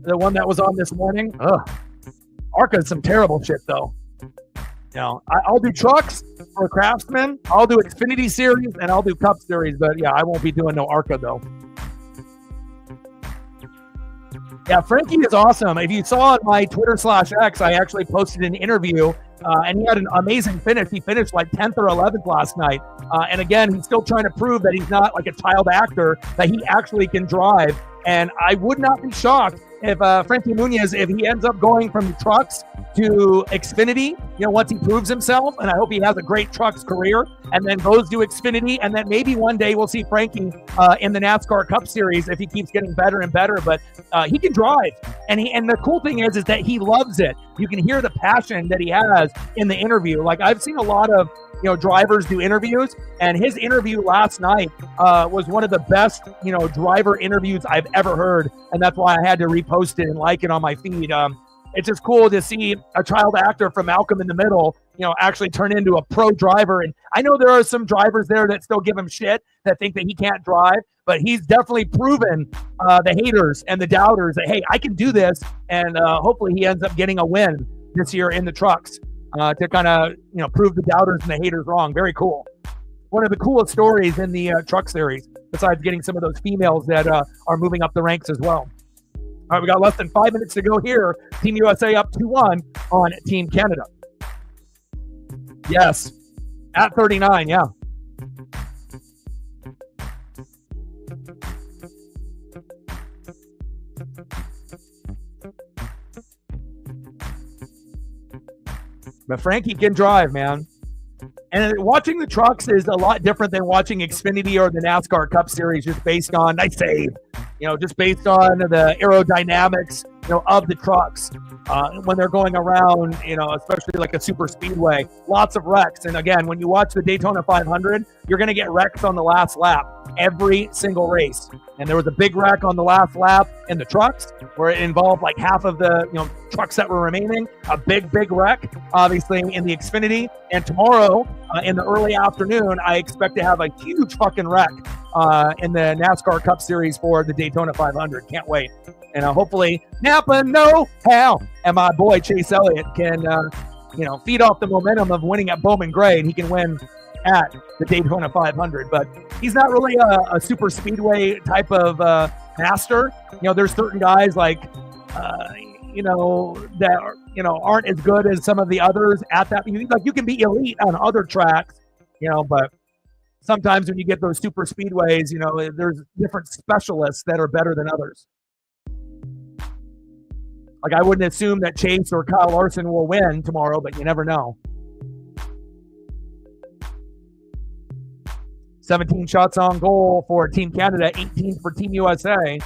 the one that was on this morning. Ugh. Arca is some terrible shit, though. I'll do trucks for Craftsman. I'll do Xfinity Series, and I'll do Cup Series. But, yeah, I won't be doing no Arca, though. Yeah, Frankie is awesome. If you saw on my Twitter/X, I actually posted an interview, and he had an amazing finish. He finished like 10th or 11th last night. And again, he's still trying to prove that he's not like a child actor, that he actually can drive. And I would not be shocked if Frankie Muniz, if he ends up going from trucks to Xfinity, once he proves himself, and I hope he has a great trucks career, and then goes to Xfinity, and then maybe one day we'll see Frankie in the NASCAR Cup Series if he keeps getting better and better. But he can drive, and the cool thing is that he loves it. You can hear the passion that he has in the interview. Like, I've seen a lot of drivers do interviews, and his interview last night was one of the best driver interviews I've ever heard, and that's why I had to repost it and like it on my feed. It's just cool to see a child actor from Malcolm in the Middle, actually turn into a pro driver. And I know there are some drivers there that still give him shit, that think that he can't drive, but he's definitely proven the haters and the doubters that, hey, I can do this. And hopefully he ends up getting a win this year in the trucks to kind of, prove the doubters and the haters wrong. Very cool. One of the coolest stories in the truck series, besides getting some of those females that are moving up the ranks as well. All right, we got less than 5 minutes to go here. Team USA up 2-1 on Team Canada. Yes, at 39, yeah. But Frankie can drive, man. And watching the trucks is a lot different than watching Xfinity or the NASCAR Cup Series, just based on, nice save, just based on the aerodynamics, of the trucks when they're going around, especially like a super speedway, lots of wrecks. And again, when you watch the Daytona 500, you're going to get wrecks on the last lap every single race. And there was a big wreck on the last lap in the trucks where it involved like half of the, trucks that were remaining, a big wreck, obviously in the Xfinity. And tomorrow in the early afternoon, I expect to have a huge fucking wreck in the NASCAR Cup Series for the Daytona 500. Can't wait. And hopefully Napa know-how and my boy Chase Elliott can, feed off the momentum of winning at Bowman Gray, and he can win at the Daytona 500. But he's not really a super speedway type of master. There's certain guys like, that aren't as good as some of the others at that. Like, you can be elite on other tracks, but sometimes when you get those super speedways, there's different specialists that are better than others. Like, I wouldn't assume that Chase or Kyle Larson will win tomorrow, but you never know. 17 shots on goal for Team Canada, 18 for Team USA.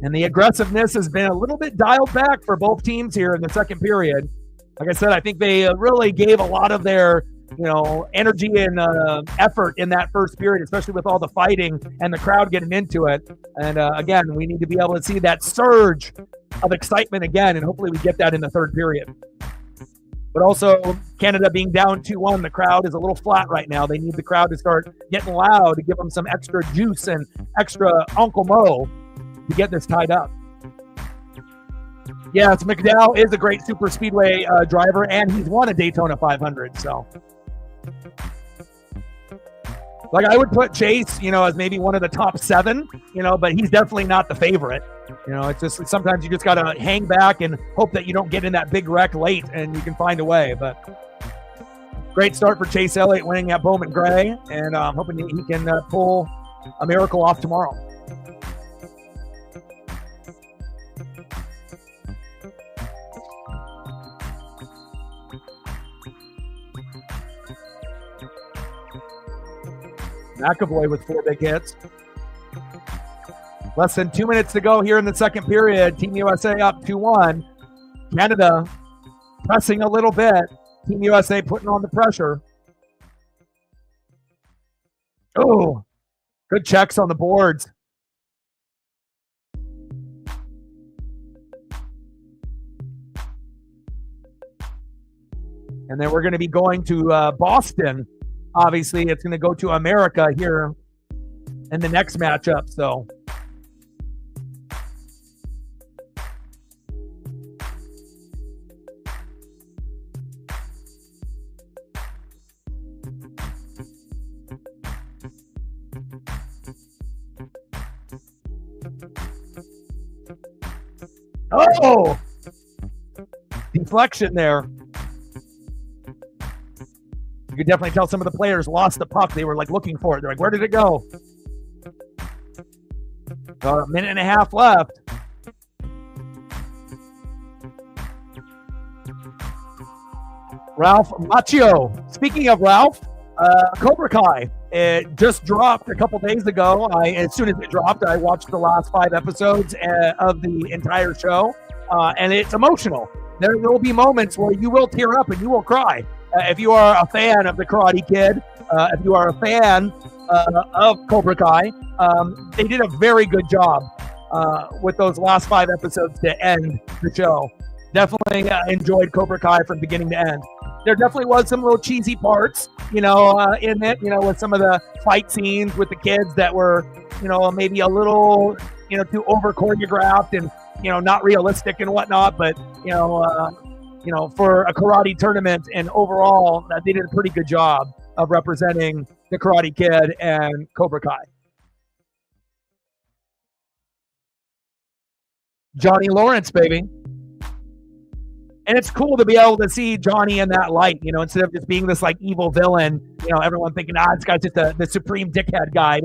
And the aggressiveness has been a little bit dialed back for both teams here in the second period. Like I said, I think they really gave a lot of their energy and effort in that first period, especially with all the fighting and the crowd getting into it. And again, we need to be able to see that surge of excitement again, and hopefully we get that in the third period. But also, Canada being down 2-1, the crowd is a little flat right now. They need the crowd to start getting loud to give them some extra juice and extra Uncle Mo to get this tied up. Yes, McDowell is a great super speedway driver, and he's won a Daytona 500. So, I would put Chase, as maybe one of the top 7, but he's definitely not the favorite. It's just sometimes you just got to hang back and hope that you don't get in that big wreck late and you can find a way. But great start for Chase Elliott winning at Bowman Gray, and I'm hoping he can pull a miracle off tomorrow. McAvoy with 4 big hits. Less than 2 minutes to go here in the second period. Team USA up 2-1. Canada pressing a little bit. Team USA putting on the pressure. Oh, good checks on the boards. And then we're going to be going to Boston. Obviously, it's going to go to America here in the next matchup. So, oh, deflection there. You could definitely tell some of the players lost the puck. They were looking for it. They're like, where did it go? A minute and a half left. Ralph Macchio. Speaking of Ralph, Cobra Kai. It just dropped a couple days ago. As soon as it dropped, I watched the last 5 episodes of the entire show, and it's emotional. There will be moments where you will tear up and you will cry. If you are a fan of the Karate Kid, if you are a fan of Cobra Kai, they did a very good job with those last 5 episodes to end the show. Definitely enjoyed Cobra Kai from beginning to end. There definitely was some little cheesy parts, in it, with some of the fight scenes with the kids that were, maybe a little, too over choreographed and, not realistic and whatnot. But, for a karate tournament and overall, they did a pretty good job of representing the Karate Kid and Cobra Kai. Johnny Lawrence, baby. And it's cool to be able to see Johnny in that light, instead of just being this evil villain, everyone thinking, this guy's just the supreme dickhead guy.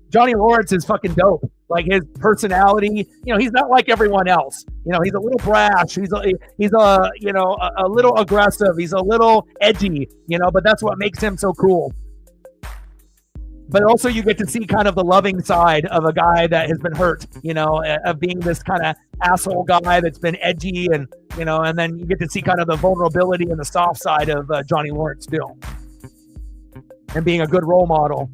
Johnny Lawrence is fucking dope. His personality, he's not like everyone else. He's a little brash. He's a little aggressive. He's a little edgy, but that's what makes him so cool. But also you get to see kind of the loving side of a guy that has been hurt, of being this kind of asshole guy that's been edgy and then you get to see kind of the vulnerability and the soft side of Johnny Lawrence too. And being a good role model.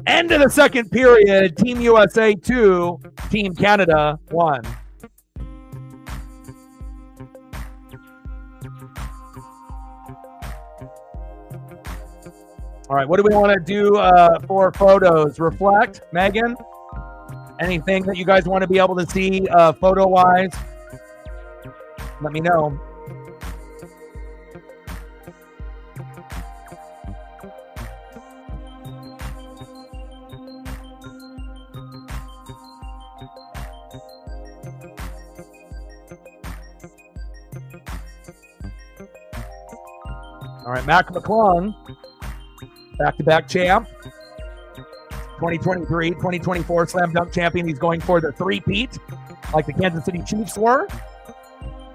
End of the second period, Team USA 2, Team Canada 1. All right, what do we want to do for photos? Reflect, Megan? Anything that you guys want to be able to see photo-wise? Let me know. All right, Mac McClung, back-to-back champ, 2023, 2024 Slam Dunk champion. He's going for the three-peat, like the Kansas City Chiefs were.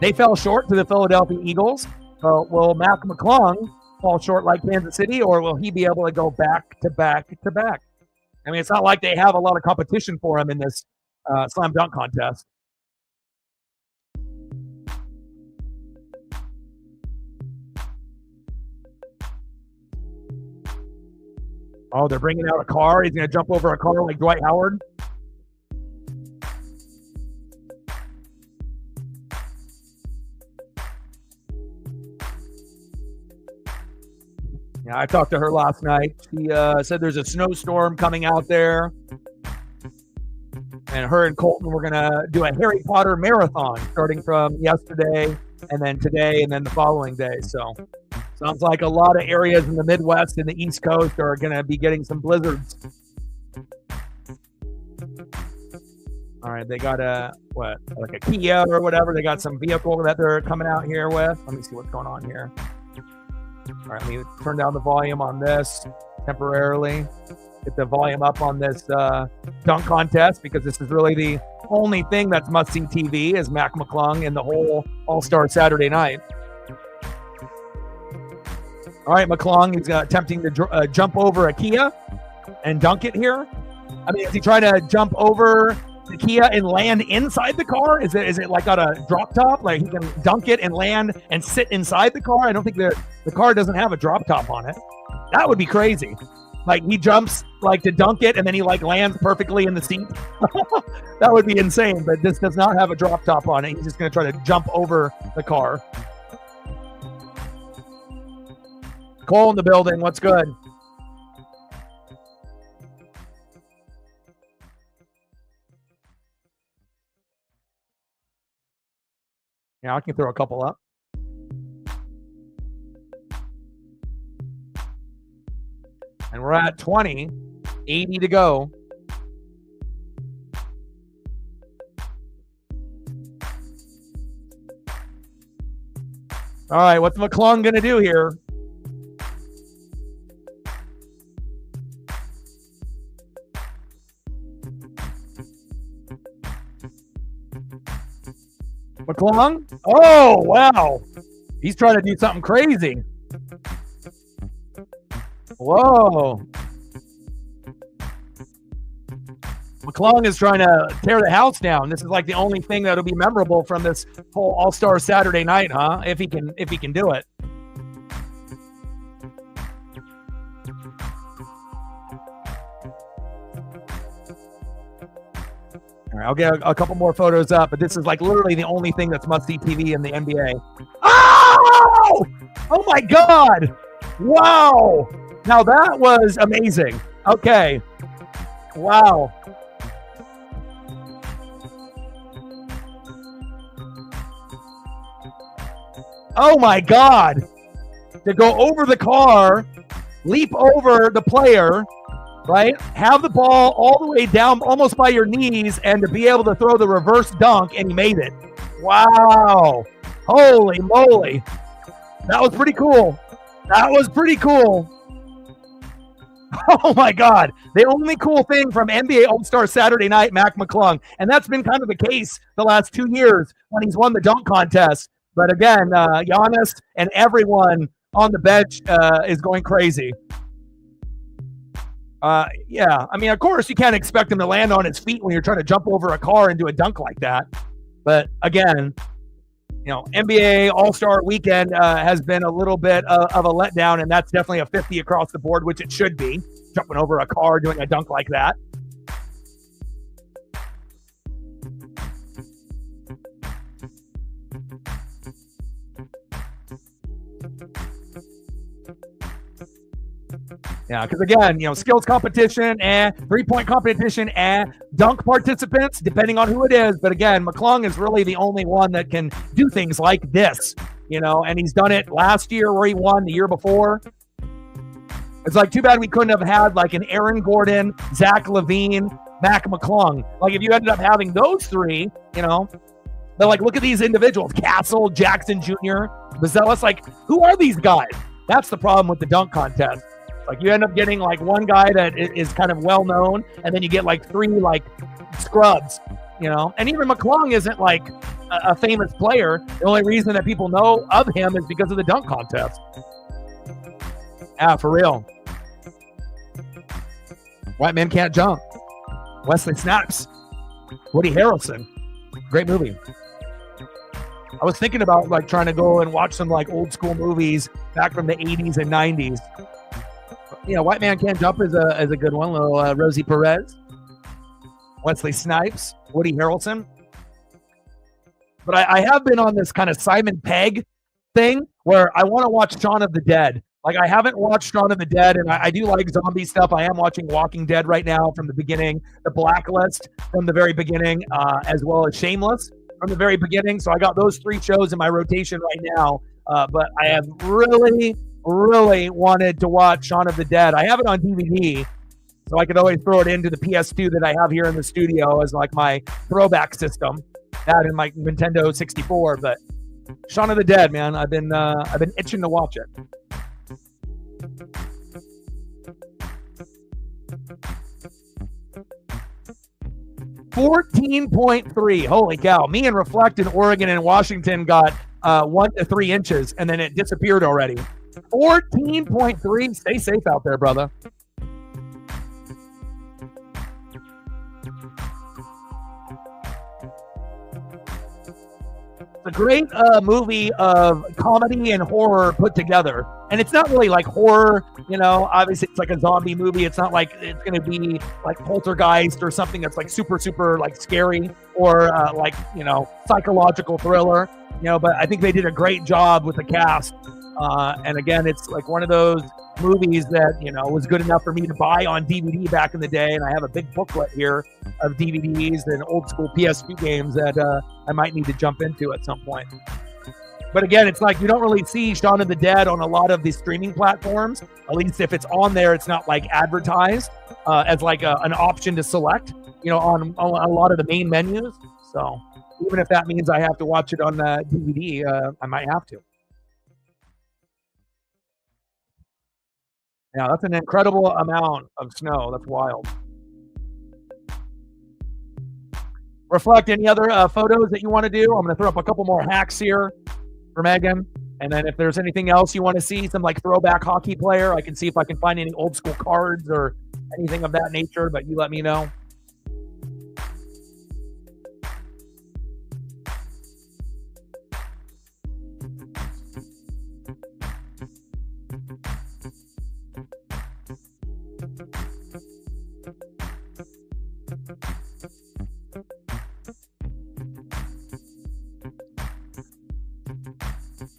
They fell short to the Philadelphia Eagles. Will Mac McClung fall short like Kansas City, or will he be able to go back-to-back-to-back? I mean, it's not like they have a lot of competition for him in this Slam Dunk contest. Oh, they're bringing out a car. He's going to jump over a car like Dwight Howard. Yeah, I talked to her last night. She said there's a snowstorm coming out there. And her and Colton were going to do a Harry Potter marathon starting from yesterday and then today and then the following day. So sounds like a lot of areas in the Midwest and the East Coast are going to be getting some blizzards. All right, they got like a Kia or whatever. They got some vehicle that they're coming out here with. Let me see what's going on here. All right, let me turn down the volume on this temporarily. Get the volume up on this dunk contest because this is really the only thing that's must-see TV is Mac McClung in the whole All-Star Saturday night. All right, McClung is attempting to jump over a Kia and dunk it here. I mean, is he trying to jump over the Kia and land inside the car? Is it like on a drop top? Like he can dunk it and land and sit inside the car? I don't think the car doesn't have a drop top on it. That would be crazy. Like he jumps like to dunk it and then he like lands perfectly in the seat. That would be insane, but this does not have a drop top on it. He's just going to try to jump over the car. Cole in the building. What's good? Yeah, I can throw a couple up. And we're at 20, 80 to go. All right, what's McClung going to do here? McClung? Oh, wow. He's trying to do something crazy. Whoa. McClung is trying to tear the house down. This is like the only thing that'll be memorable from this whole All-Star Saturday night, huh? If he can do it. All right, I'll get a couple more photos up, but this is like literally the only thing that's must-see TV in the NBA. Oh! Oh my God! Wow! Now that was amazing. Okay. Wow. Oh my God. To go over the car, leap over the player, right? Have the ball all the way down almost by your knees and to be able to throw the reverse dunk, and he made it. Wow. Holy moly. That was pretty cool. That was pretty cool. Oh my God. The only cool thing from NBA All-Star Saturday night, Mac McClung. And that's been kind of the case the last 2 years when he's won the dunk contest. But again, Giannis and everyone on the bench is going crazy. Yeah, I mean, of course, you can't expect him to land on his feet when you're trying to jump over a car and do a dunk like that. But again, you know, NBA All-Star Weekend has been a little bit of a letdown, and that's definitely a 50 across the board, which it should be, jumping over a car, doing a dunk like that. Yeah, because again, you know, skills competition and three-point competition and dunk participants, depending on who it is. But again, McClung is really the only one that can do things like this, you know, and he's done it last year where he won, the year before. It's like too bad we couldn't have had like an Aaron Gordon, Zach LaVine, Mac McClung. Like if you ended up having those three, you know, they're like, look at these individuals, Castle, Jackson Jr., Bazelis, like who are these guys? That's the problem with the dunk contest. Like you end up getting like one guy that is kind of well known, and then you get like three like scrubs, you know. And even McClung isn't like a famous player. The only reason that people know of him is because of the dunk contest. Yeah, for real. White Men Can't Jump. Wesley Snipes. Woody Harrelson. Great movie. I was thinking about like trying to go and watch some like old school movies back from the 80s and 90s. Yeah, White Man Can't Jump is a good one. Little Rosie Perez, Wesley Snipes, Woody Harrelson. But I have been on this kind of Simon Pegg thing where I want to watch Shaun of the Dead. Like, I haven't watched Shaun of the Dead, and I do like zombie stuff. I am watching Walking Dead right now from the beginning, The Blacklist from the very beginning, as well as Shameless from the very beginning. So I got those 3 shows in my rotation right now. But I have really wanted to watch Shaun of the Dead. I have it on DVD, so I could always throw it into the PS2 that I have here in the studio as like my throwback system. That and my Nintendo 64, but Shaun of the Dead, man, I've been itching to watch it. $14.3. Holy cow! Me and Reflect in Oregon and Washington got 1 to 3 inches, and then it disappeared already. 14.3. Stay safe out there, brother. It's a great movie of comedy and horror put together. And it's not really like horror, you know, obviously it's like a zombie movie. It's not like it's going to be like Poltergeist or something that's like super like scary or like, you know, psychological thriller, you know, but I think they did a great job with the cast. And again, it's like one of those movies that, you know, was good enough for me to buy on DVD back in the day. And I have a big booklet here of DVDs and old school PS2 games that I might need to jump into at some point. But again, it's like you don't really see Shaun of the Dead on a lot of the streaming platforms. At least if it's on there, it's not like advertised as like an option to select, you know, on a lot of the main menus. So even if that means I have to watch it on DVD, I might have to. Yeah, that's an incredible amount of snow. That's wild. Reflect, any other photos that you want to do? I'm going to throw up a couple more hacks here for Megan. And then if there's anything else you want to see, some like throwback hockey player, I can see if I can find any old school cards or anything of that nature, but you let me know.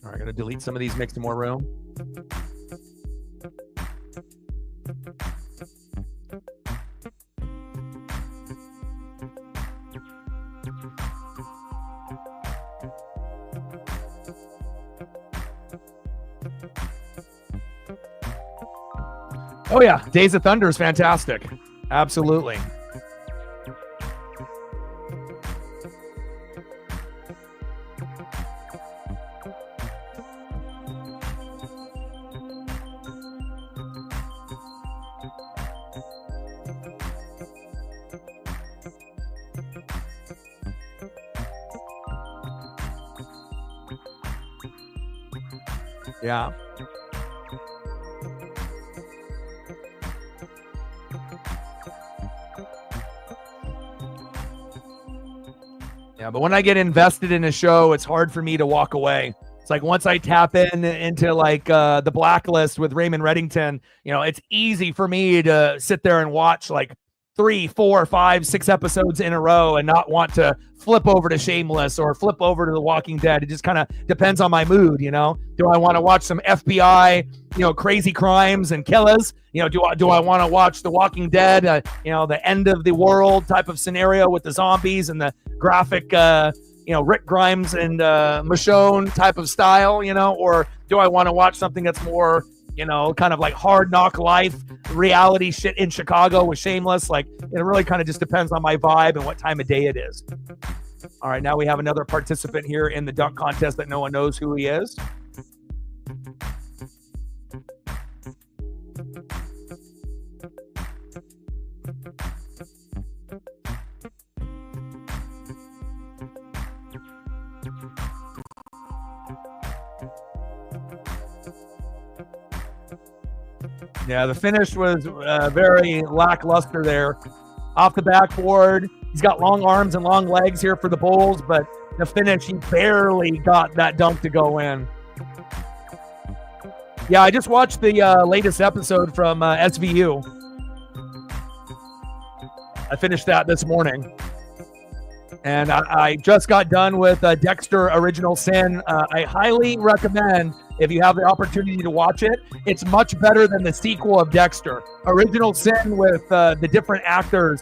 All right, gonna delete some of these, make some more room. Oh yeah, Days of Thunder is fantastic. Absolutely. Yeah. Yeah, but when I get invested in a show, it's hard for me to walk away. It's like once I tap into like the Blacklist with Raymond Reddington, you know, it's easy for me to sit there and watch like 3, 4, 5, 6 episodes in a row and not want to flip over to Shameless or flip over to The Walking Dead. It just kind of depends on my mood, you know. Do I want to watch some FBI, you know, crazy crimes and killers? You know, do I want to watch The Walking Dead, you know, the end of the world type of scenario with the zombies and the graphic, you know, Rick Grimes and Michonne type of style, you know, or do I want to watch something that's more, you know, kind of like Hard Knock Life, reality shit in Chicago with Shameless? Like, it really kind of just depends on my vibe and what time of day it is. All right, now we have another participant here in the dunk contest that no one knows who he is. Yeah, the finish was very lackluster there. Off the backboard, he's got long arms and long legs here for the Bulls, but the finish, he barely got that dunk to go in. Yeah, I just watched the latest episode from SVU. I finished that this morning. And I just got done with Dexter Original Sin. I highly recommend, if you have the opportunity to watch it, it's much better than the sequel of Dexter. Original Sin with the different actors,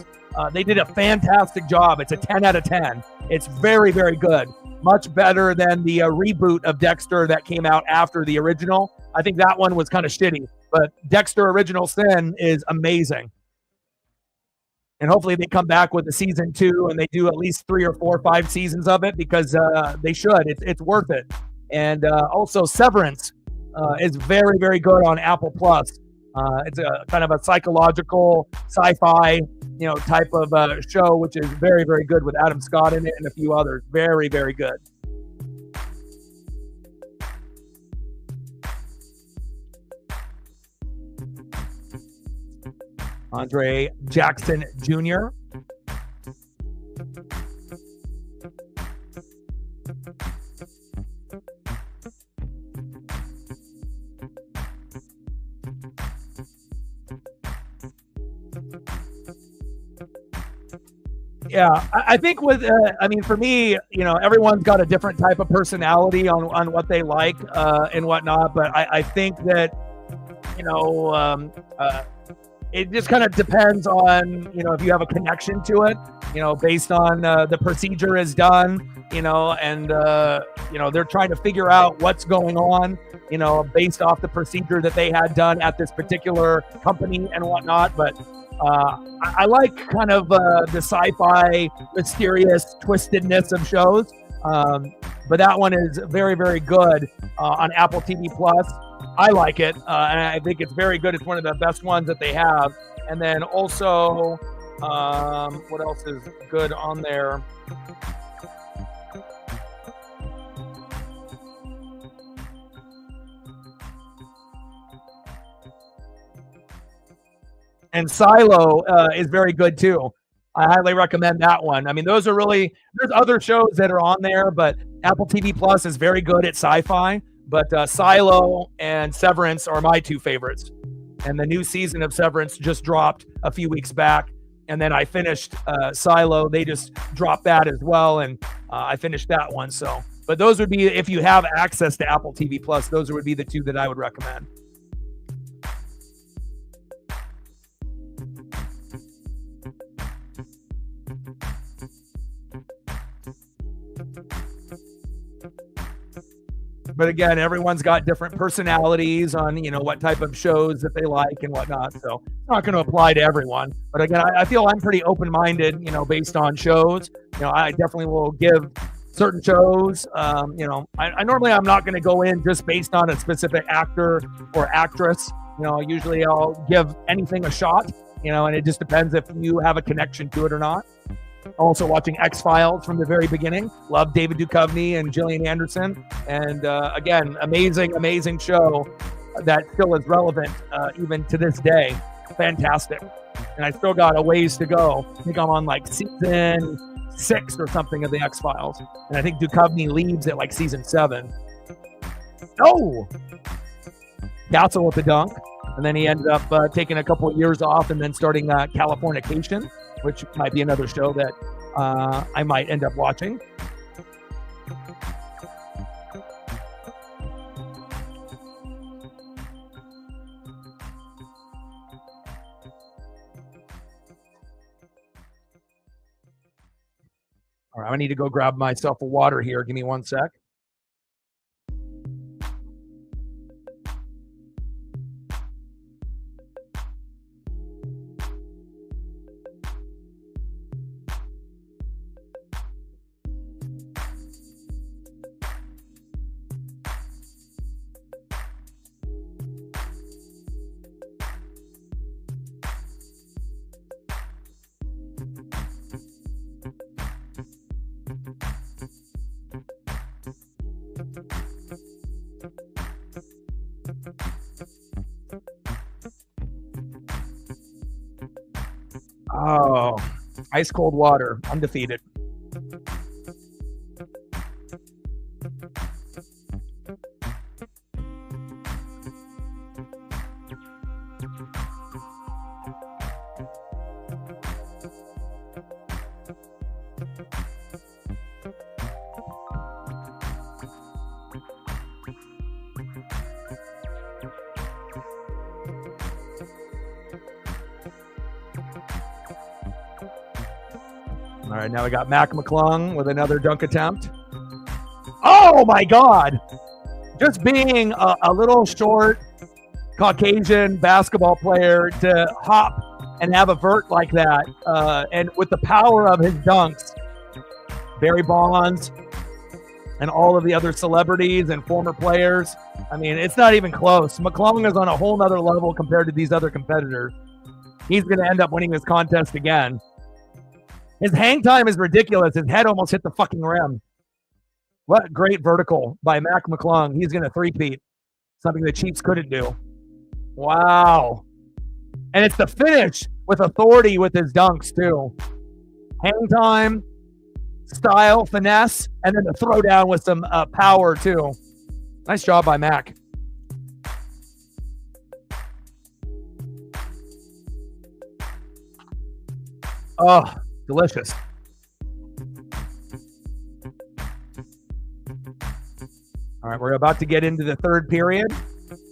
they did a fantastic job. It's a 10 out of 10. It's very, very good. Much better than the reboot of Dexter that came out after the original. I think that one was kind of shitty, but Dexter Original Sin is amazing. And hopefully they come back with a season 2 and they do at least 3 or 4 or 5 seasons of it, because they should. It's worth it. And also Severance is very, very good on Apple Plus. It's a kind of a psychological sci-fi, type of show, which is very, very good with Adam Scott in it and a few others. Very, very good. Andre Jackson Jr. Yeah, I think with, for me, everyone's got a different type of personality on what they like and whatnot. But I think that, it just kind of depends on, if you have a connection to it, based on the procedure is done, and, they're trying to figure out what's going on, based off the procedure that they had done at this particular company and whatnot. But I like kind of the sci-fi, mysterious twistedness of shows. But that one is very, very good on Apple TV Plus. I like it, and I think it's very good. It's one of the best ones that they have. And then also, what else is good on there? And Silo is very good too. I highly recommend that one. Those are really, there's other shows that are on there, but Apple TV Plus is very good at sci-fi. But Silo and Severance are my 2 favorites. And the new season of Severance just dropped a few weeks back. And then I finished Silo. They just dropped that as well. And I finished that one. So, but those would be, if you have access to Apple TV Plus, those would be the 2 that I would recommend. But again, everyone's got different personalities on, what type of shows that they like and whatnot. So it's not going to apply to everyone. But again, I feel I'm pretty open-minded, based on shows. I definitely will give certain shows, I normally I'm not going to go in just based on a specific actor or actress. Usually I'll give anything a shot, and it just depends if you have a connection to it or not. Also watching X-Files from the very beginning. Love David Duchovny and Gillian Anderson. And again, amazing show that still is relevant even to this day. Fantastic. And I still got a ways to go. I think I'm on like season 6 or something of the X-Files. And I think Duchovny leaves at like season 7. Oh! Castle with the Dunk. And then he ended up taking a couple of years off and then starting Californication, which might be another show that I might end up watching. All right, I need to go grab myself a water here. Give me 1 sec. Oh, ice cold water, undefeated. All right, now we got Mac McClung with another dunk attempt. Oh my God! Just being a little short Caucasian basketball player to hop and have a vert like that, and with the power of his dunks, Barry Bonds and all of the other celebrities and former players. I mean, it's not even close. McClung is on a whole nother level compared to these other competitors. He's going to end up winning this contest again. His hang time is ridiculous. His head almost hit the fucking rim. What great vertical by Mac McClung. He's going to three-peat, something the Chiefs couldn't do. Wow. And it's the finish with authority with his dunks, too. Hang time, style, finesse, and then the throwdown with some power, too. Nice job by Mac. Oh, delicious. All right, we're about to get into the third period.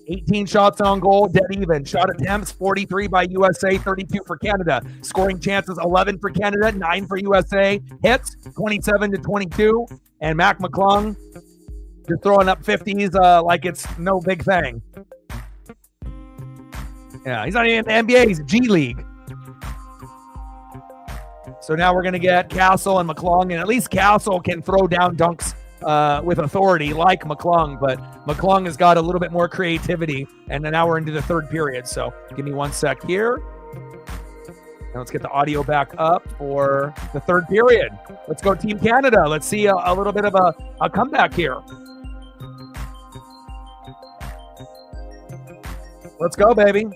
18 shots on goal, dead even. Shot attempts, 43 by USA, 32 for Canada. Scoring chances, 11 for Canada, 9 for USA. Hits, 27-22. And Mac McClung just throwing up 50s like it's no big thing. Yeah, he's not even in the NBA. He's G League. So now we're going to get Castle and McClung, and at least Castle can throw down dunks with authority like McClung, but McClung has got a little bit more creativity, and then now we're into the third period. So give me 1 sec here. Now let's get the audio back up for the third period. Let's go Team Canada. Let's see a little bit of a comeback here. Let's go, baby.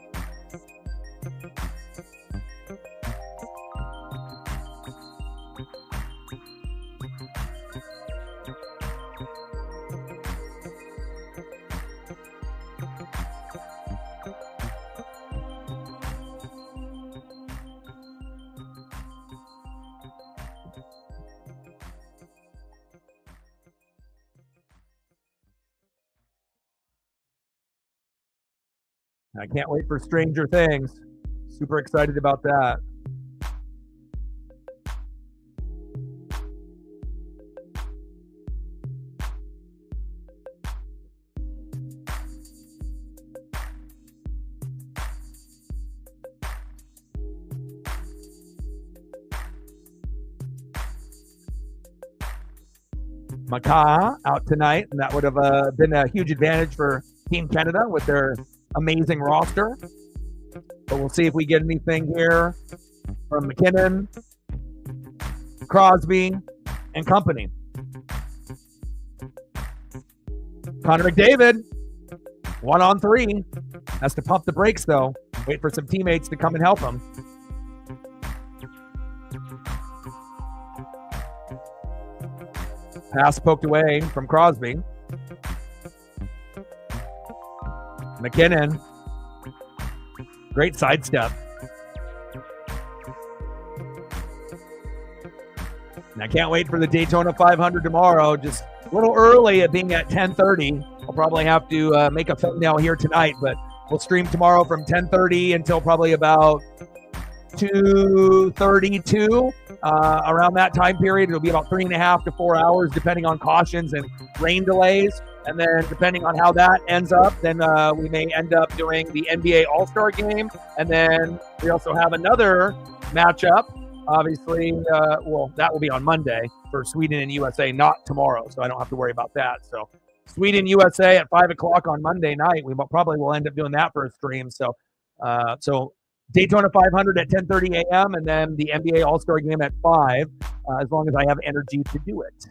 I can't wait for Stranger Things. Super excited about that. Maka out tonight, and that would have been a huge advantage for Team Canada with their amazing roster. But we'll see if we get anything here from McKinnon, Crosby, and company. Connor McDavid, 1-on-3. Has to pump the brakes, though. Wait for some teammates to come and help him. Pass poked away from Crosby. McKinnon. Great sidestep. And I can't wait for the Daytona 500 tomorrow. Just a little early at being at 10:30. I'll probably have to make a thumbnail here tonight, but we'll stream tomorrow from 10:30 until probably about 2:32. Around that time period, it'll be about 3.5 to 4 hours, depending on cautions and rain delays. And then depending on how that ends up, then we may end up doing the NBA All-Star Game. And then we also have another matchup. Obviously, well, that will be on Monday for Sweden and USA, not tomorrow. So I don't have to worry about that. So Sweden, USA at 5 o'clock on Monday night. We probably will end up doing that for a stream. So Daytona 500 at 10:30 a.m. and then the NBA All-Star Game at 5, as long as I have energy to do it.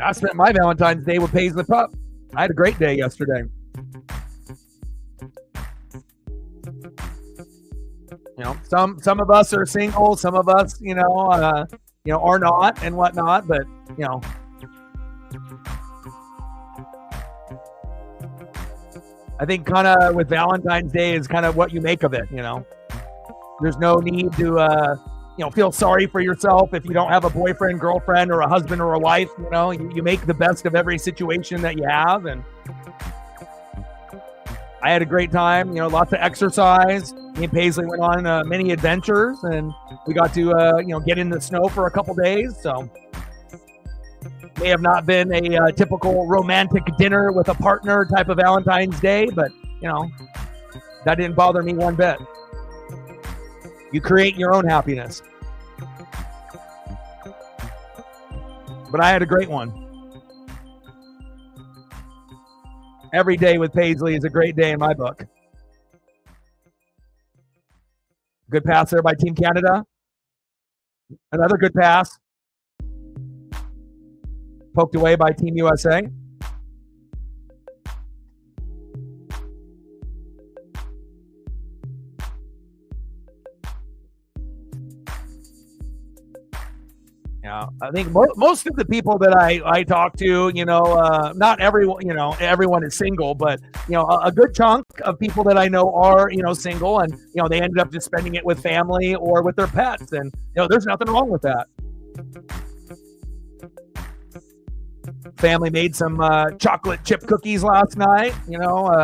I spent my Valentine's Day with Paisley Pup. I had a great day yesterday. You know, some of us are single, some of us, are not and whatnot. But I think kind of with Valentine's Day is kind of what you make of it, you know. There's no need to, feel sorry for yourself if you don't have a boyfriend, girlfriend, or a husband or a wife. You know, you make the best of every situation that you have. And I had a great time, lots of exercise. Me and Paisley went on many adventures, and we got to, get in the snow for a couple days. So may have not been a typical romantic dinner with a partner type of Valentine's Day, but, that didn't bother me one bit. You create your own happiness. But I had a great one. Every day with Paisley is a great day in my book. Good pass there by Team Canada. Another good pass. Poked away by Team USA. Yeah, I think most of the people that I talk to, not everyone, everyone is single, but, a good chunk of people that I know are, single, and, they ended up just spending it with family or with their pets. And, there's nothing wrong with that. Family made some chocolate chip cookies last night,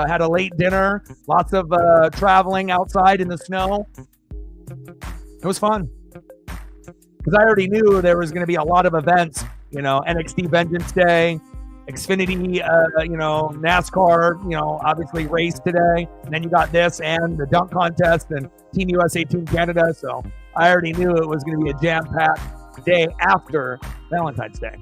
had a late dinner, lots of traveling outside in the snow. It was fun. Because I already knew there was going to be a lot of events, NXT Vengeance Day, Xfinity, NASCAR, obviously race today. And then you got this and the dunk contest and Team USA, Team Canada. So I already knew it was going to be a jam-packed day after Valentine's Day.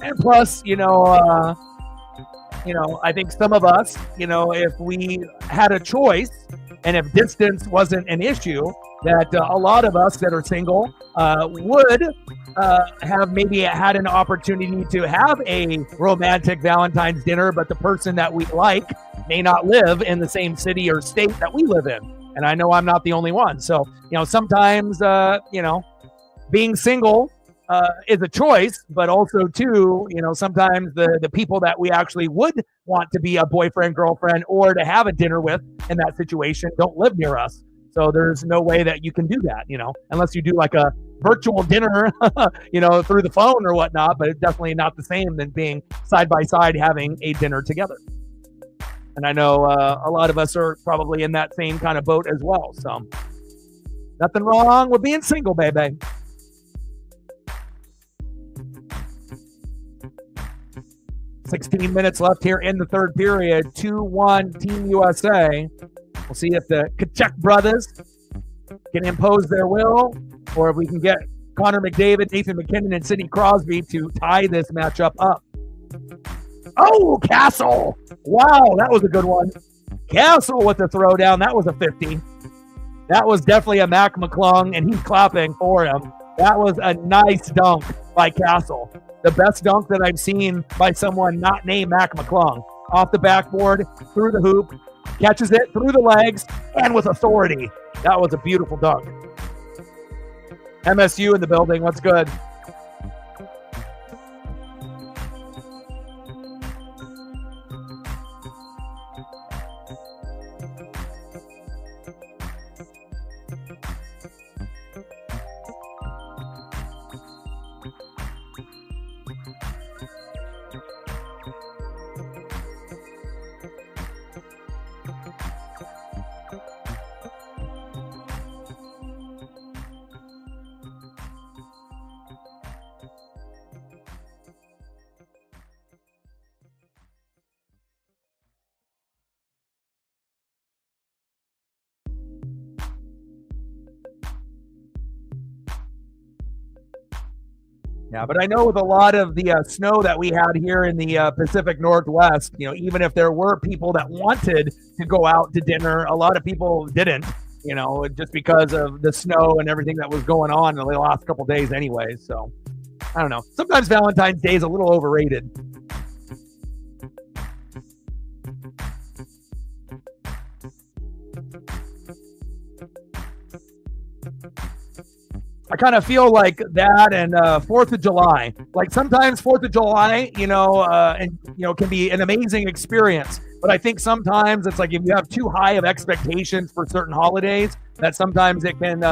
And plus, I think some of us, if we had a choice and if distance wasn't an issue, that a lot of us that are single would have maybe had an opportunity to have a romantic Valentine's dinner, but the person that we like may not live in the same city or state that we live in. And I know I'm not the only one. So, sometimes, being single is a choice, but also too, sometimes the people that we actually would want to be a boyfriend, girlfriend, or to have a dinner with in that situation don't live near us. So there's no way that you can do that, unless you do like a virtual dinner, through the phone or whatnot, but it's definitely not the same than being side by side having a dinner together. And I know a lot of us are probably in that same kind of boat as well. So nothing wrong with being single, baby. 16 minutes left here in the third period. 2-1 Team USA. We'll see if the Kachuk brothers can impose their will, or if we can get Connor McDavid, Nathan McKinnon, and Sidney Crosby to tie this matchup up. Oh, Castle! Wow, that was a good one. Castle with the throwdown. That was a 50. That was definitely a Mac McClung, and he's clapping for him. That was a nice dunk by Castle. The best dunk that I've seen by someone not named Mac McClung. Off the backboard, through the hoop, catches it through the legs, and with authority. That was a beautiful dunk. MSU in the building. What's good? Yeah, but I know with a lot of the snow that we had here in the Pacific Northwest, even if there were people that wanted to go out to dinner, a lot of people didn't, just because of the snow and everything that was going on in the last couple of days anyway. So, I don't know. Sometimes Valentine's Day is a little overrated. I kind of feel like that and 4th of July. Like sometimes 4th of July, can be an amazing experience. But I think sometimes it's like if you have too high of expectations for certain holidays, that sometimes it can, be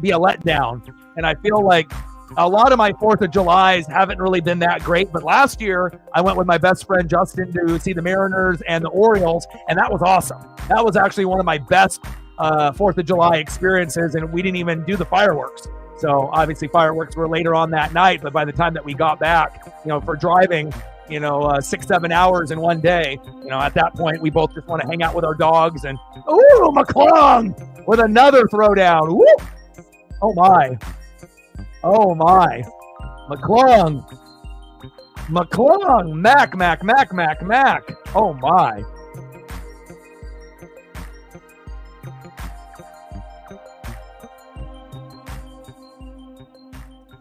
a letdown. And I feel like a lot of my 4th of Julys haven't really been that great. But last year, I went with my best friend Justin to see the Mariners and the Orioles, and that was awesome. That was actually one of my best 4th of July experiences, and we didn't even do the fireworks. So obviously fireworks were later on that night, but by the time that we got back, for driving, 6-7 hours in one day, at that point we both just want to hang out with our dogs and, ooh, McClung with another throwdown. Woo! Oh my. McClung, Mac. Oh my.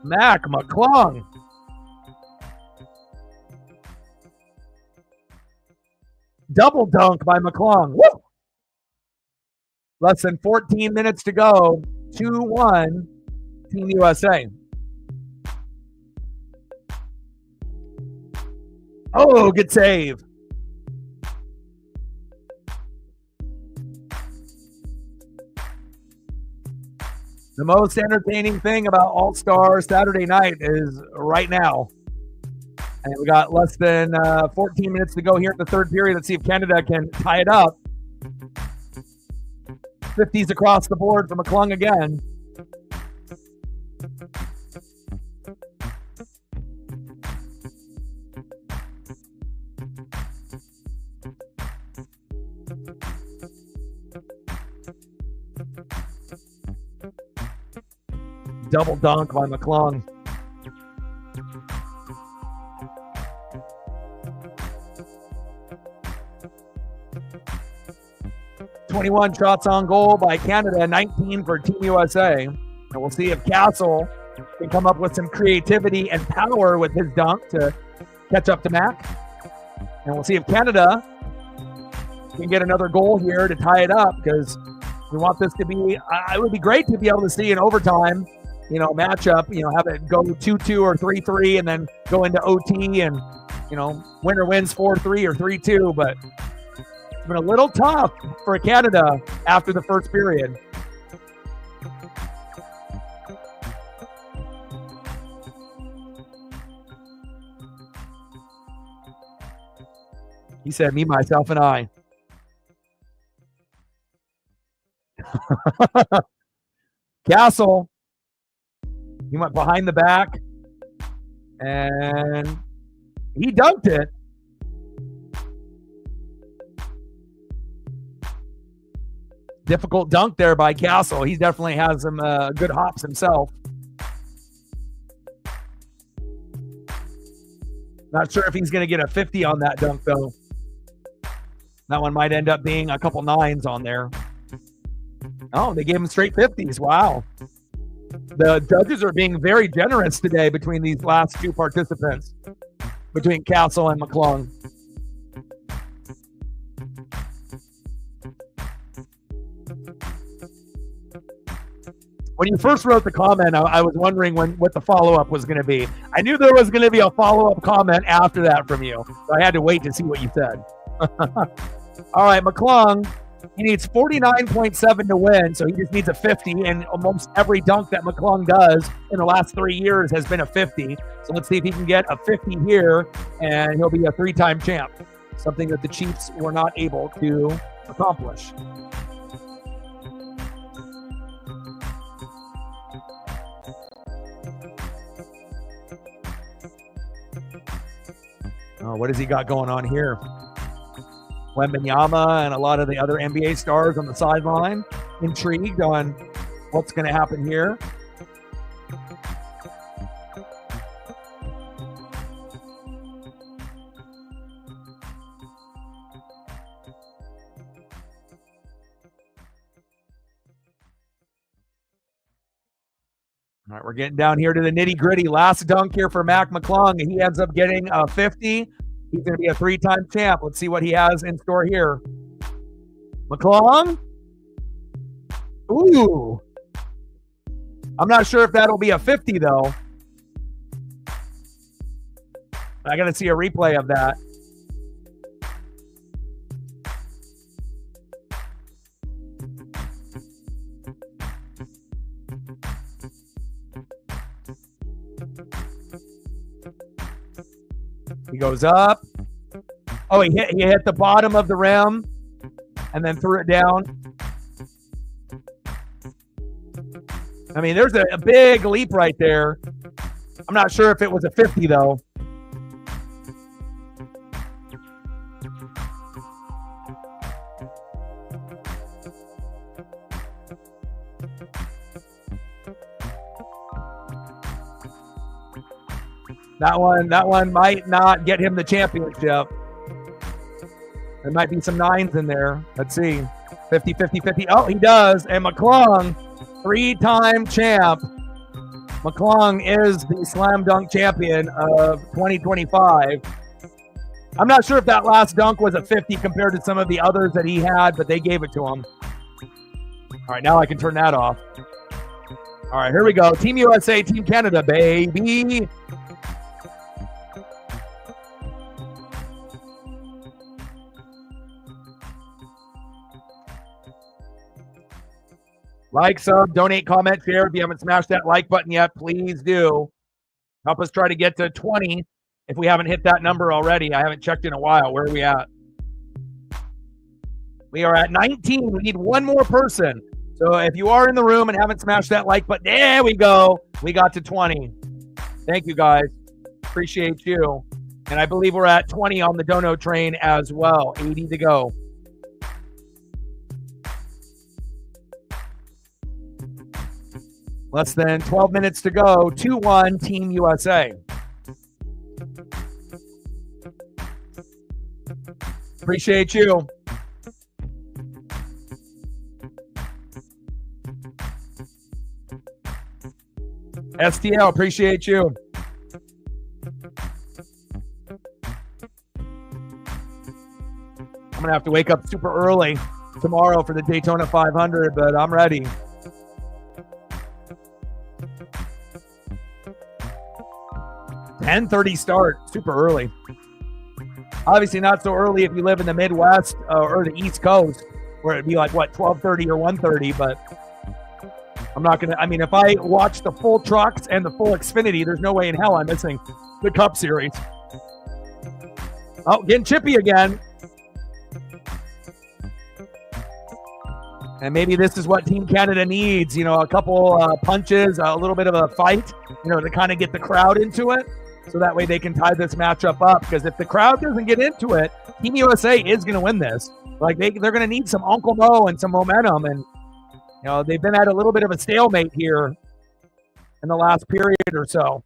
Mac McClung. Double dunk by McClung. Woo! Less than 14 minutes to go. 2-1, Team USA. Oh, good save. The most entertaining thing about All-Star Saturday night is right now. And we got less than 14 minutes to go here in the third period. Let's see if Canada can tie it up. 50s across the board for McClung again. Double dunk by McClung. "21 shots on goal by Canada, 19 for Team USA. And we'll see if Castle can come up with some creativity and power with his dunk to catch up to Mac. And we'll see if Canada can get another goal here to tie it up, because we want this to be, it would be great to be able to see an overtime matchup, have it go 2-2 or 3-3 and then go into OT and, winner wins 4-3 or 3-2. But it's been a little tough for Canada after the first period. He said, "Me, myself, and I." Castle. He went behind the back, and he dunked it. Difficult dunk there by Castle. He definitely has some good hops himself. Not sure if he's going to get a 50 on that dunk, though. That one might end up being a couple 9s on there. Oh, they gave him straight 50s. Wow. The judges are being very generous today between these last two participants, between Castle and McClung. When you first wrote the comment, I was wondering what the follow-up was going to be. I knew there was going to be a follow-up comment after that from you, so I had to wait to see what you said. All right, McClung, he needs 49.7 to win, so he just needs a 50, and almost every dunk that McClung does in the last 3 years has been a 50. So let's see if he can get a 50 here, and he'll be a 3-time champ, something that the Chiefs were not able to accomplish. Oh, what has he got going on here? Wembanyama and a lot of the other NBA stars on the sideline, intrigued on what's going to happen here. All right, we're getting down here to the nitty-gritty. Last dunk here for Mac McClung. He ends up getting a 50. He's going to be a 3-time champ. Let's see what he has in store here. McClung. Ooh. I'm not sure if that'll be a 50, though. I got to see a replay of that. He goes up. Oh, he hit the bottom of the rim and then threw it down. I mean, there's a big leap right there. I'm not sure if it was a 50, though. That one might not get him the championship. There might be some nines in there. Let's see. 50, 50, 50. Oh, he does. And McClung, 3-time champ. McClung is the slam dunk champion of 2025. I'm not sure if that last dunk was a 50 compared to some of the others that he had, but they gave it to him. All right, now I can turn that off. All right, here we go. Team USA, Team Canada, baby. Like, sub, donate, comment, share. If you haven't smashed that like button yet, please do. Help us try to get to 20 if we haven't hit that number already. I haven't checked in a while. Where are we at? We are at 19. We need one more person. So if you are in the room and haven't smashed that like button, there we go. We got to 20. Thank you, guys. Appreciate you. And I believe we're at 20 on the dono train as well. 80 to go. Less than 12 minutes to go. 2-1 Team USA. Appreciate you. STL, appreciate you. I'm going to have to wake up super early tomorrow for the Daytona 500, but I'm ready. .10:30 start, super early. Obviously not so early if you live in the Midwest or the East Coast, where it'd be like, what, 12:30 or 1:30, but I'm not going to, I mean, if I watch the full trucks and the full Xfinity, there's no way in hell I'm missing the Cup Series. Oh, getting chippy again. And maybe this is what Team Canada needs, you know, a couple punches, a little bit of a fight, you know, to kind of get the crowd into it. So that way they can tie this matchup up. Because if the crowd doesn't get into it, Team USA is going to win this. Like, they're going to need some Uncle Mo and some momentum. And, you know, they've been at a little bit of a stalemate here in the last period or so.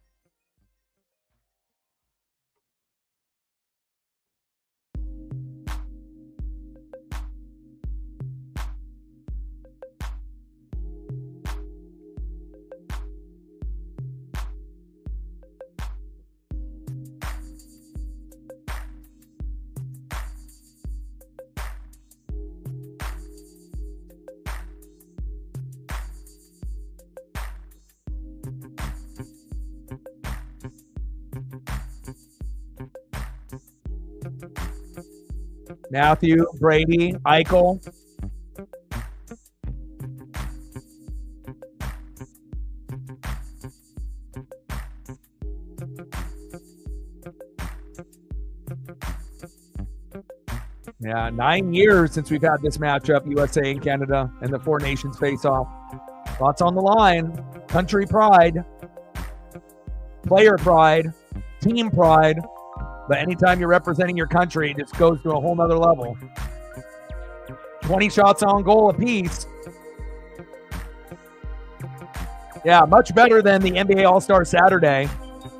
Matthew, Brady, Eichel. Yeah, 9 years since we've had this matchup, USA and Canada, and the four nations face off. Lots on the line. Country pride, player pride, team pride. But anytime you're representing your country, it just goes to a whole nother level. 20 shots on goal apiece. Yeah, much better than the NBA All-Star Saturday.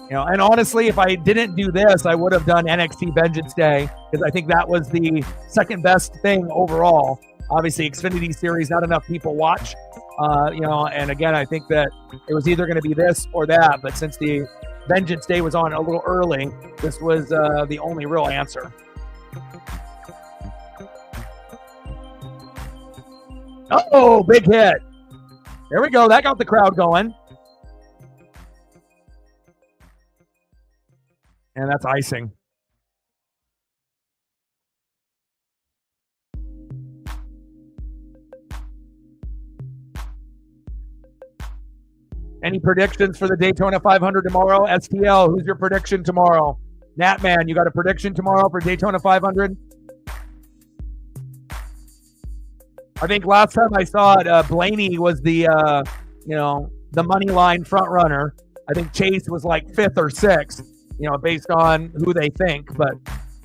You know, and honestly, if I didn't do this, I would have done NXT Vengeance Day, because I think that was the second best thing overall. Obviously, Xfinity Series, not enough people watch. You know, and again, I think that it was either going to be this or that. But since the Vengeance Day was on a little early, this was the only real answer. Oh, big hit. There we go. That got the crowd going. And that's icing. Any predictions for the Daytona 500 tomorrow? STL, who's your prediction tomorrow? Natman, you got a prediction tomorrow for Daytona 500? I think last time I saw it, Blaney was the money line front runner. I think Chase was like 5th or 6th, based on who they think. But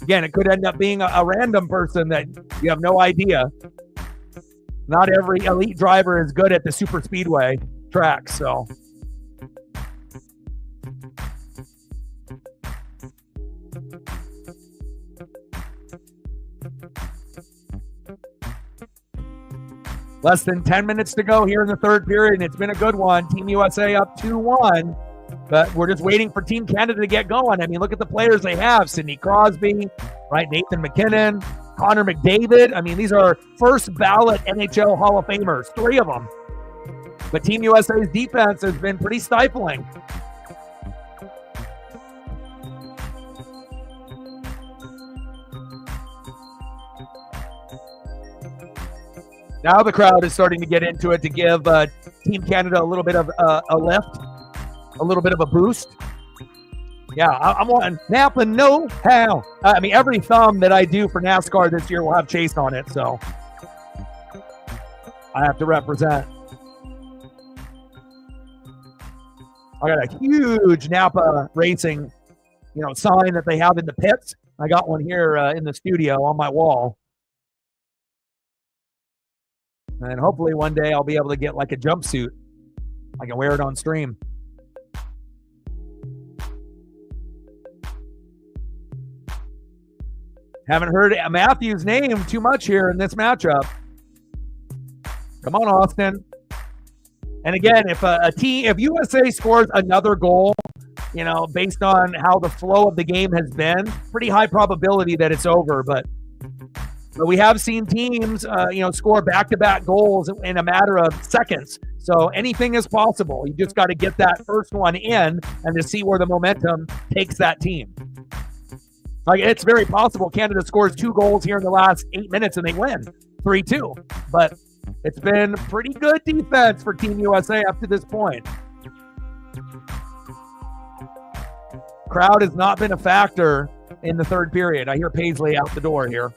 again, it could end up being a random person that you have no idea. Not every elite driver is good at the super speedway track, so. Less than 10 minutes to go here in the third period, and it's been a good one. Team USA up 2-1, but we're just waiting for Team Canada to get going. I mean, look at the players they have. Sidney Crosby, right? Nathan McKinnon, Connor McDavid. I mean, these are first ballot NHL Hall of Famers, 3 of them. But Team USA's defense has been pretty stifling. Now the crowd is starting to get into it to give Team Canada a little bit of a lift, a little bit of a boost. Yeah, I'm wanting Napa know-how. I mean, every thumb that I do for NASCAR this year will have Chase on it, so I have to represent. I got a huge Napa Racing, sign that they have in the pits. I got one here in the studio on my wall. And hopefully one day I'll be able to get like a jumpsuit. I can wear it on stream. Haven't heard Matthew's name too much here in this matchup. Come on, Austin. And again, if USA scores another goal, based on how the flow of the game has been, pretty high probability that it's over. But we have seen teams, score back-to-back goals in a matter of seconds. So anything is possible. You just got to get that first one in and to see where the momentum takes that team. Like, it's very possible Canada scores 2 goals here in the last 8 minutes and they win 3-2. But it's been pretty good defense for Team USA up to this point. Crowd has not been a factor in the third period. I hear Paisley out the door here.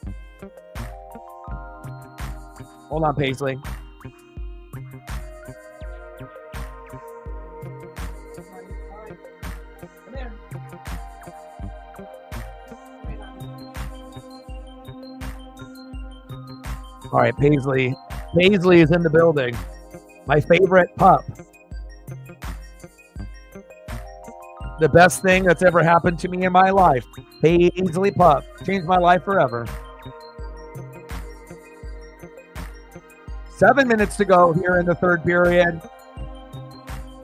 Hold on, Paisley. All right, Paisley. Paisley is in the building. My favorite pup. The best thing that's ever happened to me in my life. Paisley pup. Changed my life forever. 7 minutes to go here in the third period.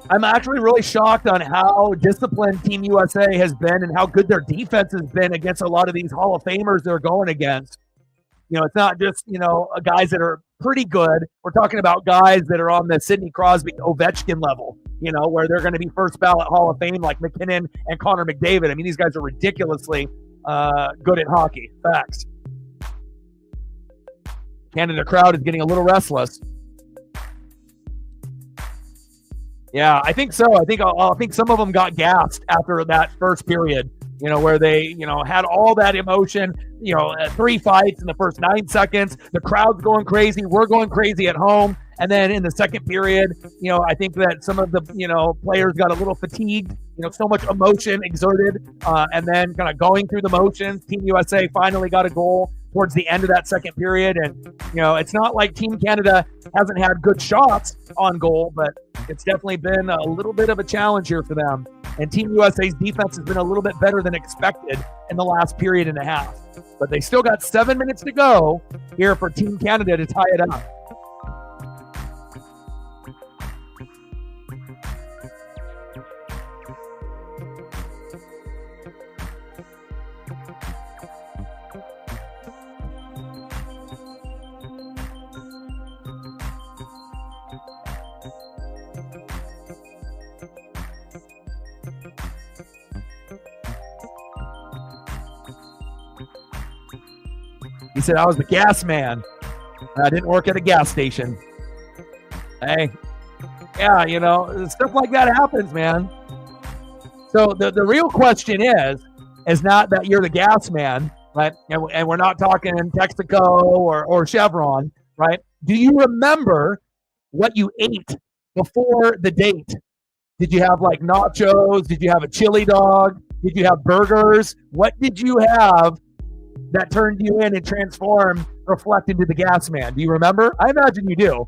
I'm actually really shocked on how disciplined Team USA has been and how good their defense has been against a lot of these Hall of Famers they're going against. It's not just, guys that are pretty good. We're talking about guys that are on the Sidney Crosby, Ovechkin level, where they're going to be first ballot Hall of Fame like McKinnon and Connor McDavid. I mean, these guys are ridiculously good at hockey. Facts. Canada crowd is getting a little restless. Yeah, I think so. I think some of them got gassed after that first period, where they, had all that emotion, 3 fights in the first 9 seconds. The crowd's going crazy. We're going crazy at home. And then in the second period, I think that some of the, players got a little fatigued, so much emotion exerted, and then kind of going through the motions. Team USA finally got a goal towards the end of that second period. And, it's not like Team Canada hasn't had good shots on goal, but it's definitely been a little bit of a challenge here for them. And Team USA's defense has been a little bit better than expected in the last period and a half. But they still got 7 minutes to go here for Team Canada to tie it up. He said, I was the gas man. I didn't work at a gas station. Hey, yeah, you know, stuff like that happens, man. So the real question is not that you're the gas man, right? And we're not talking Texaco or Chevron, right? Do you remember what you ate before the date? Did you have like nachos? Did you have a chili dog? Did you have burgers? What did you have that turned you in and transformed, reflect into the gas man? Do you remember? I imagine you do.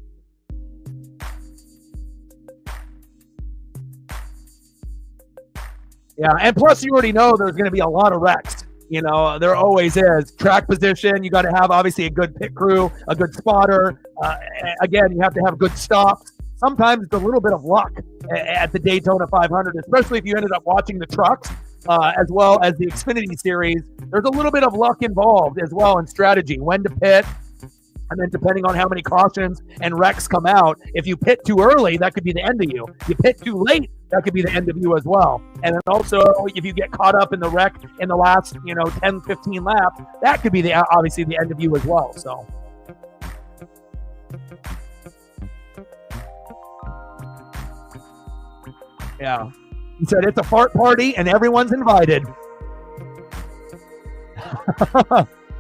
Yeah, and plus you already know there's going to be a lot of wrecks. You know, there always is. Track position, you got to have obviously a good pit crew, a good spotter. Again, you have to have good stops. Sometimes it's a little bit of luck at the Daytona 500, especially if you ended up watching the trucks as well as the Xfinity Series. There's a little bit of luck involved as well in strategy, when to pit. And then depending on how many cautions and wrecks come out, if you pit too early, that could be the end of you. If you pit too late, that could be the end of you as well. And then also, if you get caught up in the wreck in the last, 10, 15 laps, that could be obviously the end of you as well. So, yeah. He said it's a fart party and everyone's invited.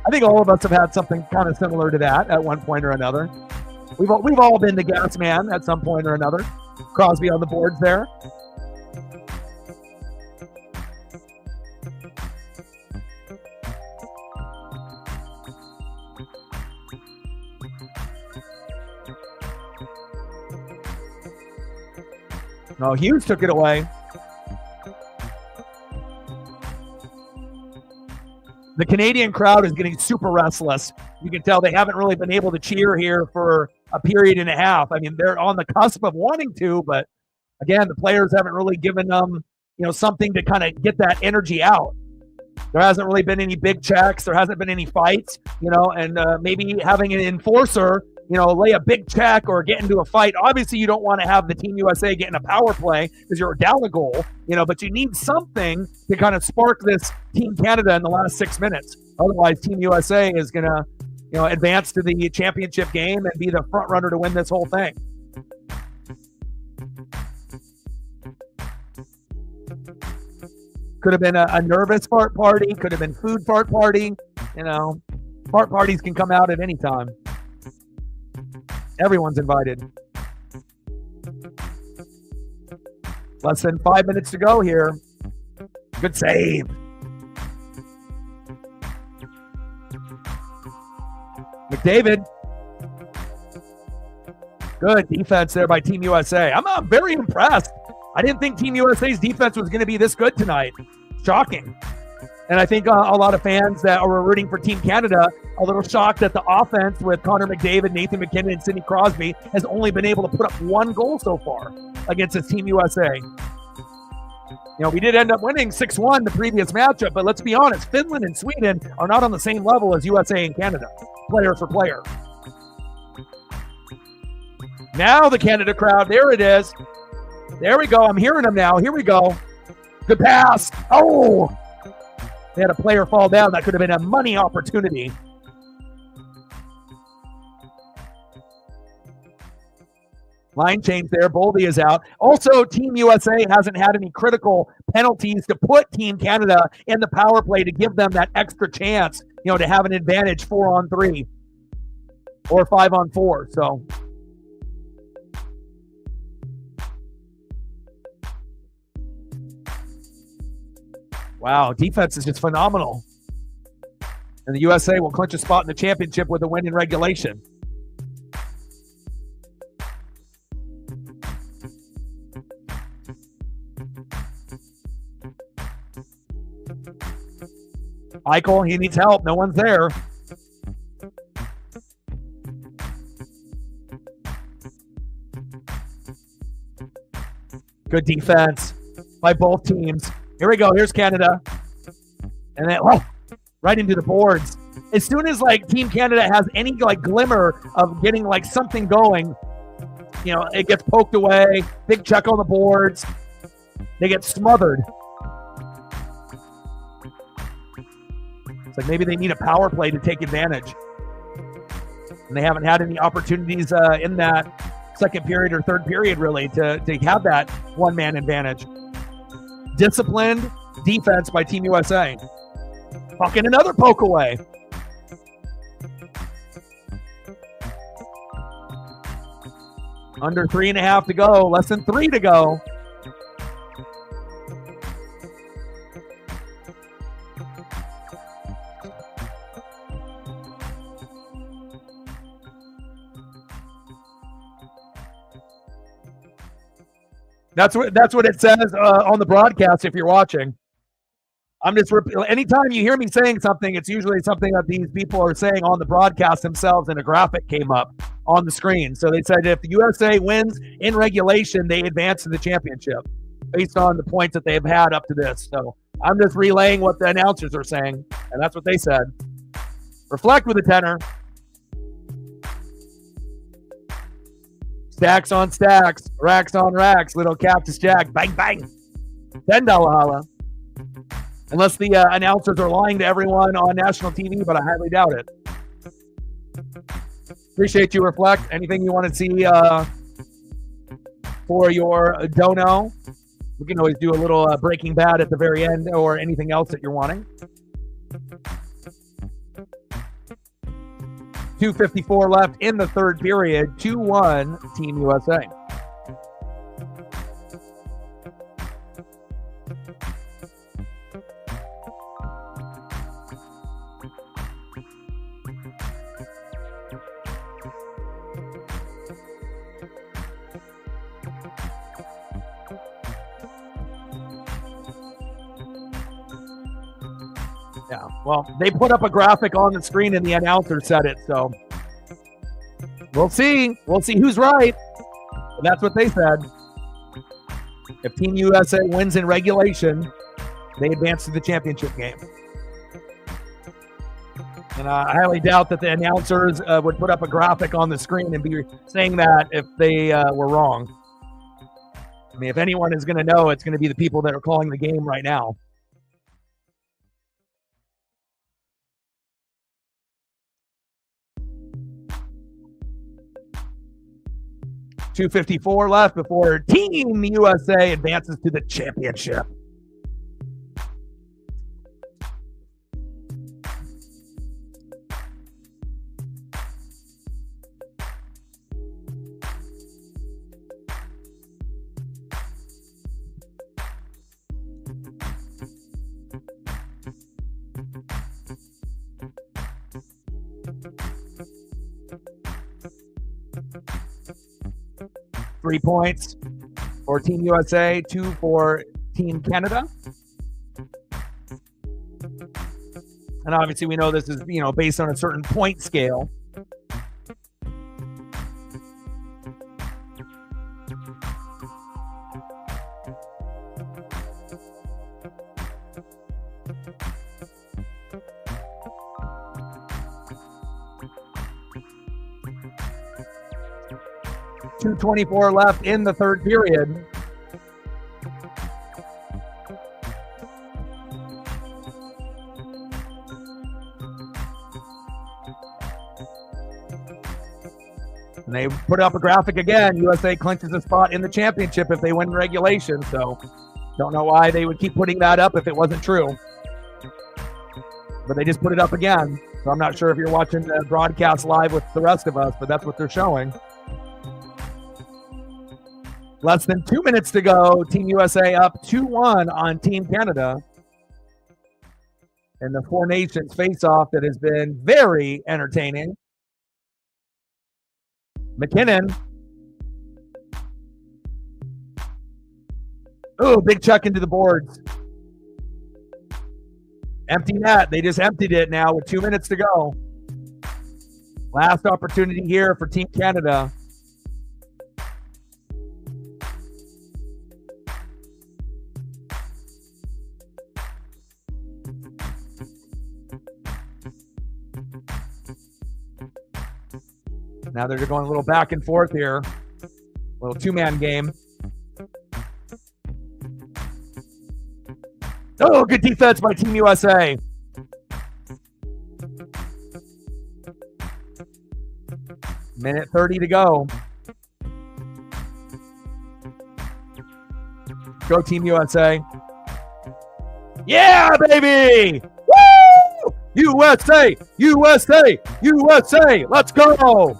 I think all of us have had something kind of similar to that at one point or another. We've all been the gas man at some point or another. Crosby on the boards there. No, Hughes took it away. The Canadian crowd is getting super restless. You can tell they haven't really been able to cheer here for a period and a half. I mean, they're on the cusp of wanting to, but again, the players haven't really given them, something to kind of get that energy out. There hasn't really been any big checks. There hasn't been any fights, and maybe having an enforcer, lay a big check or get into a fight. Obviously, you don't want to have the Team USA get in a power play because you're down a goal, but you need something to kind of spark this Team Canada in the last 6 minutes. Otherwise, Team USA is going to, advance to the championship game and be the front runner to win this whole thing. Could have been a nervous fart party. Could have been food fart party. Fart parties can come out at any time. Everyone's invited. Less than 5 minutes to go here. Good save. McDavid. Good defense there by Team USA. I'm very impressed. I didn't think Team USA's defense was going to be this good tonight. Shocking. And I think a lot of fans that are rooting for Team Canada a little shocked that the offense with Connor McDavid, Nathan McKinnon, and Sidney Crosby has only been able to put up one goal so far against this Team USA. We did end up winning 6-1 the previous matchup, but let's be honest, Finland and Sweden are not on the same level as USA and Canada, player for player. Now the Canada crowd, there it is. There we go. I'm hearing them now. Here we go. Good pass. Oh! They had a player fall down. That could have been a money opportunity. Line change there. Boldy is out. Also, Team USA hasn't had any critical penalties to put Team Canada in the power play to give them that extra chance, to have an advantage 4-on-3 or 5-on-4. So, wow, defense is just phenomenal. And the USA will clinch a spot in the championship with a win in regulation. Eichel, he needs help. No one's there. Good defense by both teams. Here we go. Here's Canada. And then, right into the boards. As soon as, Team Canada has any, glimmer of getting, something going, it gets poked away. Big check on the boards. They get smothered. It's like maybe they need a power play to take advantage. And they haven't had any opportunities in that second period or third period, really, to have that one-man advantage. Disciplined defense by Team USA. Fucking another poke away. Under 3.5 to go. Less than 3 to go. That's what it says on the broadcast if you're watching. I'm just anytime you hear me saying something, it's usually something that these people are saying on the broadcast themselves, and a graphic came up on the screen. So they said if the USA wins in regulation, they advance to the championship based on the points that they've had up to this. So I'm just relaying what the announcers are saying, and that's what they said. Reflect with a tenor. Stacks on stacks, racks on racks, little Cactus Jack, bang, bang. $10 holla. Unless the announcers are lying to everyone on national TV, but I highly doubt it. Appreciate you, Reflect. Anything you want to see for your dono, we can always do a little Breaking Bad at the very end or anything else that you're wanting. 2:54 left in the third period. 2-1 Team USA. Yeah, well, they put up a graphic on the screen and the announcer said it, so we'll see. We'll see who's right. But that's what they said. If Team USA wins in regulation, they advance to the championship game. And I highly doubt that the announcers would put up a graphic on the screen and be saying that if they were wrong. I mean, if anyone is going to know, it's going to be the people that are calling the game right now. .254 left before Team USA advances to the championship. Three points for Team USA, 2 for Team Canada. And obviously we know this is, based on a certain point scale. .224 left in the third period. And they put up a graphic again. USA clinches a spot in the championship if they win regulation. So don't know why they would keep putting that up if it wasn't true. But they just put it up again. So I'm not sure if you're watching the broadcast live with the rest of us, but that's what they're showing. Less than 2 minutes to go. Team USA up 2-1 on Team Canada. And the Four Nations face-off that has been very entertaining. McKinnon. Oh, big chuck into the boards. Empty net. They just emptied it now with 2 minutes to go. Last opportunity here for Team Canada. Now they're going a little back and forth here. A little two-man game. Oh, good defense by Team USA. Minute 30 to go. Go Team USA. Yeah, baby! Woo! USA! USA! USA! Let's go!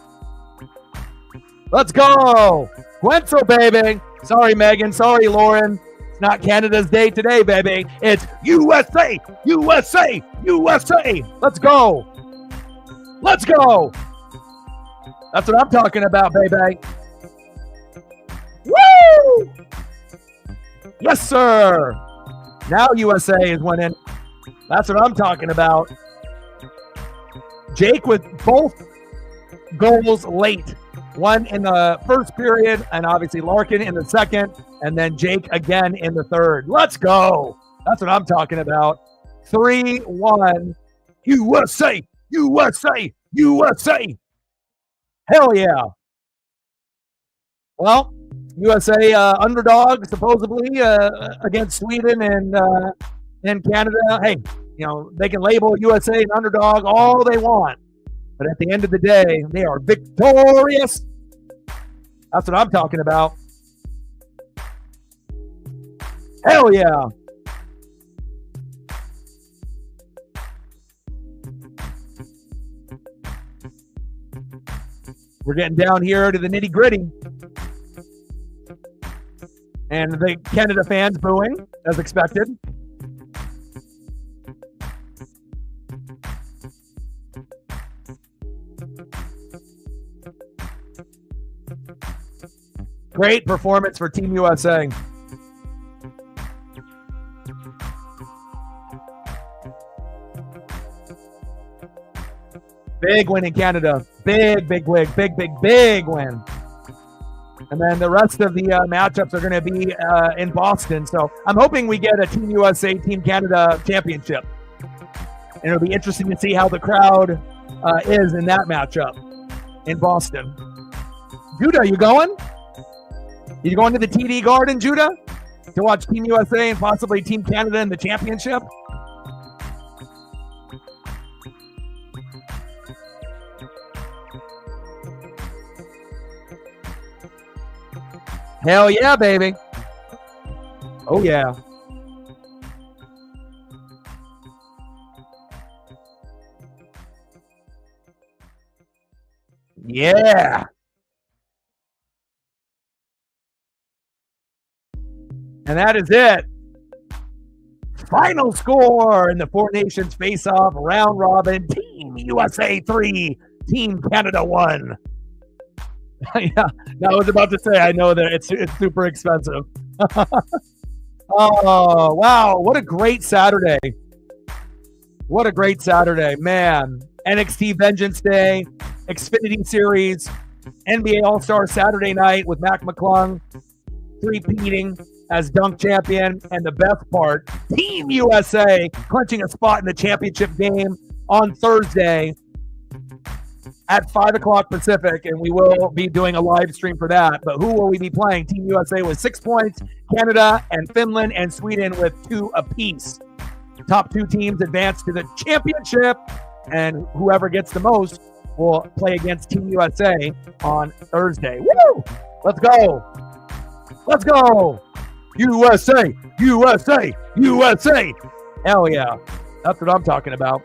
Let's go! Guenzel, baby! Sorry, Megan. Sorry, Lauren. It's not Canada's day today, baby. It's USA! USA! USA! Let's go! Let's go! That's what I'm talking about, baby. Woo! Yes, sir. Now USA is winning. That's what I'm talking about. Jake with both goals late. One in the first period, and obviously Larkin in the second, and then Jake again in the third. Let's go. That's what I'm talking about. 3-1. USA! USA! USA! Hell yeah. Well, USA underdog supposedly against Sweden and Canada. Hey, you know, they can label USA an underdog all they want, but at the end of the day, they are victorious. That's what I'm talking about. Hell yeah. We're getting down here to the nitty gritty. And the Canada fans booing, as expected. Great performance for Team USA. Big win in Canada. Big win. And then the rest of the matchups are going to be in Boston. So I'm hoping we get a Team USA, Team Canada championship. And it'll be interesting to see how the crowd is in that matchup in Boston. Judah, you going? You going to the TD Garden, Judah, to watch Team USA and possibly Team Canada in the championship? Hell yeah, baby. Oh, yeah. Yeah. And that is it. Final score in the Four Nations Face-Off round robin. Team USA 3, Team Canada 1. Yeah, I was about to say, I know that it's super expensive. Oh, wow. What a great Saturday. What a great Saturday, man. NXT Vengeance Day, Xfinity Series, NBA All-Star Saturday night with Mac McClung, three-peating as dunk champion, and the best part, Team USA clinching a spot in the championship game on Thursday at 5 o'clock Pacific, and we will be doing a live stream for that. But who will we be playing? Team USA with 6 points, Canada and Finland and Sweden with 2 apiece. Top 2 teams advance to the championship, and whoever gets the most will play against Team USA on Thursday. Woo! Let's go! Let's go! USA! USA! USA! Hell yeah. That's what I'm talking about.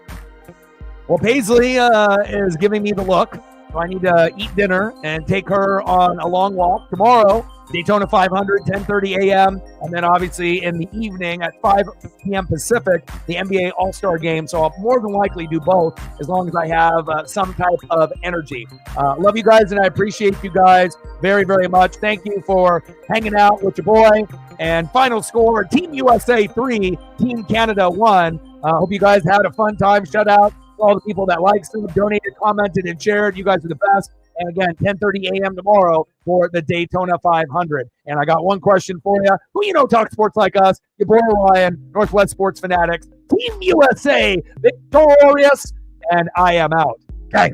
Well, Paisley is giving me the look, so I need to eat dinner and take her on a long walk. Tomorrow, Daytona 500, 10:30 a.m., and then obviously in the evening at 5 p.m. Pacific, the NBA All-Star Game. So I'll more than likely do both as long as I have some type of energy. Love you guys, and I appreciate you guys very, very much. Thank you for hanging out with your boy. And final score, Team USA 3, Team Canada 1. Hope you guys had a fun time. Shout out to all the people that liked, donated, commented, and shared. You guys are the best. And again, 10:30 a.m. tomorrow for the Daytona 500. And I got one question for you. Who you know talks sports like us? Your boy Ryan, Northwest Sports Fanatics. Team USA victorious, and I am out. Okay.